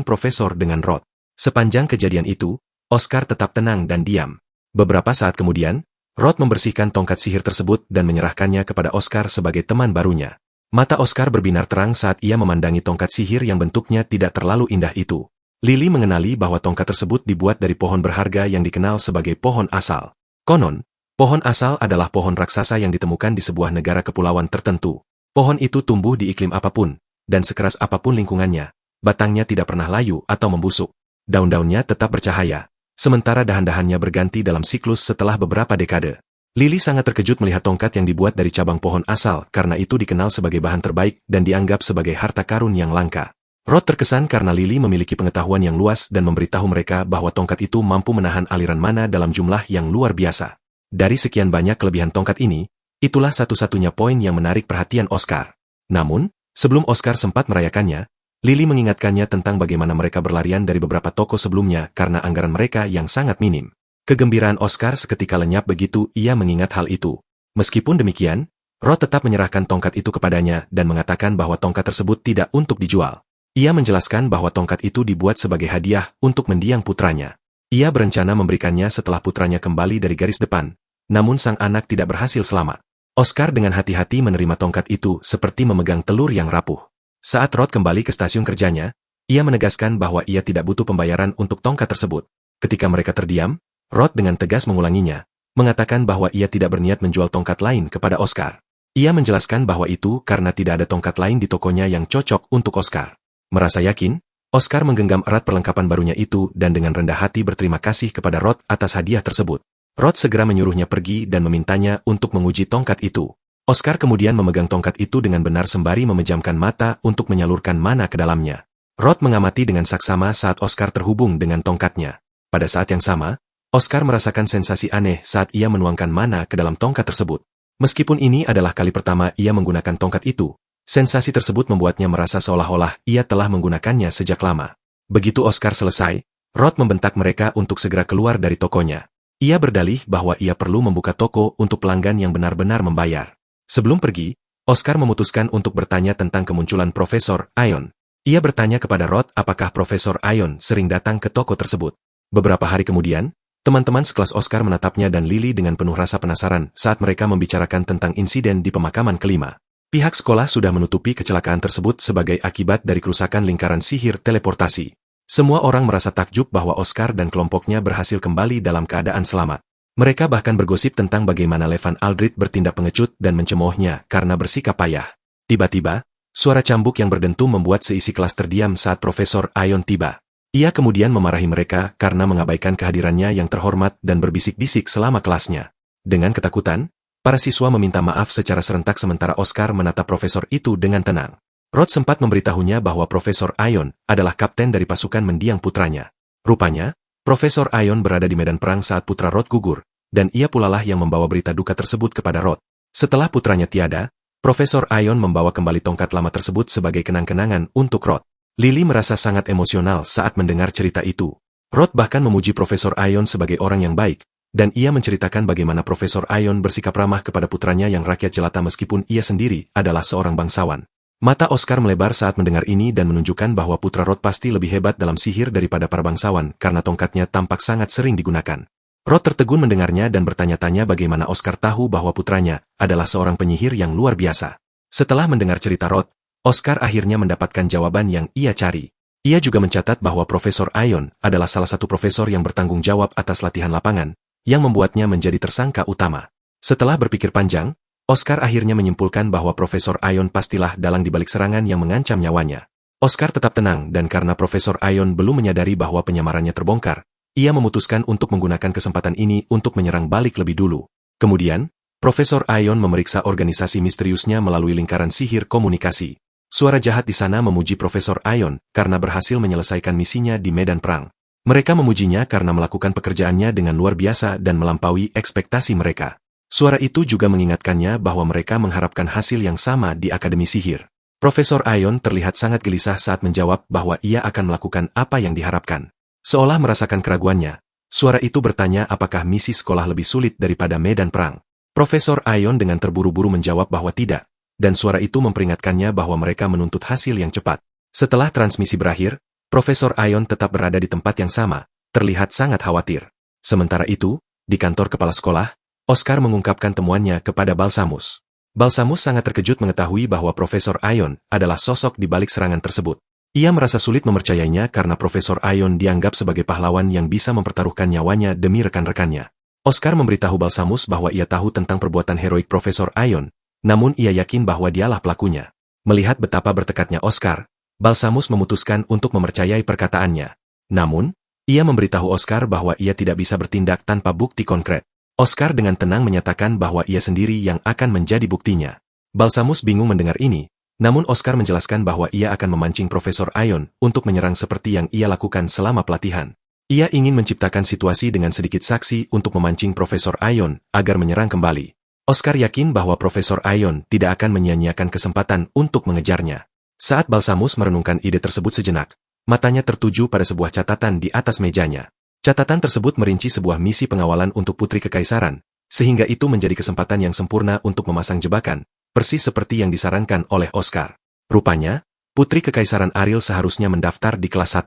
profesor dengan Rod. Sepanjang kejadian itu, Oscar tetap tenang dan diam. Beberapa saat kemudian, Rod membersihkan tongkat sihir tersebut dan menyerahkannya kepada Oscar sebagai teman barunya. Mata Oscar berbinar terang saat ia memandangi tongkat sihir yang bentuknya tidak terlalu indah itu. Lily mengenali bahwa tongkat tersebut dibuat dari pohon berharga yang dikenal sebagai pohon asal. Konon, pohon asal adalah pohon raksasa yang ditemukan di sebuah negara kepulauan tertentu. Pohon itu tumbuh di iklim apapun, dan sekeras apapun lingkungannya, batangnya tidak pernah layu atau membusuk. Daun-daunnya tetap bercahaya, sementara dahan-dahannya berganti dalam siklus setelah beberapa dekade. Lily sangat terkejut melihat tongkat yang dibuat dari cabang pohon asal karena itu dikenal sebagai bahan terbaik dan dianggap sebagai harta karun yang langka. Rod terkesan karena Lily memiliki pengetahuan yang luas dan memberitahu mereka bahwa tongkat itu mampu menahan aliran mana dalam jumlah yang luar biasa. Dari sekian banyak kelebihan tongkat ini, itulah satu-satunya poin yang menarik perhatian Oscar. Namun, sebelum Oscar sempat merayakannya, Lily mengingatkannya tentang bagaimana mereka berlarian dari beberapa toko sebelumnya karena anggaran mereka yang sangat minim. Kegembiraan Oscar seketika lenyap begitu ia mengingat hal itu. Meskipun demikian, Rod tetap menyerahkan tongkat itu kepadanya dan mengatakan bahwa tongkat tersebut tidak untuk dijual. Ia menjelaskan bahwa tongkat itu dibuat sebagai hadiah untuk mendiang putranya. Ia berencana memberikannya setelah putranya kembali dari garis depan, namun sang anak tidak berhasil selamat. Oscar dengan hati-hati menerima tongkat itu seperti memegang telur yang rapuh. Saat Rod kembali ke stasiun kerjanya, ia menegaskan bahwa ia tidak butuh pembayaran untuk tongkat tersebut. Ketika mereka terdiam, Rod dengan tegas mengulanginya, mengatakan bahwa ia tidak berniat menjual tongkat lain kepada Oscar. Ia menjelaskan bahwa itu karena tidak ada tongkat lain di tokonya yang cocok untuk Oscar. Merasa yakin, Oscar menggenggam erat perlengkapan barunya itu dan dengan rendah hati berterima kasih kepada Rod atas hadiah tersebut. Rod segera menyuruhnya pergi dan memintanya untuk menguji tongkat itu. Oscar kemudian memegang tongkat itu dengan benar sembari memejamkan mata untuk menyalurkan mana ke dalamnya. Rod mengamati dengan saksama saat Oscar terhubung dengan tongkatnya. Pada saat yang sama, Oscar merasakan sensasi aneh saat ia menuangkan mana ke dalam tongkat tersebut. Meskipun ini adalah kali pertama ia menggunakan tongkat itu, sensasi tersebut membuatnya merasa seolah-olah ia telah menggunakannya sejak lama. Begitu Oscar selesai, Rod membentak mereka untuk segera keluar dari tokonya. Ia berdalih bahwa ia perlu membuka toko untuk pelanggan yang benar-benar membayar. Sebelum pergi, Oscar memutuskan untuk bertanya tentang kemunculan Profesor Ion. Ia bertanya kepada Rod apakah Profesor Ion sering datang ke toko tersebut. Beberapa hari kemudian, teman-teman sekelas Oscar menatapnya dan Lily dengan penuh rasa penasaran saat mereka membicarakan tentang insiden di pemakaman kelima. Pihak sekolah sudah menutupi kecelakaan tersebut sebagai akibat dari kerusakan lingkaran sihir teleportasi. Semua orang merasa takjub bahwa Oscar dan kelompoknya berhasil kembali dalam keadaan selamat. Mereka bahkan bergosip tentang bagaimana Levan Aldrich bertindak pengecut dan mencemoohnya karena bersikap payah. Tiba-tiba, suara cambuk yang berdentum membuat seisi kelas terdiam saat Profesor Ion tiba. Ia kemudian memarahi mereka karena mengabaikan kehadirannya yang terhormat dan berbisik-bisik selama kelasnya. Dengan ketakutan, para siswa meminta maaf secara serentak sementara Oscar menatap profesor itu dengan tenang. Rod sempat memberitahunya bahwa Profesor Ion adalah kapten dari pasukan mendiang putranya. Rupanya, Profesor Ion berada di medan perang saat putra Rod gugur, dan ia pulalah yang membawa berita duka tersebut kepada Rod. Setelah putranya tiada, Profesor Ion membawa kembali tongkat lama tersebut sebagai kenang-kenangan untuk Rod. Lily merasa sangat emosional saat mendengar cerita itu. Rod bahkan memuji Profesor Ion sebagai orang yang baik, dan ia menceritakan bagaimana Profesor Ion bersikap ramah kepada putranya yang rakyat jelata meskipun ia sendiri adalah seorang bangsawan. Mata Oscar melebar saat mendengar ini dan menunjukkan bahwa putra Rod pasti lebih hebat dalam sihir daripada para bangsawan karena tongkatnya tampak sangat sering digunakan. Rod tertegun mendengarnya dan bertanya-tanya bagaimana Oscar tahu bahwa putranya adalah seorang penyihir yang luar biasa. Setelah mendengar cerita Rod, Oscar akhirnya mendapatkan jawaban yang ia cari. Ia juga mencatat bahwa Profesor Ion adalah salah satu profesor yang bertanggung jawab atas latihan lapangan, yang membuatnya menjadi tersangka utama. Setelah berpikir panjang, Oscar akhirnya menyimpulkan bahwa Profesor Ion pastilah dalang di balik serangan yang mengancam nyawanya. Oscar tetap tenang dan karena Profesor Ion belum menyadari bahwa penyamarannya terbongkar, ia memutuskan untuk menggunakan kesempatan ini untuk menyerang balik lebih dulu. Kemudian, Profesor Ion memeriksa organisasi misteriusnya melalui lingkaran sihir komunikasi. Suara jahat di sana memuji Profesor Ion karena berhasil menyelesaikan misinya di medan perang. Mereka memujinya karena melakukan pekerjaannya dengan luar biasa dan melampaui ekspektasi mereka. Suara itu juga mengingatkannya bahwa mereka mengharapkan hasil yang sama di Akademi Sihir. Profesor Aion terlihat sangat gelisah saat menjawab bahwa ia akan melakukan apa yang diharapkan. Seolah merasakan keraguannya, suara itu bertanya apakah misi sekolah lebih sulit daripada medan perang. Profesor Aion dengan terburu-buru menjawab bahwa tidak, dan suara itu memperingatkannya bahwa mereka menuntut hasil yang cepat. Setelah transmisi berakhir, Profesor Aion tetap berada di tempat yang sama, terlihat sangat khawatir. Sementara itu, di kantor kepala sekolah, Oscar mengungkapkan temuannya kepada Balsamus. Balsamus sangat terkejut mengetahui bahwa Profesor Aion adalah sosok di balik serangan tersebut. Ia merasa sulit mempercayainya karena Profesor Aion dianggap sebagai pahlawan yang bisa mempertaruhkan nyawanya demi rekan-rekannya. Oscar memberitahu Balsamus bahwa ia tahu tentang perbuatan heroik Profesor Aion, namun ia yakin bahwa dialah pelakunya. Melihat betapa bertekadnya Oscar, Balsamus memutuskan untuk mempercayai perkataannya. Namun, ia memberitahu Oscar bahwa ia tidak bisa bertindak tanpa bukti konkret. Oscar dengan tenang menyatakan bahwa ia sendiri yang akan menjadi buktinya. Balsamus bingung mendengar ini, namun Oscar menjelaskan bahwa ia akan memancing Profesor Aion untuk menyerang seperti yang ia lakukan selama pelatihan. Ia ingin menciptakan situasi dengan sedikit saksi untuk memancing Profesor Aion agar menyerang kembali. Oscar yakin bahwa Profesor Aion tidak akan menyia-nyiakan kesempatan untuk mengejarnya. Saat Balsamus merenungkan ide tersebut sejenak, matanya tertuju pada sebuah catatan di atas mejanya. Catatan tersebut merinci sebuah misi pengawalan untuk Putri Kekaisaran, sehingga itu menjadi kesempatan yang sempurna untuk memasang jebakan, persis seperti yang disarankan oleh Oscar. Rupanya, Putri Kekaisaran Ariel seharusnya mendaftar di kelas 1.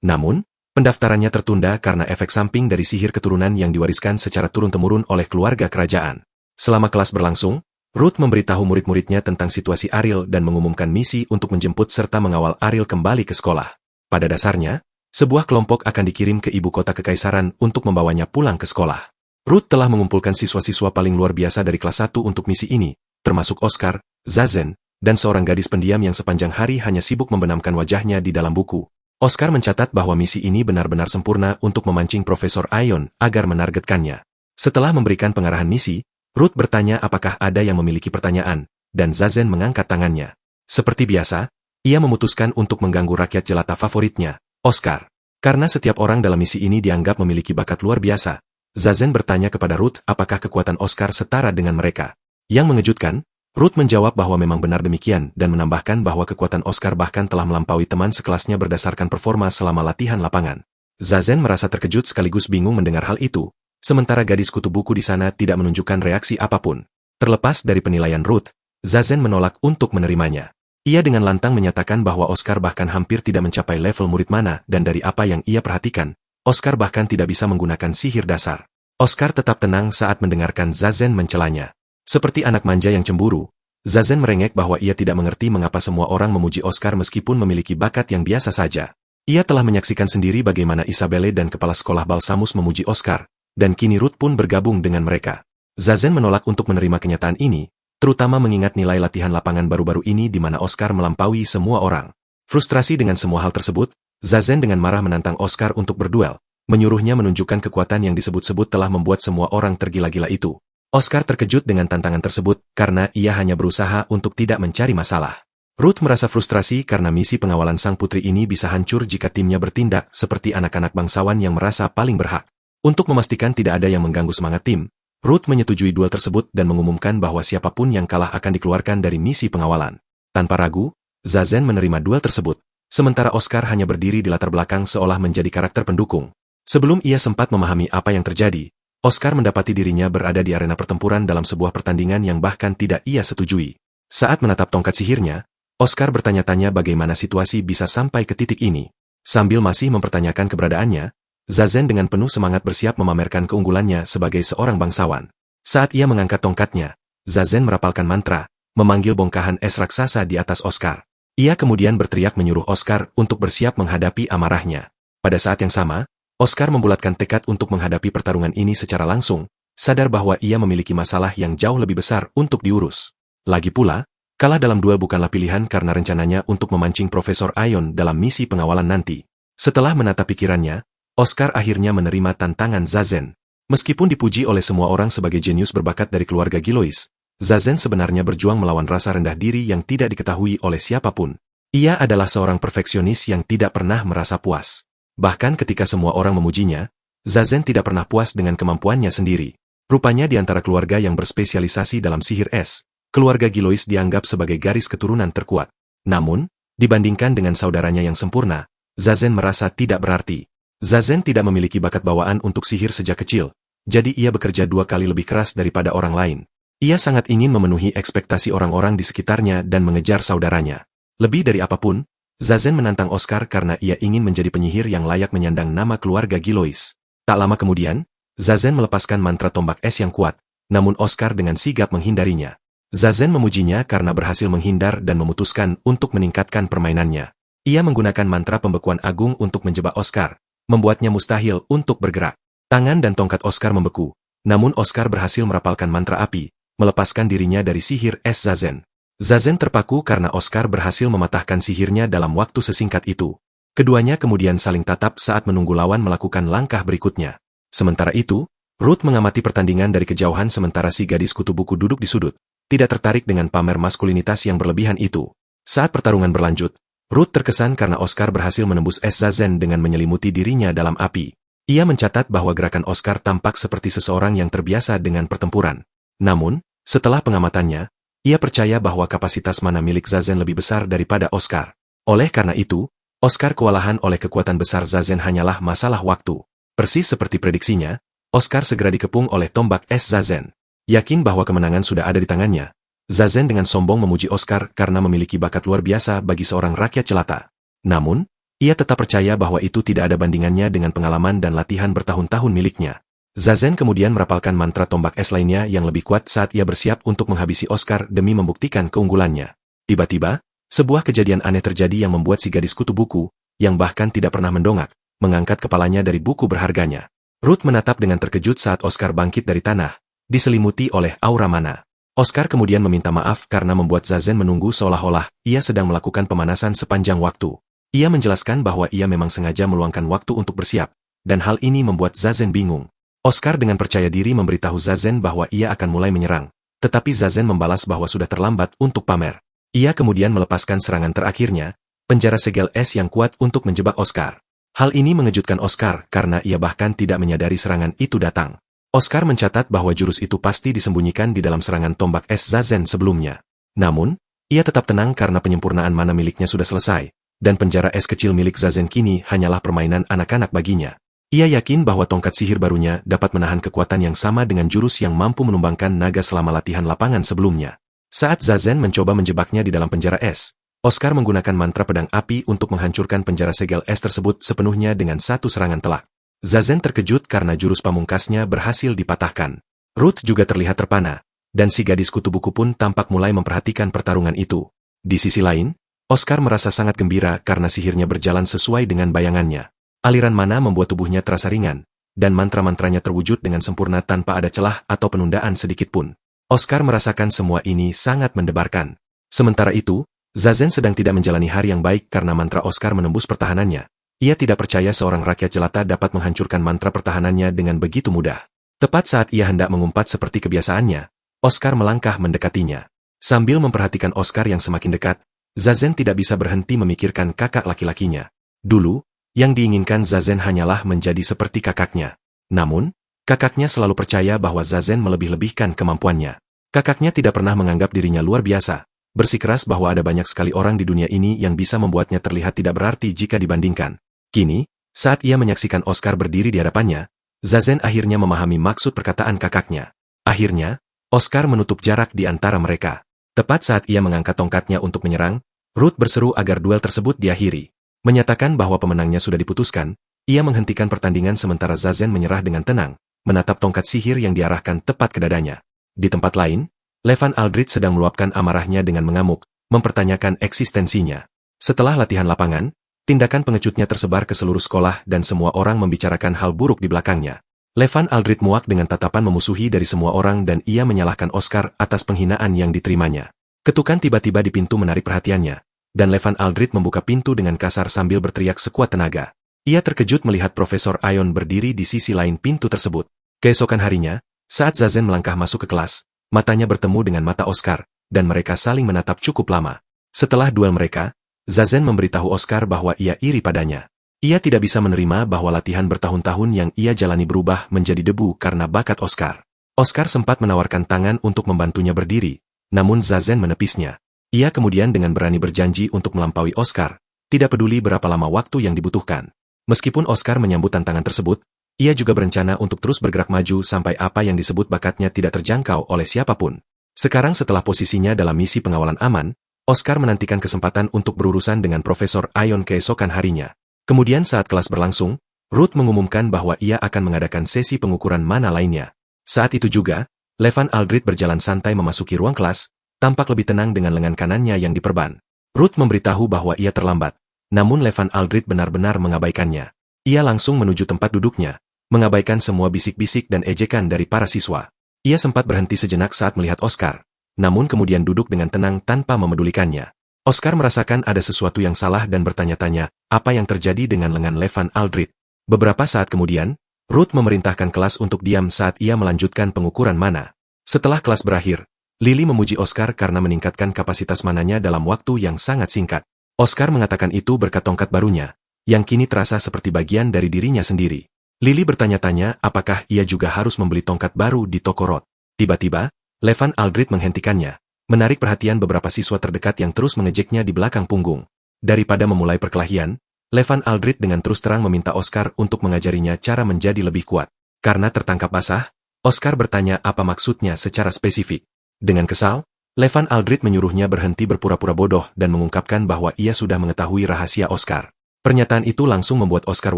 Namun, pendaftarannya tertunda karena efek samping dari sihir keturunan yang diwariskan secara turun-temurun oleh keluarga kerajaan. Selama kelas berlangsung, Ruth memberitahu murid-muridnya tentang situasi Ariel dan mengumumkan misi untuk menjemput serta mengawal Ariel kembali ke sekolah. Pada dasarnya, sebuah kelompok akan dikirim ke ibu kota kekaisaran untuk membawanya pulang ke sekolah. Ruth telah mengumpulkan siswa-siswa paling luar biasa dari kelas 1 untuk misi ini, termasuk Oscar, Zazen, dan seorang gadis pendiam yang sepanjang hari hanya sibuk membenamkan wajahnya di dalam buku. Oscar mencatat bahwa misi ini benar-benar sempurna untuk memancing Profesor Aion agar menargetkannya. Setelah memberikan pengarahan misi, Ruth bertanya apakah ada yang memiliki pertanyaan, dan Zazen mengangkat tangannya. Seperti biasa, ia memutuskan untuk mengganggu rakyat jelata favoritnya, Oscar. Karena setiap orang dalam misi ini dianggap memiliki bakat luar biasa, Zazen bertanya kepada Ruth apakah kekuatan Oscar setara dengan mereka. Yang mengejutkan, Ruth menjawab bahwa memang benar demikian dan menambahkan bahwa kekuatan Oscar bahkan telah melampaui teman sekelasnya berdasarkan performa selama latihan lapangan. Zazen merasa terkejut sekaligus bingung mendengar hal itu, sementara gadis kutu buku di sana tidak menunjukkan reaksi apapun. Terlepas dari penilaian Ruth, Zazen menolak untuk menerimanya. Ia dengan lantang menyatakan bahwa Oscar bahkan hampir tidak mencapai level murid mana dan dari apa yang ia perhatikan, Oscar bahkan tidak bisa menggunakan sihir dasar. Oscar tetap tenang saat mendengarkan Zazen mencelanya. Seperti anak manja yang cemburu, Zazen merengek bahwa ia tidak mengerti mengapa semua orang memuji Oscar meskipun memiliki bakat yang biasa saja. Ia telah menyaksikan sendiri bagaimana Isabelle dan kepala sekolah Balsamus memuji Oscar, dan kini Ruth pun bergabung dengan mereka. Zazen menolak untuk menerima kenyataan ini, terutama mengingat nilai latihan lapangan baru-baru ini di mana Oscar melampaui semua orang. Frustrasi dengan semua hal tersebut, Zazen dengan marah menantang Oscar untuk berduel, menyuruhnya menunjukkan kekuatan yang disebut-sebut telah membuat semua orang tergila-gila itu. Oscar terkejut dengan tantangan tersebut karena ia hanya berusaha untuk tidak mencari masalah. Ruth merasa frustrasi karena misi pengawalan sang putri ini bisa hancur jika timnya bertindak seperti anak-anak bangsawan yang merasa paling berhak. Untuk memastikan tidak ada yang mengganggu semangat tim, Ruth menyetujui duel tersebut dan mengumumkan bahwa siapapun yang kalah akan dikeluarkan dari misi pengawalan. Tanpa ragu, Zazen menerima duel tersebut, sementara Oscar hanya berdiri di latar belakang seolah menjadi karakter pendukung. Sebelum ia sempat memahami apa yang terjadi, Oscar mendapati dirinya berada di arena pertempuran dalam sebuah pertandingan yang bahkan tidak ia setujui. Saat menatap tongkat sihirnya, Oscar bertanya-tanya bagaimana situasi bisa sampai ke titik ini. Sambil masih mempertanyakan keberadaannya, Zazen dengan penuh semangat bersiap memamerkan keunggulannya sebagai seorang bangsawan. Saat ia mengangkat tongkatnya, Zazen merapalkan mantra, memanggil bongkahan es raksasa di atas Oscar. Ia kemudian berteriak menyuruh Oscar untuk bersiap menghadapi amarahnya. Pada saat yang sama, Oscar membulatkan tekad untuk menghadapi pertarungan ini secara langsung, sadar bahwa ia memiliki masalah yang jauh lebih besar untuk diurus. Lagi pula, kalah dalam duel bukanlah pilihan karena rencananya untuk memancing Profesor Aion dalam misi pengawalan nanti. Setelah menata pikirannya, Oscar akhirnya menerima tantangan Zazen. Meskipun dipuji oleh semua orang sebagai jenius berbakat dari keluarga Gilois, Zazen sebenarnya berjuang melawan rasa rendah diri yang tidak diketahui oleh siapapun. Ia adalah seorang perfeksionis yang tidak pernah merasa puas. Bahkan ketika semua orang memujinya, Zazen tidak pernah puas dengan kemampuannya sendiri. Rupanya di antara keluarga yang berspesialisasi dalam sihir es, keluarga Gilois dianggap sebagai garis keturunan terkuat. Namun, dibandingkan dengan saudaranya yang sempurna, Zazen merasa tidak berarti. Zazen tidak memiliki bakat bawaan untuk sihir sejak kecil, jadi ia bekerja 2 kali lebih keras daripada orang lain. Ia sangat ingin memenuhi ekspektasi orang-orang di sekitarnya dan mengejar saudaranya. Lebih dari apapun, Zazen menantang Oscar karena ia ingin menjadi penyihir yang layak menyandang nama keluarga Gilois. Tak lama kemudian, Zazen melepaskan mantra tombak es yang kuat, namun Oscar dengan sigap menghindarinya. Zazen memujinya karena berhasil menghindar dan memutuskan untuk meningkatkan permainannya. Ia menggunakan mantra pembekuan agung untuk menjebak Oscar, membuatnya mustahil untuk bergerak. Tangan dan tongkat Oscar membeku, namun Oscar berhasil merapalkan mantra api, melepaskan dirinya dari sihir es Zazen. Zazen terpaku karena Oscar berhasil mematahkan sihirnya dalam waktu sesingkat itu. Keduanya kemudian saling tatap saat menunggu lawan melakukan langkah berikutnya. Sementara itu, Ruth mengamati pertandingan dari kejauhan sementara si gadis kutu buku duduk di sudut, tidak tertarik dengan pamer maskulinitas yang berlebihan itu. Saat pertarungan berlanjut, Ruth terkesan karena Oscar berhasil menembus es Zazen dengan menyelimuti dirinya dalam api. Ia mencatat bahwa gerakan Oscar tampak seperti seseorang yang terbiasa dengan pertempuran. Namun, setelah pengamatannya, ia percaya bahwa kapasitas mana milik Zazen lebih besar daripada Oscar. Oleh karena itu, Oscar kewalahan oleh kekuatan besar Zazen hanyalah masalah waktu. Persis seperti prediksinya, Oscar segera dikepung oleh tombak es Zazen. Yakin bahwa kemenangan sudah ada di tangannya, Zazen dengan sombong memuji Oscar karena memiliki bakat luar biasa bagi seorang rakyat jelata. Namun, ia tetap percaya bahwa itu tidak ada bandingannya dengan pengalaman dan latihan bertahun-tahun miliknya. Zazen kemudian merapalkan mantra tombak es lainnya yang lebih kuat saat ia bersiap untuk menghabisi Oscar demi membuktikan keunggulannya. Tiba-tiba, sebuah kejadian aneh terjadi yang membuat si gadis kutu buku, yang bahkan tidak pernah mendongak, mengangkat kepalanya dari buku berharganya. Ruth menatap dengan terkejut saat Oscar bangkit dari tanah, diselimuti oleh aura mana. Oscar kemudian meminta maaf karena membuat Zazen menunggu seolah-olah ia sedang melakukan pemanasan sepanjang waktu. Ia menjelaskan bahwa ia memang sengaja meluangkan waktu untuk bersiap, dan hal ini membuat Zazen bingung. Oscar dengan percaya diri memberitahu Zazen bahwa ia akan mulai menyerang, tetapi Zazen membalas bahwa sudah terlambat untuk pamer. Ia kemudian melepaskan serangan terakhirnya, penjara segel es yang kuat untuk menjebak Oscar. Hal ini mengejutkan Oscar karena ia bahkan tidak menyadari serangan itu datang. Oscar mencatat bahwa jurus itu pasti disembunyikan di dalam serangan tombak es Zazen sebelumnya. Namun, ia tetap tenang karena penyempurnaan mana miliknya sudah selesai, dan penjara es kecil milik Zazen kini hanyalah permainan anak-anak baginya. Ia yakin bahwa tongkat sihir barunya dapat menahan kekuatan yang sama dengan jurus yang mampu menumbangkan naga selama latihan lapangan sebelumnya. Saat Zazen mencoba menjebaknya di dalam penjara es, Oscar menggunakan mantra pedang api untuk menghancurkan penjara segel es tersebut sepenuhnya dengan satu serangan telak. Zazen terkejut karena jurus pamungkasnya berhasil dipatahkan. Ruth juga terlihat terpana, dan si gadis kutu buku pun tampak mulai memperhatikan pertarungan itu. Di sisi lain, Oscar merasa sangat gembira karena sihirnya berjalan sesuai dengan bayangannya. Aliran mana membuat tubuhnya terasa ringan, dan mantra-mantranya terwujud dengan sempurna tanpa ada celah atau penundaan sedikitpun. Oscar merasakan semua ini sangat mendebarkan. Sementara itu, Zazen sedang tidak menjalani hari yang baik karena mantra Oscar menembus pertahanannya. Ia tidak percaya seorang rakyat jelata dapat menghancurkan mantra pertahanannya dengan begitu mudah. Tepat saat ia hendak mengumpat seperti kebiasaannya, Oscar melangkah mendekatinya. Sambil memperhatikan Oscar yang semakin dekat, Zazen tidak bisa berhenti memikirkan kakak laki-lakinya. Dulu, yang diinginkan Zazen hanyalah menjadi seperti kakaknya. Namun, kakaknya selalu percaya bahwa Zazen melebih-lebihkan kemampuannya. Kakaknya tidak pernah menganggap dirinya luar biasa, bersikeras bahwa ada banyak sekali orang di dunia ini yang bisa membuatnya terlihat tidak berarti jika dibandingkan. Kini, saat ia menyaksikan Oscar berdiri di hadapannya, Zazen akhirnya memahami maksud perkataan kakaknya. Akhirnya, Oscar menutup jarak di antara mereka. Tepat saat ia mengangkat tongkatnya untuk menyerang, Ruth berseru agar duel tersebut diakhiri. Menyatakan bahwa pemenangnya sudah diputuskan, ia menghentikan pertandingan sementara Zazen menyerah dengan tenang, menatap tongkat sihir yang diarahkan tepat ke dadanya. Di tempat lain, Levan Aldrich sedang meluapkan amarahnya dengan mengamuk, mempertanyakan eksistensinya. Setelah latihan lapangan, tindakan pengecutnya tersebar ke seluruh sekolah dan semua orang membicarakan hal buruk di belakangnya. Levan Aldrich muak dengan tatapan memusuhi dari semua orang dan ia menyalahkan Oscar atas penghinaan yang diterimanya. Ketukan tiba-tiba di pintu menarik perhatiannya, dan Levan Aldrich membuka pintu dengan kasar sambil berteriak sekuat tenaga. Ia terkejut melihat Profesor Ion berdiri di sisi lain pintu tersebut. Keesokan harinya, saat Zazen melangkah masuk ke kelas, matanya bertemu dengan mata Oscar, dan mereka saling menatap cukup lama. Setelah duel mereka, Zazen memberitahu Oscar bahwa ia iri padanya. Ia tidak bisa menerima bahwa latihan bertahun-tahun yang ia jalani berubah menjadi debu karena bakat Oscar. Oscar sempat menawarkan tangan untuk membantunya berdiri, namun Zazen menepisnya. Ia kemudian dengan berani berjanji untuk melampaui Oscar, tidak peduli berapa lama waktu yang dibutuhkan. Meskipun Oscar menyambut tantangan tersebut, ia juga berencana untuk terus bergerak maju sampai apa yang disebut bakatnya tidak terjangkau oleh siapapun. Sekarang setelah posisinya dalam misi pengawalan aman, Oscar menantikan kesempatan untuk berurusan dengan Profesor Ion keesokan harinya. Kemudian saat kelas berlangsung, Ruth mengumumkan bahwa ia akan mengadakan sesi pengukuran mana lainnya. Saat itu juga, Levan Aldrich berjalan santai memasuki ruang kelas, tampak lebih tenang dengan lengan kanannya yang diperban. Ruth memberitahu bahwa ia terlambat, namun Levan Aldrich benar-benar mengabaikannya. Ia langsung menuju tempat duduknya, mengabaikan semua bisik-bisik dan ejekan dari para siswa. Ia sempat berhenti sejenak saat melihat Oscar, namun kemudian duduk dengan tenang tanpa memedulikannya. Oscar merasakan ada sesuatu yang salah dan bertanya-tanya, apa yang terjadi dengan lengan Levan Aldrich. Beberapa saat kemudian, Ruth memerintahkan kelas untuk diam saat ia melanjutkan pengukuran mana. Setelah kelas berakhir, Lily memuji Oscar karena meningkatkan kapasitas mananya dalam waktu yang sangat singkat. Oscar mengatakan itu berkat tongkat barunya, yang kini terasa seperti bagian dari dirinya sendiri. Lily bertanya-tanya apakah ia juga harus membeli tongkat baru di toko Rod. Tiba-tiba, Levan Aldrich menghentikannya, menarik perhatian beberapa siswa terdekat yang terus mengejeknya di belakang punggung. Daripada memulai perkelahian, Levan Aldrich dengan terus terang meminta Oscar untuk mengajarinya cara menjadi lebih kuat. Karena tertangkap basah, Oscar bertanya apa maksudnya secara spesifik. Dengan kesal, Levan Aldrich menyuruhnya berhenti berpura-pura bodoh dan mengungkapkan bahwa ia sudah mengetahui rahasia Oscar. Pernyataan itu langsung membuat Oscar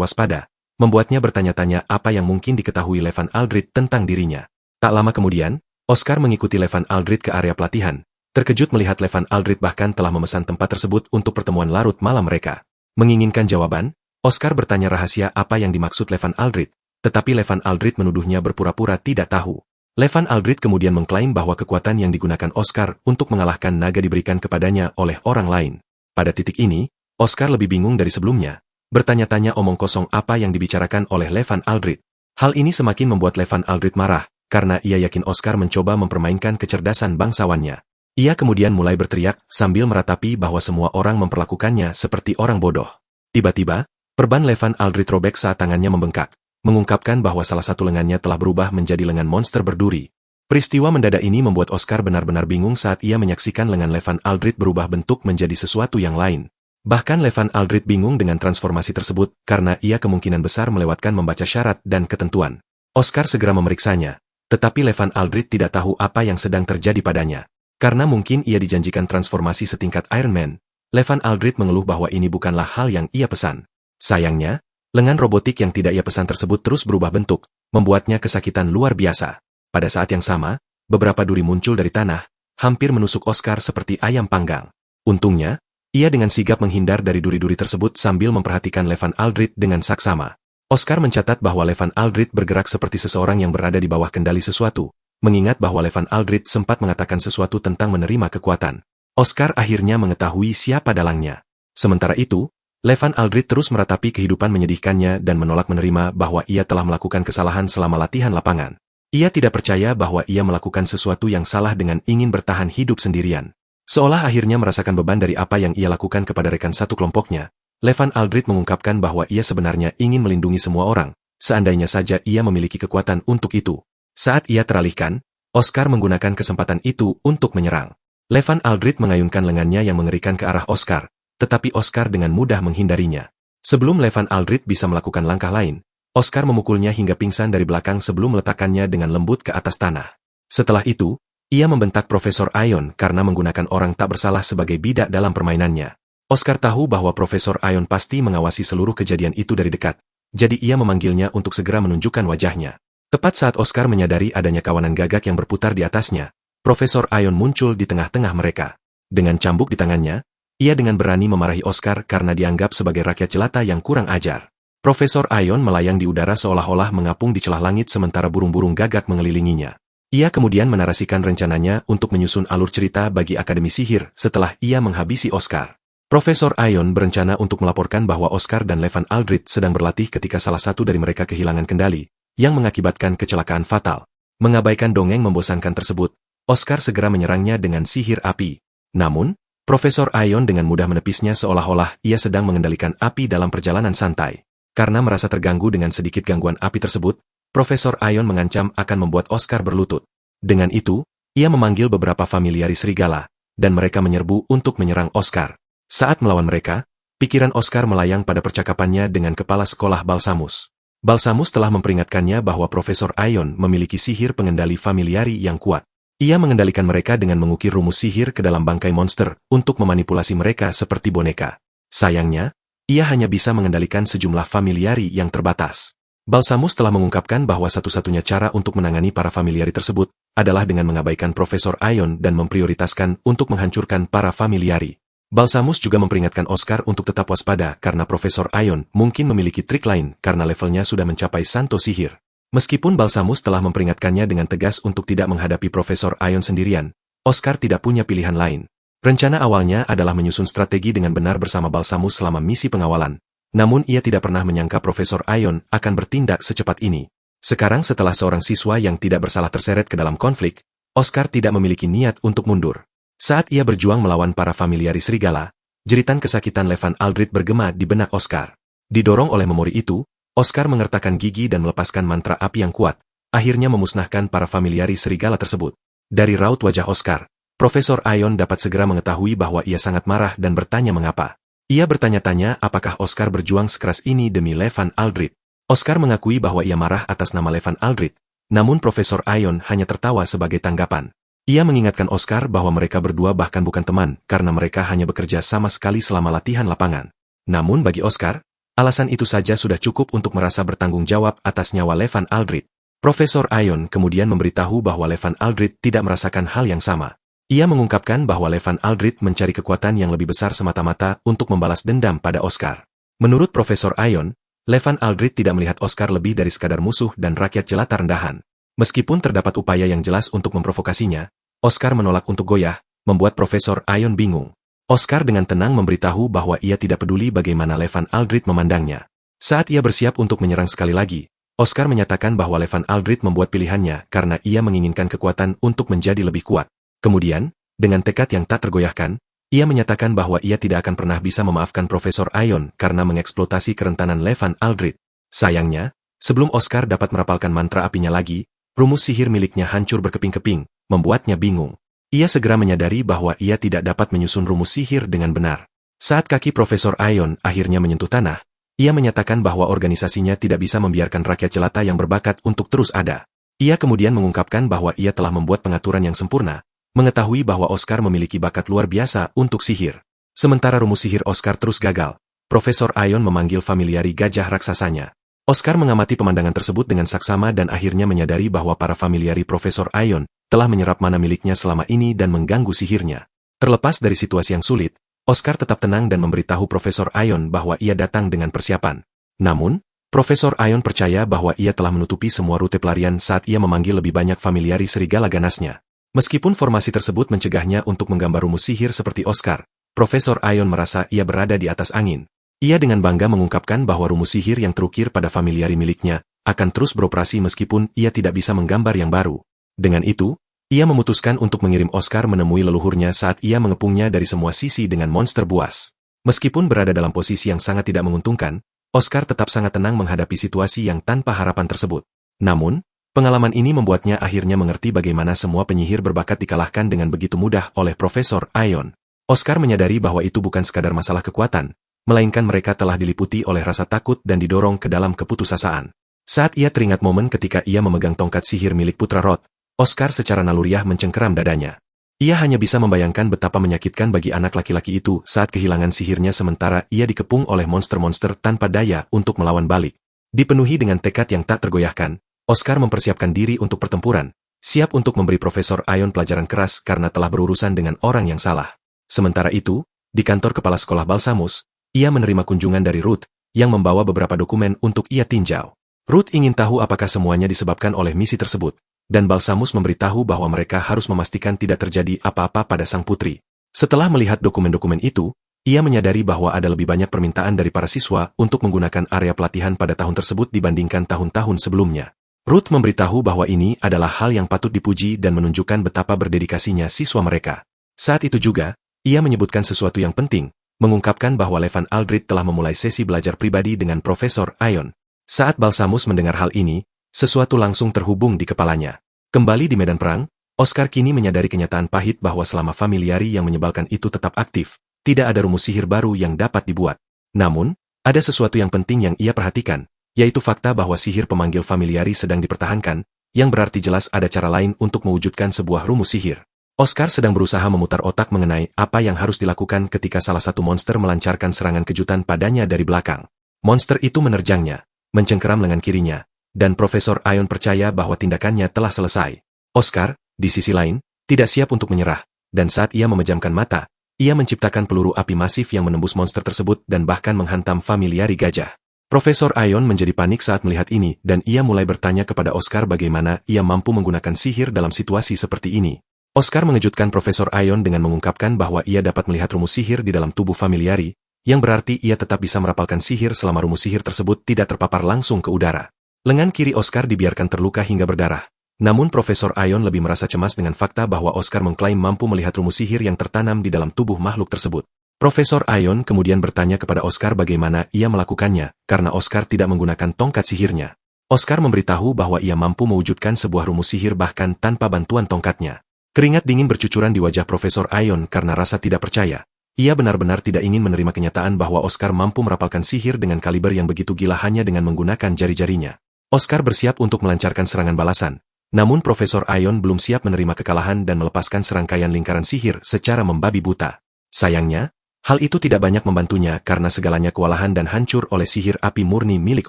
waspada, membuatnya bertanya-tanya apa yang mungkin diketahui Levan Aldrich tentang dirinya. Tak lama kemudian, Oscar mengikuti Levan Aldrich ke area pelatihan. Terkejut melihat Levan Aldrich bahkan telah memesan tempat tersebut untuk pertemuan larut malam mereka. Menginginkan jawaban, Oscar bertanya rahasia apa yang dimaksud Levan Aldrich, tetapi Levan Aldrich menuduhnya berpura-pura tidak tahu. Levan Aldrich kemudian mengklaim bahwa kekuatan yang digunakan Oscar untuk mengalahkan naga diberikan kepadanya oleh orang lain. Pada titik ini, Oscar lebih bingung dari sebelumnya, bertanya-tanya omong kosong apa yang dibicarakan oleh Levan Aldrich. Hal ini semakin membuat Levan Aldrich marah, karena ia yakin Oscar mencoba mempermainkan kecerdasan bangsawannya. Ia kemudian mulai berteriak sambil meratapi bahwa semua orang memperlakukannya seperti orang bodoh. Tiba-tiba, perban Levan Aldrich robek saat tangannya membengkak, mengungkapkan bahwa salah satu lengannya telah berubah menjadi lengan monster berduri. Peristiwa mendadak ini membuat Oscar benar-benar bingung saat ia menyaksikan lengan Levan Aldrich berubah bentuk menjadi sesuatu yang lain. Bahkan Levan Aldrich bingung dengan transformasi tersebut karena ia kemungkinan besar melewatkan membaca syarat dan ketentuan. Oscar segera memeriksanya, tetapi Levan Aldrich tidak tahu apa yang sedang terjadi padanya. Karena mungkin ia dijanjikan transformasi setingkat Iron Man, Levan Aldrich mengeluh bahwa ini bukanlah hal yang ia pesan. Sayangnya, lengan robotik yang tidak ia pesan tersebut terus berubah bentuk, membuatnya kesakitan luar biasa. Pada saat yang sama, beberapa duri muncul dari tanah, hampir menusuk Oscar seperti ayam panggang. Untungnya, ia dengan sigap menghindar dari duri-duri tersebut sambil memperhatikan Levan Aldrich dengan saksama. Oscar mencatat bahwa Levan Aldrich bergerak seperti seseorang yang berada di bawah kendali sesuatu, mengingat bahwa Levan Aldrich sempat mengatakan sesuatu tentang menerima kekuatan. Oscar akhirnya mengetahui siapa dalangnya. Sementara itu, Levan Aldrich terus meratapi kehidupan menyedihkannya dan menolak menerima bahwa ia telah melakukan kesalahan selama latihan lapangan. Ia tidak percaya bahwa ia melakukan sesuatu yang salah dengan ingin bertahan hidup sendirian. Seolah akhirnya merasakan beban dari apa yang ia lakukan kepada rekan satu kelompoknya, Levan Aldrich mengungkapkan bahwa ia sebenarnya ingin melindungi semua orang, seandainya saja ia memiliki kekuatan untuk itu. Saat ia teralihkan, Oscar menggunakan kesempatan itu untuk menyerang. Levan Aldrich mengayunkan lengannya yang mengerikan ke arah Oscar, tetapi Oscar dengan mudah menghindarinya. Sebelum Levan Aldrich bisa melakukan langkah lain, Oscar memukulnya hingga pingsan dari belakang sebelum meletakkannya dengan lembut ke atas tanah. Setelah itu, ia membentak Profesor Ion karena menggunakan orang tak bersalah sebagai bidak dalam permainannya. Oscar tahu bahwa Profesor Ion pasti mengawasi seluruh kejadian itu dari dekat, jadi ia memanggilnya untuk segera menunjukkan wajahnya. Tepat saat Oscar menyadari adanya kawanan gagak yang berputar di atasnya, Profesor Ion muncul di tengah-tengah mereka. Dengan cambuk di tangannya, ia dengan berani memarahi Oscar karena dianggap sebagai rakyat jelata yang kurang ajar. Profesor Ion melayang di udara seolah-olah mengapung di celah langit sementara burung-burung gagak mengelilinginya. Ia kemudian menarasikan rencananya untuk menyusun alur cerita bagi Akademi Sihir setelah ia menghabisi Oscar. Profesor Ion berencana untuk melaporkan bahwa Oscar dan Levan Aldrich sedang berlatih ketika salah satu dari mereka kehilangan kendali, yang mengakibatkan kecelakaan fatal. Mengabaikan dongeng membosankan tersebut, Oscar segera menyerangnya dengan sihir api. Namun, Profesor Ion dengan mudah menepisnya seolah-olah ia sedang mengendalikan api dalam perjalanan santai. Karena merasa terganggu dengan sedikit gangguan api tersebut, Profesor Ion mengancam akan membuat Oscar berlutut. Dengan itu, ia memanggil beberapa familiari serigala, dan mereka menyerbu untuk menyerang Oscar. Saat melawan mereka, pikiran Oscar melayang pada percakapannya dengan kepala sekolah Balsamus. Balsamus telah memperingatkannya bahwa Profesor Ion memiliki sihir pengendali familiari yang kuat. Ia mengendalikan mereka dengan mengukir rumus sihir ke dalam bangkai monster untuk memanipulasi mereka seperti boneka. Sayangnya, ia hanya bisa mengendalikan sejumlah familiari yang terbatas. Balsamus telah mengungkapkan bahwa satu-satunya cara untuk menangani para familiari tersebut adalah dengan mengabaikan Profesor Ion dan memprioritaskan untuk menghancurkan para familiari. Balsamus juga memperingatkan Oscar untuk tetap waspada karena Profesor Ion mungkin memiliki trik lain karena levelnya sudah mencapai Santo Sihir. Meskipun Balsamus telah memperingatkannya dengan tegas untuk tidak menghadapi Profesor Ion sendirian, Oscar tidak punya pilihan lain. Rencana awalnya adalah menyusun strategi dengan benar bersama Balsamus selama misi pengawalan. Namun ia tidak pernah menyangka Profesor Ion akan bertindak secepat ini. Sekarang setelah seorang siswa yang tidak bersalah terseret ke dalam konflik, Oscar tidak memiliki niat untuk mundur. Saat ia berjuang melawan para familiari serigala, jeritan kesakitan Levan Aldrich bergema di benak Oscar. Didorong oleh memori itu, Oscar mengertakkan gigi dan melepaskan mantra api yang kuat, akhirnya memusnahkan para familiari serigala tersebut. Dari raut wajah Oscar, Profesor Ion dapat segera mengetahui bahwa ia sangat marah dan bertanya mengapa. Ia bertanya-tanya apakah Oscar berjuang sekeras ini demi Levan Aldrich. Oscar mengakui bahwa ia marah atas nama Levan Aldrich, namun Profesor Ion hanya tertawa sebagai tanggapan. Ia mengingatkan Oscar bahwa mereka berdua bahkan bukan teman karena mereka hanya bekerja sama sekali selama latihan lapangan. Namun bagi Oscar, alasan itu saja sudah cukup untuk merasa bertanggung jawab atas nyawa Levan Aldrich. Profesor Ion kemudian memberitahu bahwa Levan Aldrich tidak merasakan hal yang sama. Ia mengungkapkan bahwa Levan Aldrich mencari kekuatan yang lebih besar semata-mata untuk membalas dendam pada Oscar. Menurut Profesor Ion, Levan Aldrich tidak melihat Oscar lebih dari sekadar musuh dan rakyat jelata rendahan. Meskipun terdapat upaya yang jelas untuk memprovokasinya, Oscar menolak untuk goyah, membuat Profesor Ion bingung. Oscar dengan tenang memberitahu bahwa ia tidak peduli bagaimana Levan Aldrich memandangnya. Saat ia bersiap untuk menyerang sekali lagi, Oscar menyatakan bahwa Levan Aldrich membuat pilihannya karena ia menginginkan kekuatan untuk menjadi lebih kuat. Kemudian, dengan tekad yang tak tergoyahkan, ia menyatakan bahwa ia tidak akan pernah bisa memaafkan Profesor Ion karena mengeksploitasi kerentanan Levan Aldrich. Sayangnya, sebelum Oscar dapat merapalkan mantra apinya lagi, rumus sihir miliknya hancur berkeping-keping, membuatnya bingung. Ia segera menyadari bahwa ia tidak dapat menyusun rumus sihir dengan benar. Saat kaki Profesor Ion akhirnya menyentuh tanah, ia menyatakan bahwa organisasinya tidak bisa membiarkan rakyat jelata yang berbakat untuk terus ada. Ia kemudian mengungkapkan bahwa ia telah membuat pengaturan yang sempurna, mengetahui bahwa Oscar memiliki bakat luar biasa untuk sihir. Sementara rumus sihir Oscar terus gagal, Profesor Ion memanggil familiari gajah raksasanya. Oscar mengamati pemandangan tersebut dengan saksama dan akhirnya menyadari bahwa para familiari Profesor Ion telah menyerap mana miliknya selama ini dan mengganggu sihirnya. Terlepas dari situasi yang sulit, Oscar tetap tenang dan memberitahu Profesor Ion bahwa ia datang dengan persiapan. Namun, Profesor Ion percaya bahwa ia telah menutupi semua rute pelarian saat ia memanggil lebih banyak familiari serigala ganasnya. Meskipun formasi tersebut mencegahnya untuk menggambar rumus sihir seperti Oscar, Profesor Ion merasa ia berada di atas angin. Ia dengan bangga mengungkapkan bahwa rumus sihir yang terukir pada familiari miliknya akan terus beroperasi meskipun ia tidak bisa menggambar yang baru. Dengan itu, ia memutuskan untuk mengirim Oscar menemui leluhurnya saat ia mengepungnya dari semua sisi dengan monster buas. Meskipun berada dalam posisi yang sangat tidak menguntungkan, Oscar tetap sangat tenang menghadapi situasi yang tanpa harapan tersebut. Namun, pengalaman ini membuatnya akhirnya mengerti bagaimana semua penyihir berbakat dikalahkan dengan begitu mudah oleh Profesor Ion. Oscar menyadari bahwa itu bukan sekadar masalah kekuatan, melainkan mereka telah diliputi oleh rasa takut dan didorong ke dalam keputusasaan. Saat ia teringat momen ketika ia memegang tongkat sihir milik Putra Roth, Oscar secara naluriah mencengkeram dadanya. Ia hanya bisa membayangkan betapa menyakitkan bagi anak laki-laki itu saat kehilangan sihirnya sementara ia dikepung oleh monster-monster tanpa daya untuk melawan balik. Dipenuhi dengan tekad yang tak tergoyahkan, Oscar mempersiapkan diri untuk pertempuran, siap untuk memberi Profesor Ion pelajaran keras karena telah berurusan dengan orang yang salah. Sementara itu, di kantor kepala sekolah Balsamus, ia menerima kunjungan dari Ruth, yang membawa beberapa dokumen untuk ia tinjau. Ruth ingin tahu apakah semuanya disebabkan oleh misi tersebut, dan Balsamus memberitahu bahwa mereka harus memastikan tidak terjadi apa-apa pada sang putri. Setelah melihat dokumen-dokumen itu, ia menyadari bahwa ada lebih banyak permintaan dari para siswa untuk menggunakan area pelatihan pada tahun tersebut dibandingkan tahun-tahun sebelumnya. Ruth memberitahu bahwa ini adalah hal yang patut dipuji dan menunjukkan betapa berdedikasinya siswa mereka. Saat itu juga, ia menyebutkan sesuatu yang penting, mengungkapkan bahwa Levan Aldrich telah memulai sesi belajar pribadi dengan Profesor Ion. Saat Balsamus mendengar hal ini, Sesuatu langsung terhubung di kepalanya. Kembali di medan perang, Oscar kini menyadari kenyataan pahit bahwa selama familiari yang menyebalkan itu tetap aktif, tidak ada rumus sihir baru yang dapat dibuat. Namun, ada sesuatu yang penting yang ia perhatikan, yaitu fakta bahwa sihir pemanggil familiari sedang dipertahankan, yang berarti jelas ada cara lain untuk mewujudkan sebuah rumus sihir. Oscar sedang berusaha memutar otak mengenai apa yang harus dilakukan ketika salah satu monster melancarkan serangan kejutan padanya dari belakang. Monster itu menerjangnya, mencengkeram lengan kirinya, dan Profesor Ion percaya bahwa tindakannya telah selesai. Oscar, di sisi lain, tidak siap untuk menyerah, dan saat ia memejamkan mata, ia menciptakan peluru api masif yang menembus monster tersebut dan bahkan menghantam familiari gajah. Profesor Ion menjadi panik saat melihat ini dan ia mulai bertanya kepada Oscar bagaimana ia mampu menggunakan sihir dalam situasi seperti ini. Oscar mengejutkan Profesor Ion dengan mengungkapkan bahwa ia dapat melihat rumus sihir di dalam tubuh familiari, yang berarti ia tetap bisa merapalkan sihir selama rumus sihir tersebut tidak terpapar langsung ke udara. Lengan kiri Oscar dibiarkan terluka hingga berdarah. Namun Profesor Ion lebih merasa cemas dengan fakta bahwa Oscar mengklaim mampu melihat rumus sihir yang tertanam di dalam tubuh makhluk tersebut. Profesor Ion kemudian bertanya kepada Oscar bagaimana ia melakukannya, karena Oscar tidak menggunakan tongkat sihirnya. Oscar memberitahu bahwa ia mampu mewujudkan sebuah rumus sihir bahkan tanpa bantuan tongkatnya. Keringat dingin bercucuran di wajah Profesor Ion karena rasa tidak percaya. Ia benar-benar tidak ingin menerima kenyataan bahwa Oscar mampu merapalkan sihir dengan kaliber yang begitu gila hanya dengan menggunakan jari-jarinya. Oscar bersiap untuk melancarkan serangan balasan. Namun Profesor Ion belum siap menerima kekalahan dan melepaskan serangkaian lingkaran sihir secara membabi buta. Sayangnya, hal itu tidak banyak membantunya karena segalanya kewalahan dan hancur oleh sihir api murni milik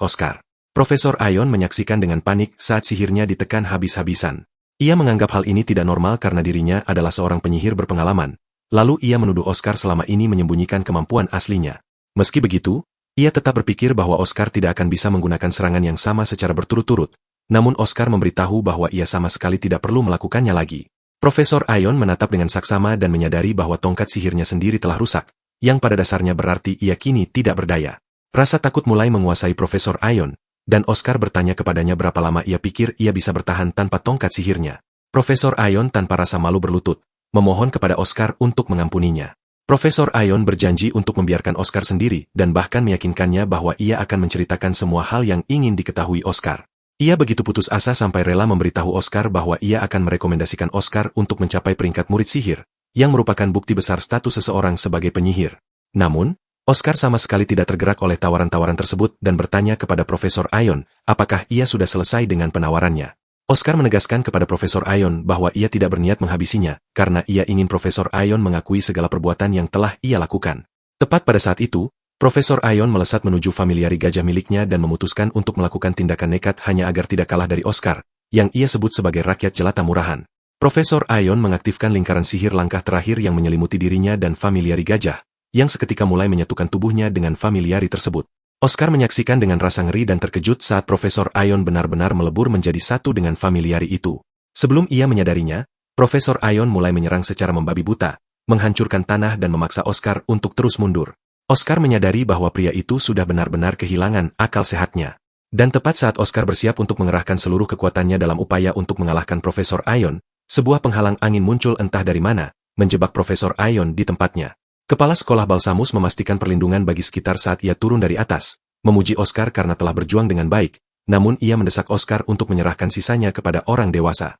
Oscar. Profesor Ion menyaksikan dengan panik saat sihirnya ditekan habis-habisan. Ia menganggap hal ini tidak normal karena dirinya adalah seorang penyihir berpengalaman. Lalu ia menuduh Oscar selama ini menyembunyikan kemampuan aslinya. Meski begitu, ia tetap berpikir bahwa Oscar tidak akan bisa menggunakan serangan yang sama secara berturut-turut. Namun Oscar memberitahu bahwa ia sama sekali tidak perlu melakukannya lagi. Profesor Ion menatap dengan saksama dan menyadari bahwa tongkat sihirnya sendiri telah rusak, yang pada dasarnya berarti ia kini tidak berdaya. Rasa takut mulai menguasai Profesor Ion, dan Oscar bertanya kepadanya berapa lama ia pikir ia bisa bertahan tanpa tongkat sihirnya. Profesor Ion tanpa rasa malu berlutut, memohon kepada Oscar untuk mengampuninya. Profesor Ion berjanji untuk membiarkan Oscar sendiri dan bahkan meyakinkannya bahwa ia akan menceritakan semua hal yang ingin diketahui Oscar. Ia begitu putus asa sampai rela memberitahu Oscar bahwa ia akan merekomendasikan Oscar untuk mencapai peringkat murid sihir, yang merupakan bukti besar status seseorang sebagai penyihir. Namun, Oscar sama sekali tidak tergerak oleh tawaran-tawaran tersebut dan bertanya kepada Profesor Ion, apakah ia sudah selesai dengan penawarannya. Oscar menegaskan kepada Profesor Ion bahwa ia tidak berniat menghabisinya, karena ia ingin Profesor Ion mengakui segala perbuatan yang telah ia lakukan. Tepat pada saat itu, Profesor Ion melesat menuju familiari gajah miliknya dan memutuskan untuk melakukan tindakan nekat hanya agar tidak kalah dari Oscar, yang ia sebut sebagai rakyat jelata murahan. Profesor Ion mengaktifkan lingkaran sihir langkah terakhir yang menyelimuti dirinya dan familiari gajah, yang seketika mulai menyatukan tubuhnya dengan familiari tersebut. Oscar menyaksikan dengan rasa ngeri dan terkejut saat Profesor Ion benar-benar melebur menjadi satu dengan familiari itu. Sebelum ia menyadarinya, Profesor Ion mulai menyerang secara membabi buta, menghancurkan tanah dan memaksa Oscar untuk terus mundur. Oscar menyadari bahwa pria itu sudah benar-benar kehilangan akal sehatnya. Dan tepat saat Oscar bersiap untuk mengerahkan seluruh kekuatannya dalam upaya untuk mengalahkan Profesor Ion, sebuah penghalang angin muncul entah dari mana, menjebak Profesor Ion di tempatnya. Kepala sekolah Balsamus memastikan perlindungan bagi sekitar saat ia turun dari atas, memuji Oscar karena telah berjuang dengan baik, namun ia mendesak Oscar untuk menyerahkan sisanya kepada orang dewasa.